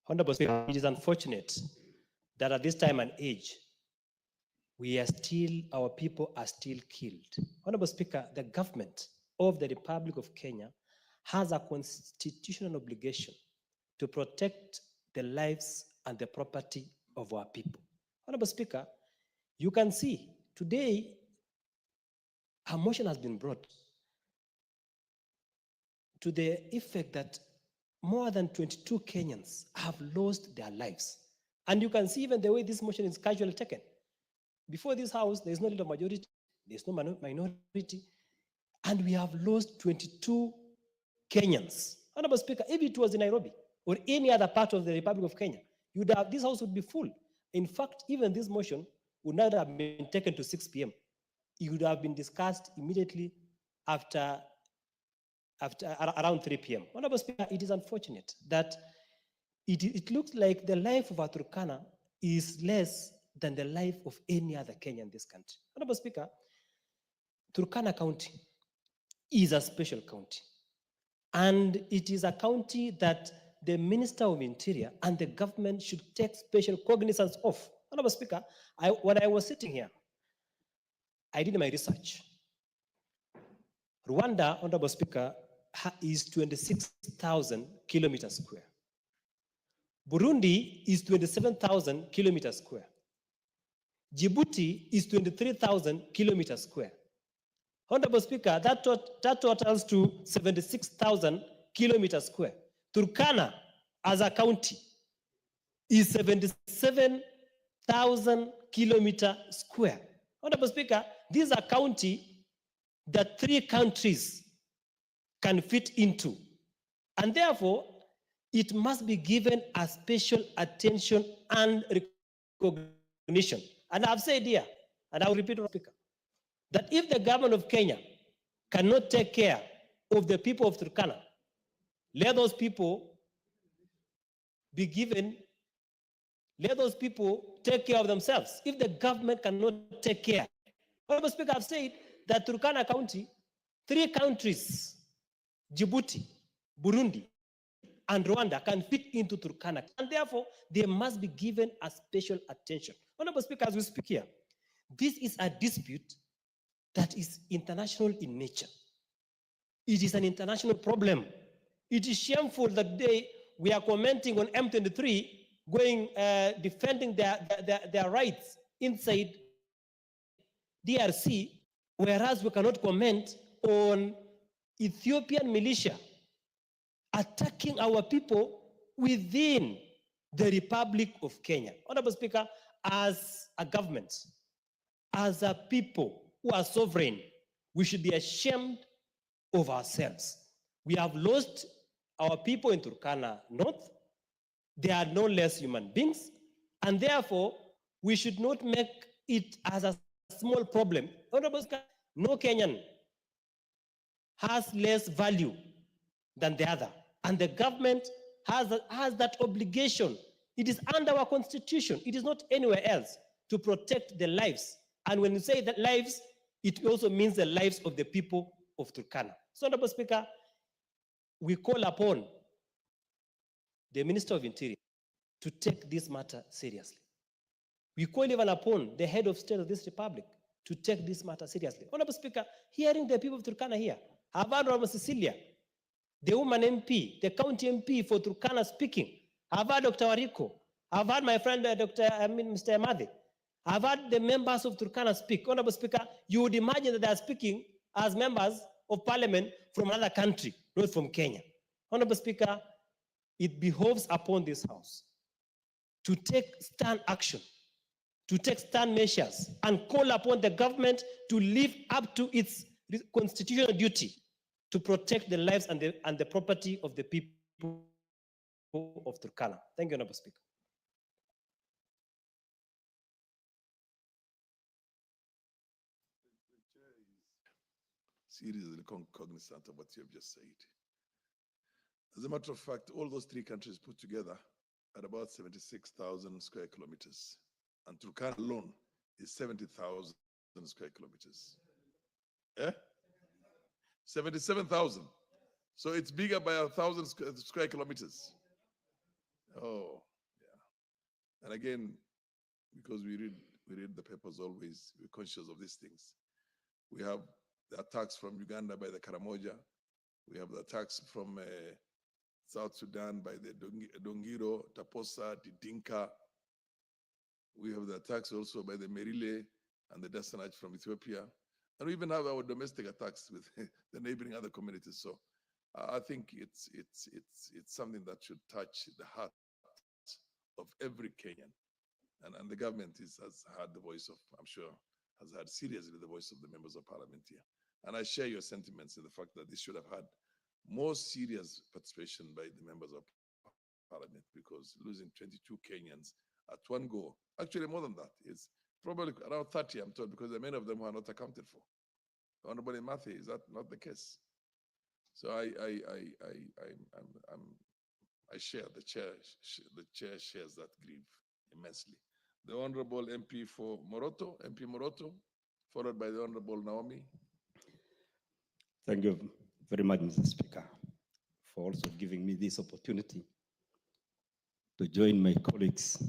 S3: Honorable Speaker, it is unfortunate that at this time and age, our people are still killed. Honorable Speaker, the government of the Republic of Kenya has a constitutional obligation to protect the lives and the property of our people. Honorable Speaker, you can see today a motion has been brought to the effect that more than 22 Kenyans have lost their lives. And you can see even the way this motion is casually taken. Before this house, there is no leader majority, there is no minority, and we have lost 22 Kenyans. Honorable Speaker, if it was in Nairobi or any other part of the Republic of Kenya, this house would be full. In fact, even this motion would not have been taken to 6 p.m. It would have been discussed immediately after around 3 p.m. Honorable Speaker, it is unfortunate that it looks like the life of a Turkana is less than the life of any other Kenyan in this country. Honorable Speaker, Turkana County is a special county. And it is a county that the Minister of Interior and the government should take special cognizance of. Honorable Speaker, when I was sitting here, I did my research. Rwanda, Honorable Speaker, is 26,000 kilometers square. Burundi is 27,000 kilometers square. Djibouti is 23,000 kilometers square. Honorable Speaker, that totals to 76,000 kilometers square. Turkana, as a county, is 77,000 kilometers square. Honorable Speaker, this is a county that 3 countries can fit into. And therefore, it must be given a special attention and recognition. And I've said here, and I'll repeat, Speaker, that if the government of Kenya cannot take care of the people of Turkana, let those people be given, let those people take care of themselves. If the government cannot take care. Honorable Speaker, I've said that Turkana County, 3 countries, Djibouti, Burundi, and Rwanda can fit into Turkana. And therefore, they must be given a special attention. Honorable Speaker, as we speak here, this is a dispute that is international in nature. It is an international problem. It is shameful that we are commenting on M23 going, defending their rights inside DRC, whereas we cannot comment on Ethiopian militia attacking our people within the Republic of Kenya. Honorable Speaker, as a government, as a people who are sovereign, we should be ashamed of ourselves. We have lost our people in Turkana North. They are no less human beings, and therefore, we should not make it as a small problem. Honorable Speaker, no Kenyan has less value than the other, and the government has that obligation. It is under our constitution. It is not anywhere else to protect the lives. And when you say that lives, it also means the lives of the people of Turkana. So, Honorable Speaker, we call upon the Minister of Interior to take this matter seriously. We call even upon the head of state of this republic to take this matter seriously. Honorable Speaker, hearing the people of Turkana here, I've heard Honorable Cecilia, the woman MP, the county MP for Turkana speaking. I've heard Dr. Wariko. I've heard my friend Mr. Amadi. I've heard the members of Turkana speak. Honorable Speaker, you would imagine that they are speaking as members of parliament from another country, not from Kenya. Honorable Speaker, it behoves upon this House to take stern action, to take stern measures, and call upon the government to live up to its constitutional duty to protect the lives and the property of the people of Turkana. Thank you, Honorable Speaker.
S1: Seriously cognizant of what you have just said. As a matter of fact, all those 3 countries put together are about 76,000 square kilometers. And Turkana alone is 70,000 square kilometers. Eh? 77,000. So it's bigger by 1,000 square kilometers. Oh, yeah. And again, because we read the papers always, we're conscious of these things. We have the attacks from Uganda by the Karamoja. We have the attacks from South Sudan by the Dongiro, Taposa, Didinka. We have the attacks also by the Merile and the Dasanaj from Ethiopia. And we even have our domestic attacks with the neighboring other communities. So I think it's something that should touch the heart of every Kenyan. And the government has heard the voice of, I'm sure, has heard seriously the voice of the members of parliament here. And I share your sentiments in the fact that this should have had more serious participation by the members of parliament, because losing 22 Kenyans at one go, actually more than that, it's probably around 30, I'm told, because there are many of them who are not accounted for. Honorable Matthew, is that not the case? So I share, the chair shares that grief immensely. the Honorable MP for Moroto, MP Moroto, followed by the Honorable Naomi.
S4: Thank you very much, Mr. Speaker, for also giving me this opportunity to join my colleagues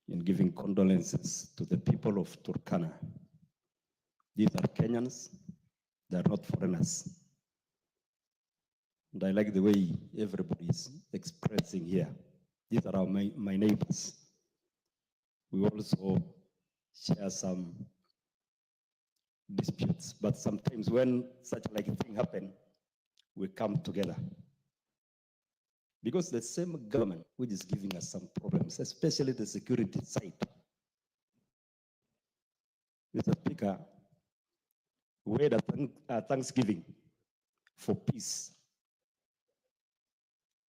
S4: in giving condolences to the people of Turkana. These are Kenyans, they are not foreigners. And I like the way everybody is expressing here. These are my neighbors. We also share some disputes, but sometimes when such like a thing happen, we come together. Because the same government which is giving us some problems, especially the security side. Mr. Speaker, we had a Thanksgiving for peace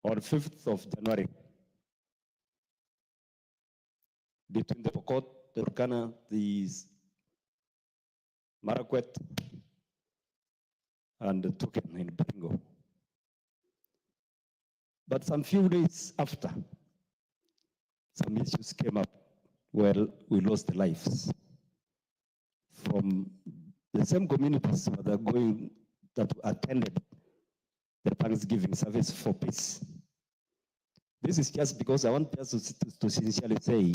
S4: on 5th of January between the Pokot, the Turkana, the Marakwet, and the Tuken in Baringo. But some few days after, some issues came up where we lost the lives from the same communities that attended the Thanksgiving service for peace. This is just because I want us to sincerely say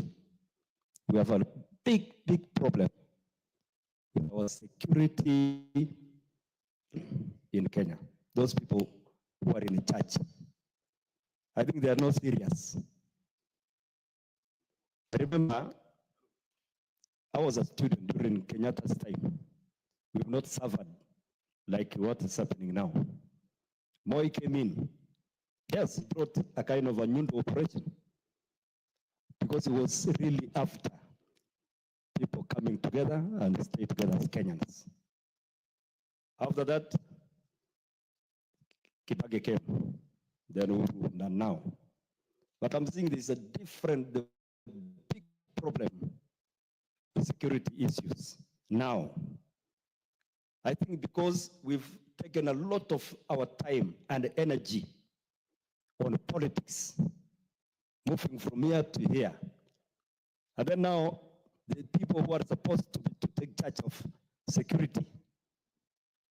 S4: we have a big problem with our security in Kenya. Those people who are in charge, I think they are not serious. I remember I was a student during Kenyatta's time. We've not suffered like what is happening now. Moi came in. Yes, he brought a kind of a new operation because it was really after people coming together and stay together as Kenyans. After that, Kibaki came, then Uhuru, and now. But I'm seeing there's a different, the big problem, security issues now. I think because we've taken a lot of our time and energy on politics, moving from here to here. And then now, the people who are supposed to take charge of security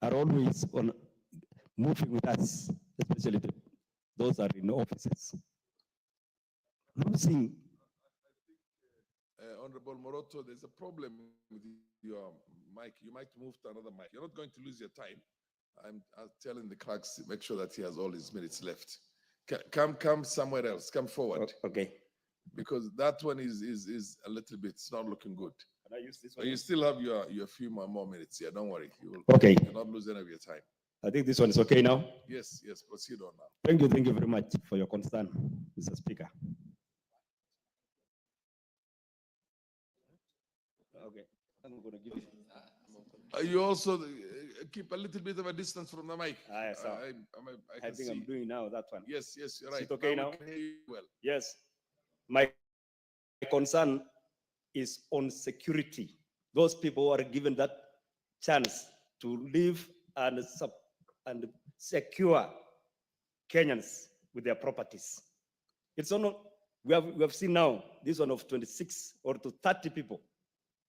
S4: are always on moving with us, especially those are in offices. Losing.
S1: Honorable Moroto, there's a problem with your mic. You might move to another mic. You're not going to lose your time. I'm telling the clerks, make sure that he has all his minutes left. Come somewhere else. Come forward.
S4: Okay.
S1: Because that one is a little bit, it's not looking good.
S4: Can I use this
S1: But
S4: one?
S1: you still have your few more minutes here. Don't worry.
S4: Okay.
S1: You will not lose any of your time.
S4: I think this one is okay now.
S1: Yes, proceed on now.
S4: Thank you very much for your concern, Mr. Speaker. Okay, I'm going to give you.
S1: You also keep a little bit of a distance from the mic.
S4: Yes, sir.
S1: I
S4: I
S1: can
S4: think I'm
S1: see.
S4: doing now that one.
S1: Yes, you're
S4: Is
S1: right.
S4: it okay now?
S1: We can hear you well.
S4: Yes. My concern is on security. Those people who are given that chance to live and secure Kenyans with their properties. It's not, we have seen now this one of 26 or to 30 people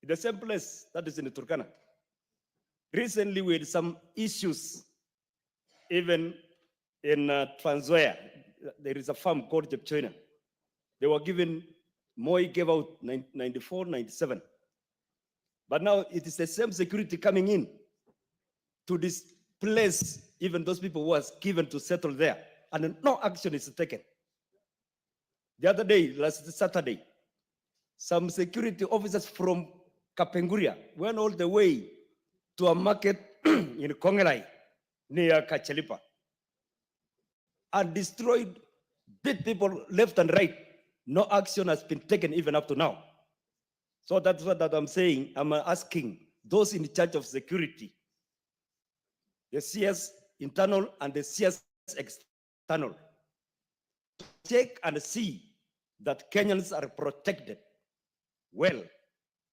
S4: in the same place that is in the Turkana. Recently, we had some issues, even in Trans-Nzoia. There is a farm called Jepchoina. They were given, Moi gave out 94, 97. But now it is the same security coming in to this place, even those people who was given to settle there, and no action is taken. The other day, last Saturday, some security officers from Kapenguria went all the way to a market in Kongelai near Kachelipa and destroyed, beat people left and right. No action has been taken even up to now. So that's what I'm saying. I'm asking those in charge of security, the CS internal and the CS external, to check and see that Kenyans are protected well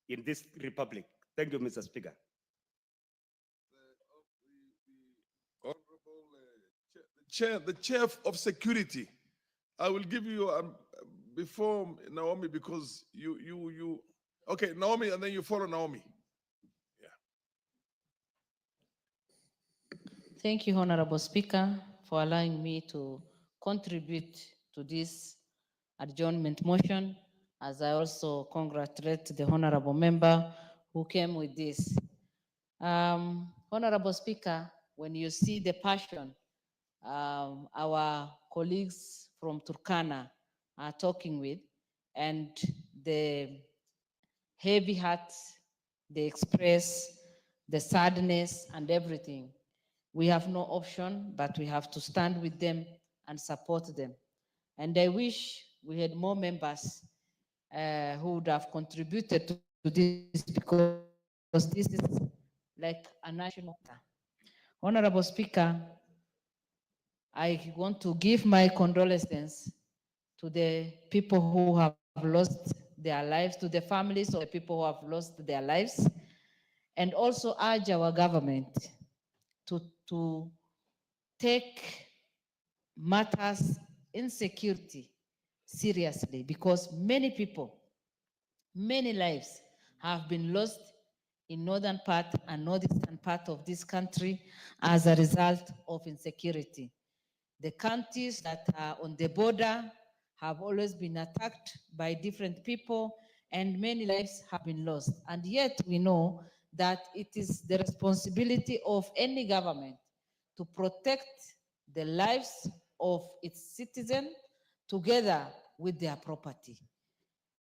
S4: in this republic. Thank you, Mr. Speaker.
S1: The chair of security. I will give you before Naomi, because okay, Naomi, and then you follow Naomi.
S6: Thank you, Honorable Speaker, for allowing me to contribute to this adjournment motion, as I also congratulate the Honorable Member who came with this. Honorable Speaker, when you see the passion our colleagues from Turkana are talking with, and the heavy hearts they express, the sadness and everything, we have no option, but we have to stand with them and support them. And I wish we had more members who would have contributed to this, because this is like a national matter. Honorable Speaker, I want to give my condolences to the people who have lost their lives, to the families of the people who have lost their lives, and also urge our government to take matters insecurity seriously, because many people, many lives have been lost in northern part and northeastern part of this country as a result of insecurity. The counties that are on the border have always been attacked by different people, and many lives have been lost. And yet we know that it is the responsibility of any government to protect the lives of its citizens together with their property.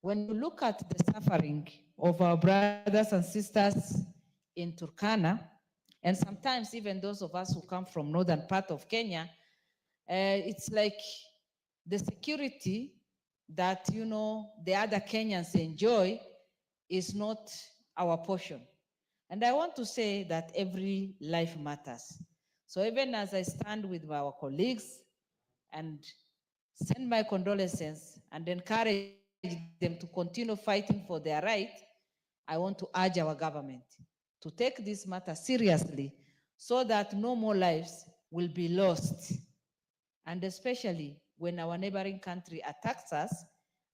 S6: When you look at the suffering of our brothers and sisters in Turkana, and sometimes even those of us who come from northern part of Kenya, it's like the security that, you know, the other Kenyans enjoy is not our portion. And I want to say that every life matters. So even as I stand with our colleagues and send my condolences and encourage them to continue fighting for their right, I want to urge our government to take this matter seriously so that no more lives will be lost. And especially when our neighboring country attacks us,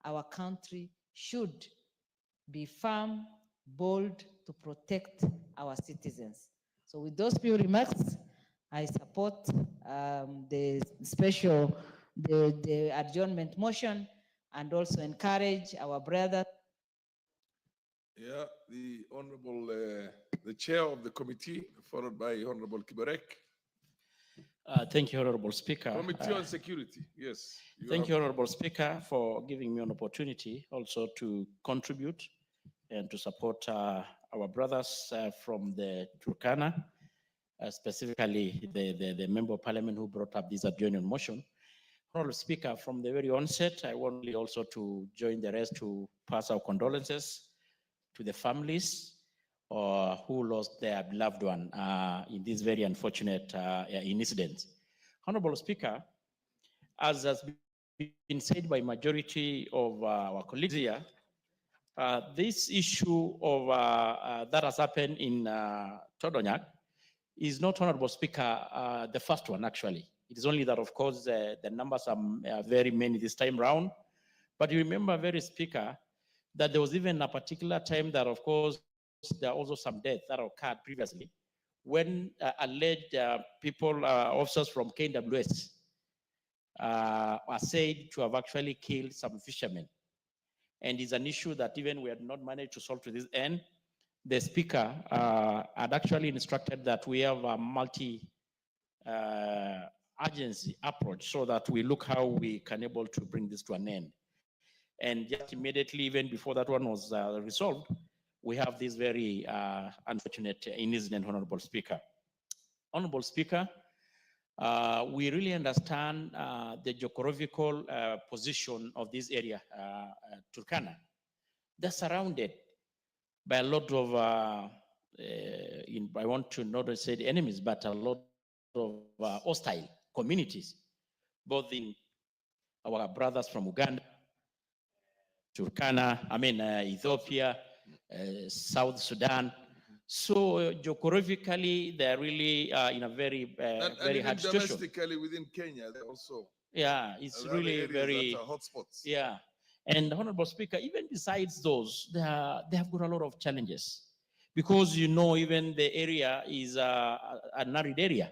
S6: our country should be firm, bold to protect our citizens. So with those few remarks, I support the adjournment motion, and also encourage our brother.
S1: Yeah, the Honorable, the Chair of the committee, followed by Honorable Kibarek.
S22: Thank you, Honorable Speaker.
S1: Committee on Security, yes.
S22: Thank you, Honorable Speaker, for giving me an opportunity also to contribute and to support our brothers from the Turkana, specifically the Member of Parliament who brought up this adjournment motion. Honorable Speaker, from the very onset, I want also to join the rest to pass our condolences to the families who lost their beloved one in this very unfortunate incident. Honorable Speaker, as has been said by majority of our colleagues here, this issue of that has happened in Todonyak is not, Honorable Speaker, the first one actually. It is only that, of course, the numbers are very many this time round. But you remember, very Speaker, that there was even a particular time that, of course, there are also some deaths that occurred previously when alleged people, officers from KWS, are said to have actually killed some fishermen. And it's an issue that even we had not managed to solve to this end. The Speaker had actually instructed that we have a multi-agency approach so that we look how we can able to bring this to an end. And just immediately, even before that one was resolved, we have this very unfortunate incident, Honorable Speaker. Honorable Speaker, we really understand the geographical position of this area, Turkana. They're surrounded by a lot of, I want to not say the enemies, but a lot of hostile communities, both in our brothers from Uganda, Turkana, Ethiopia, South Sudan. So geographically, they're really in a very, very hard situation.
S1: Domestically within Kenya, they also.
S22: Yeah, it's really very
S1: hotspots.
S22: Yeah, And Honorable Speaker, even besides those, they have got a lot of challenges because even the area is an arid area.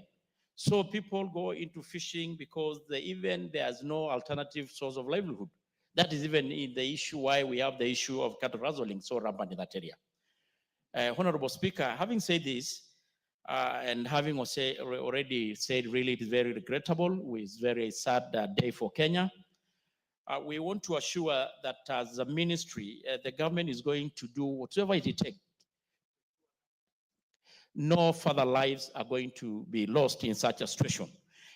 S22: So people go into fishing because there's no alternative source of livelihood. That is even the issue why we have the issue of cattle rustling so rampant in that area. Honorable Speaker, having said this, and having already said really it is very regrettable, it's very sad day for Kenya. We want to assure that as a ministry, the government is going to do whatever it takes. No further lives are going to be lost in such a situation.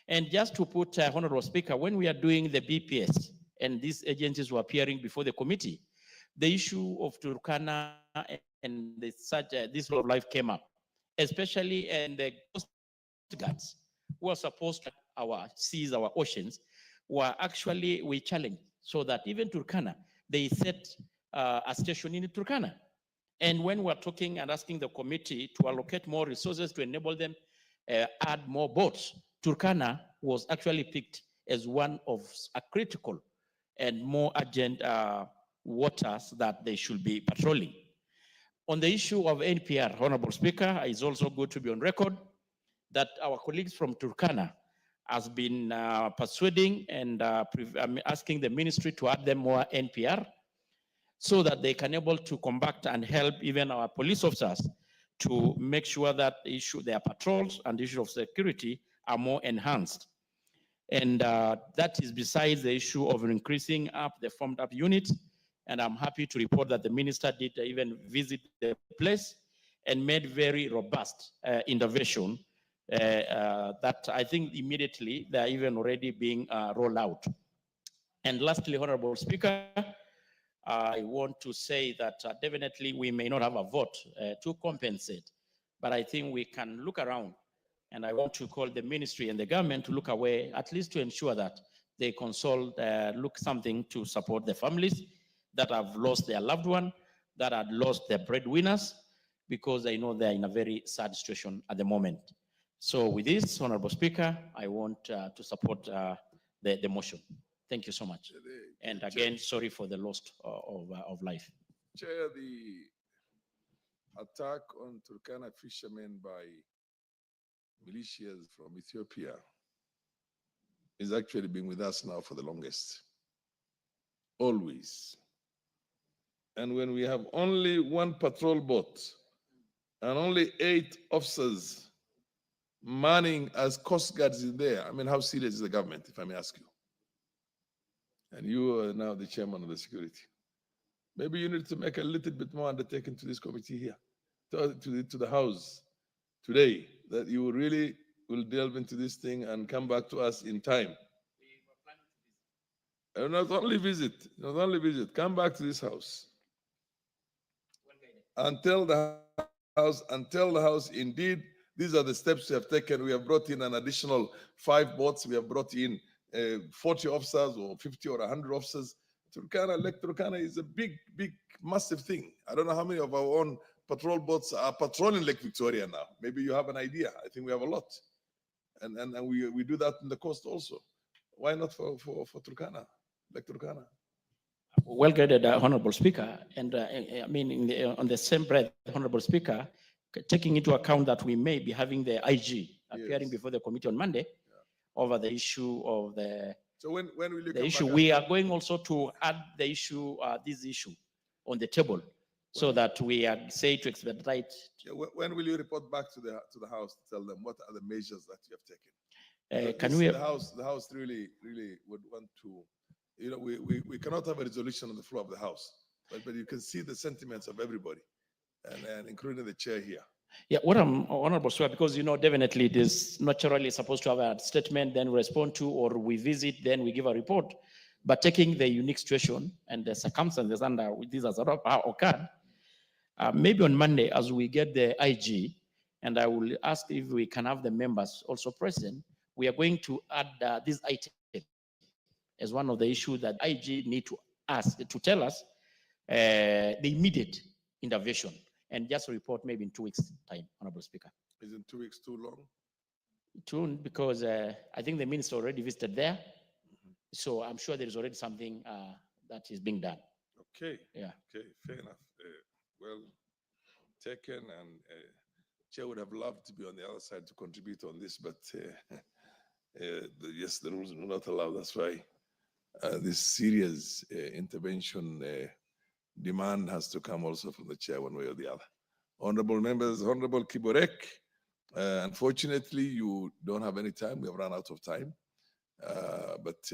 S22: And just to put, Honorable Speaker, when we are doing the BPS and these agencies were appearing before the committee, the issue of Turkana and this law of life came up, especially in the coast guards who are supposed to our seas, our oceans, we challenged so that even Turkana, they set a station in Turkana. And when we're talking and asking the committee to allocate more resources to enable them add more boats, Turkana was actually picked as one of a critical and more urgent waters that they should be patrolling. On the issue of NPR, Honorable Speaker, it's also good to be on record that our colleagues from Turkana has been persuading and asking the ministry to add them more NPR so that they can able to combat and help even our police officers to make sure that their patrols and the issue of security are more enhanced. And that is besides the issue of increasing up the formed up units. And I'm happy to report that the minister did even visit the place and made very robust intervention that I think immediately they're even already being rolled out. And lastly, Honorable Speaker, I want to say that definitely we may not have a vote to compensate, but I think we can look around, and I want to call the ministry and the government to look away, at least to ensure that they consult, look something to support the families that have lost their loved one, that had lost their breadwinners, because I know they're in a very sad situation at the moment. So with this, Honorable Speaker, I want to support the motion. Thank you so much. And again, sorry for the loss of life.
S1: Chair, the attack on Turkana fishermen by militias from Ethiopia is actually been with us now for the longest, always. And when we have only one patrol boat and only 8 officers manning as coast guards in there, I mean, how serious is the government, if I may ask you? And you are now the chairman of the security. Maybe you need to make a little bit more undertaking to this committee here, to the House today, that you really will delve into this thing and come back to us in time. And not only visit, come back to this House and tell the House, indeed, these are the steps we have taken. We have brought in an additional 5 boats. We have brought in 40 officers or 50 or 100 officers. Lake Turkana is a big, massive thing. I don't know how many of our own patrol boats are patrolling Lake Victoria now. Maybe you have an idea. I think we have a lot. And we do that in the coast also. Why not for Turkana, Lake Turkana?
S22: Well guided, Honorable Speaker. And I mean, on the same breath, Honorable Speaker, taking into account that we may be having the IG appearing before the committee on Monday over the issue of the
S1: So when will you
S22: the
S1: come
S22: issue,
S1: back?
S22: we are going also to add the issue, this issue on the table so that we are say to expedite.
S1: Yeah, when will you report back to the House to tell them what are the measures that you have taken?
S22: Can we?
S1: The House really would want to, we cannot have a resolution on the floor of the House, but you can see the sentiments of everybody, and including the chair here.
S22: Yeah, what I'm honorable, sir, because definitely it is naturally supposed to have a statement, then we respond to, or we visit, then we give a report. But taking the unique situation and the circumstances under which this has occurred, maybe on Monday, as we get the IG, and I will ask if we can have the members also present, we are going to add this item as one of the issues that IG need to ask, to tell us the immediate intervention. And just report maybe in 2 weeks' time, Honorable Speaker.
S1: Isn't 2 weeks too long?
S22: Too, because I think the minister already visited there. So I'm sure there is already something that is being done.
S1: Okay.
S22: Yeah.
S1: Okay, fair enough. Well taken, and Chair would have loved to be on the other side to contribute on this, but yes, the rules do not allow. That's why this serious intervention demand has to come also from the Chair one way or the other. Honorable members, Honorable Kiborek, unfortunately, you don't have any time. We have run out of time. But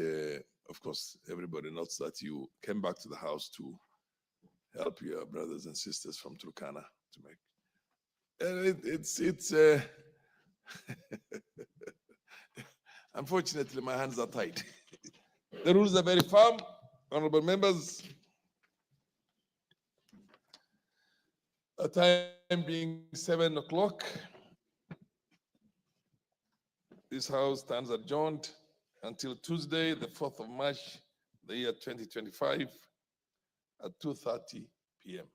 S1: of course, everybody knows that you came back to the House to help your brothers and sisters from Turkana to make. And it's unfortunately, my hands are tied. The rules are very firm. Honorable members, the time being 7 o'clock, this House stands adjourned until Tuesday, the 4th of March, the year 2025 at 2:30 p.m.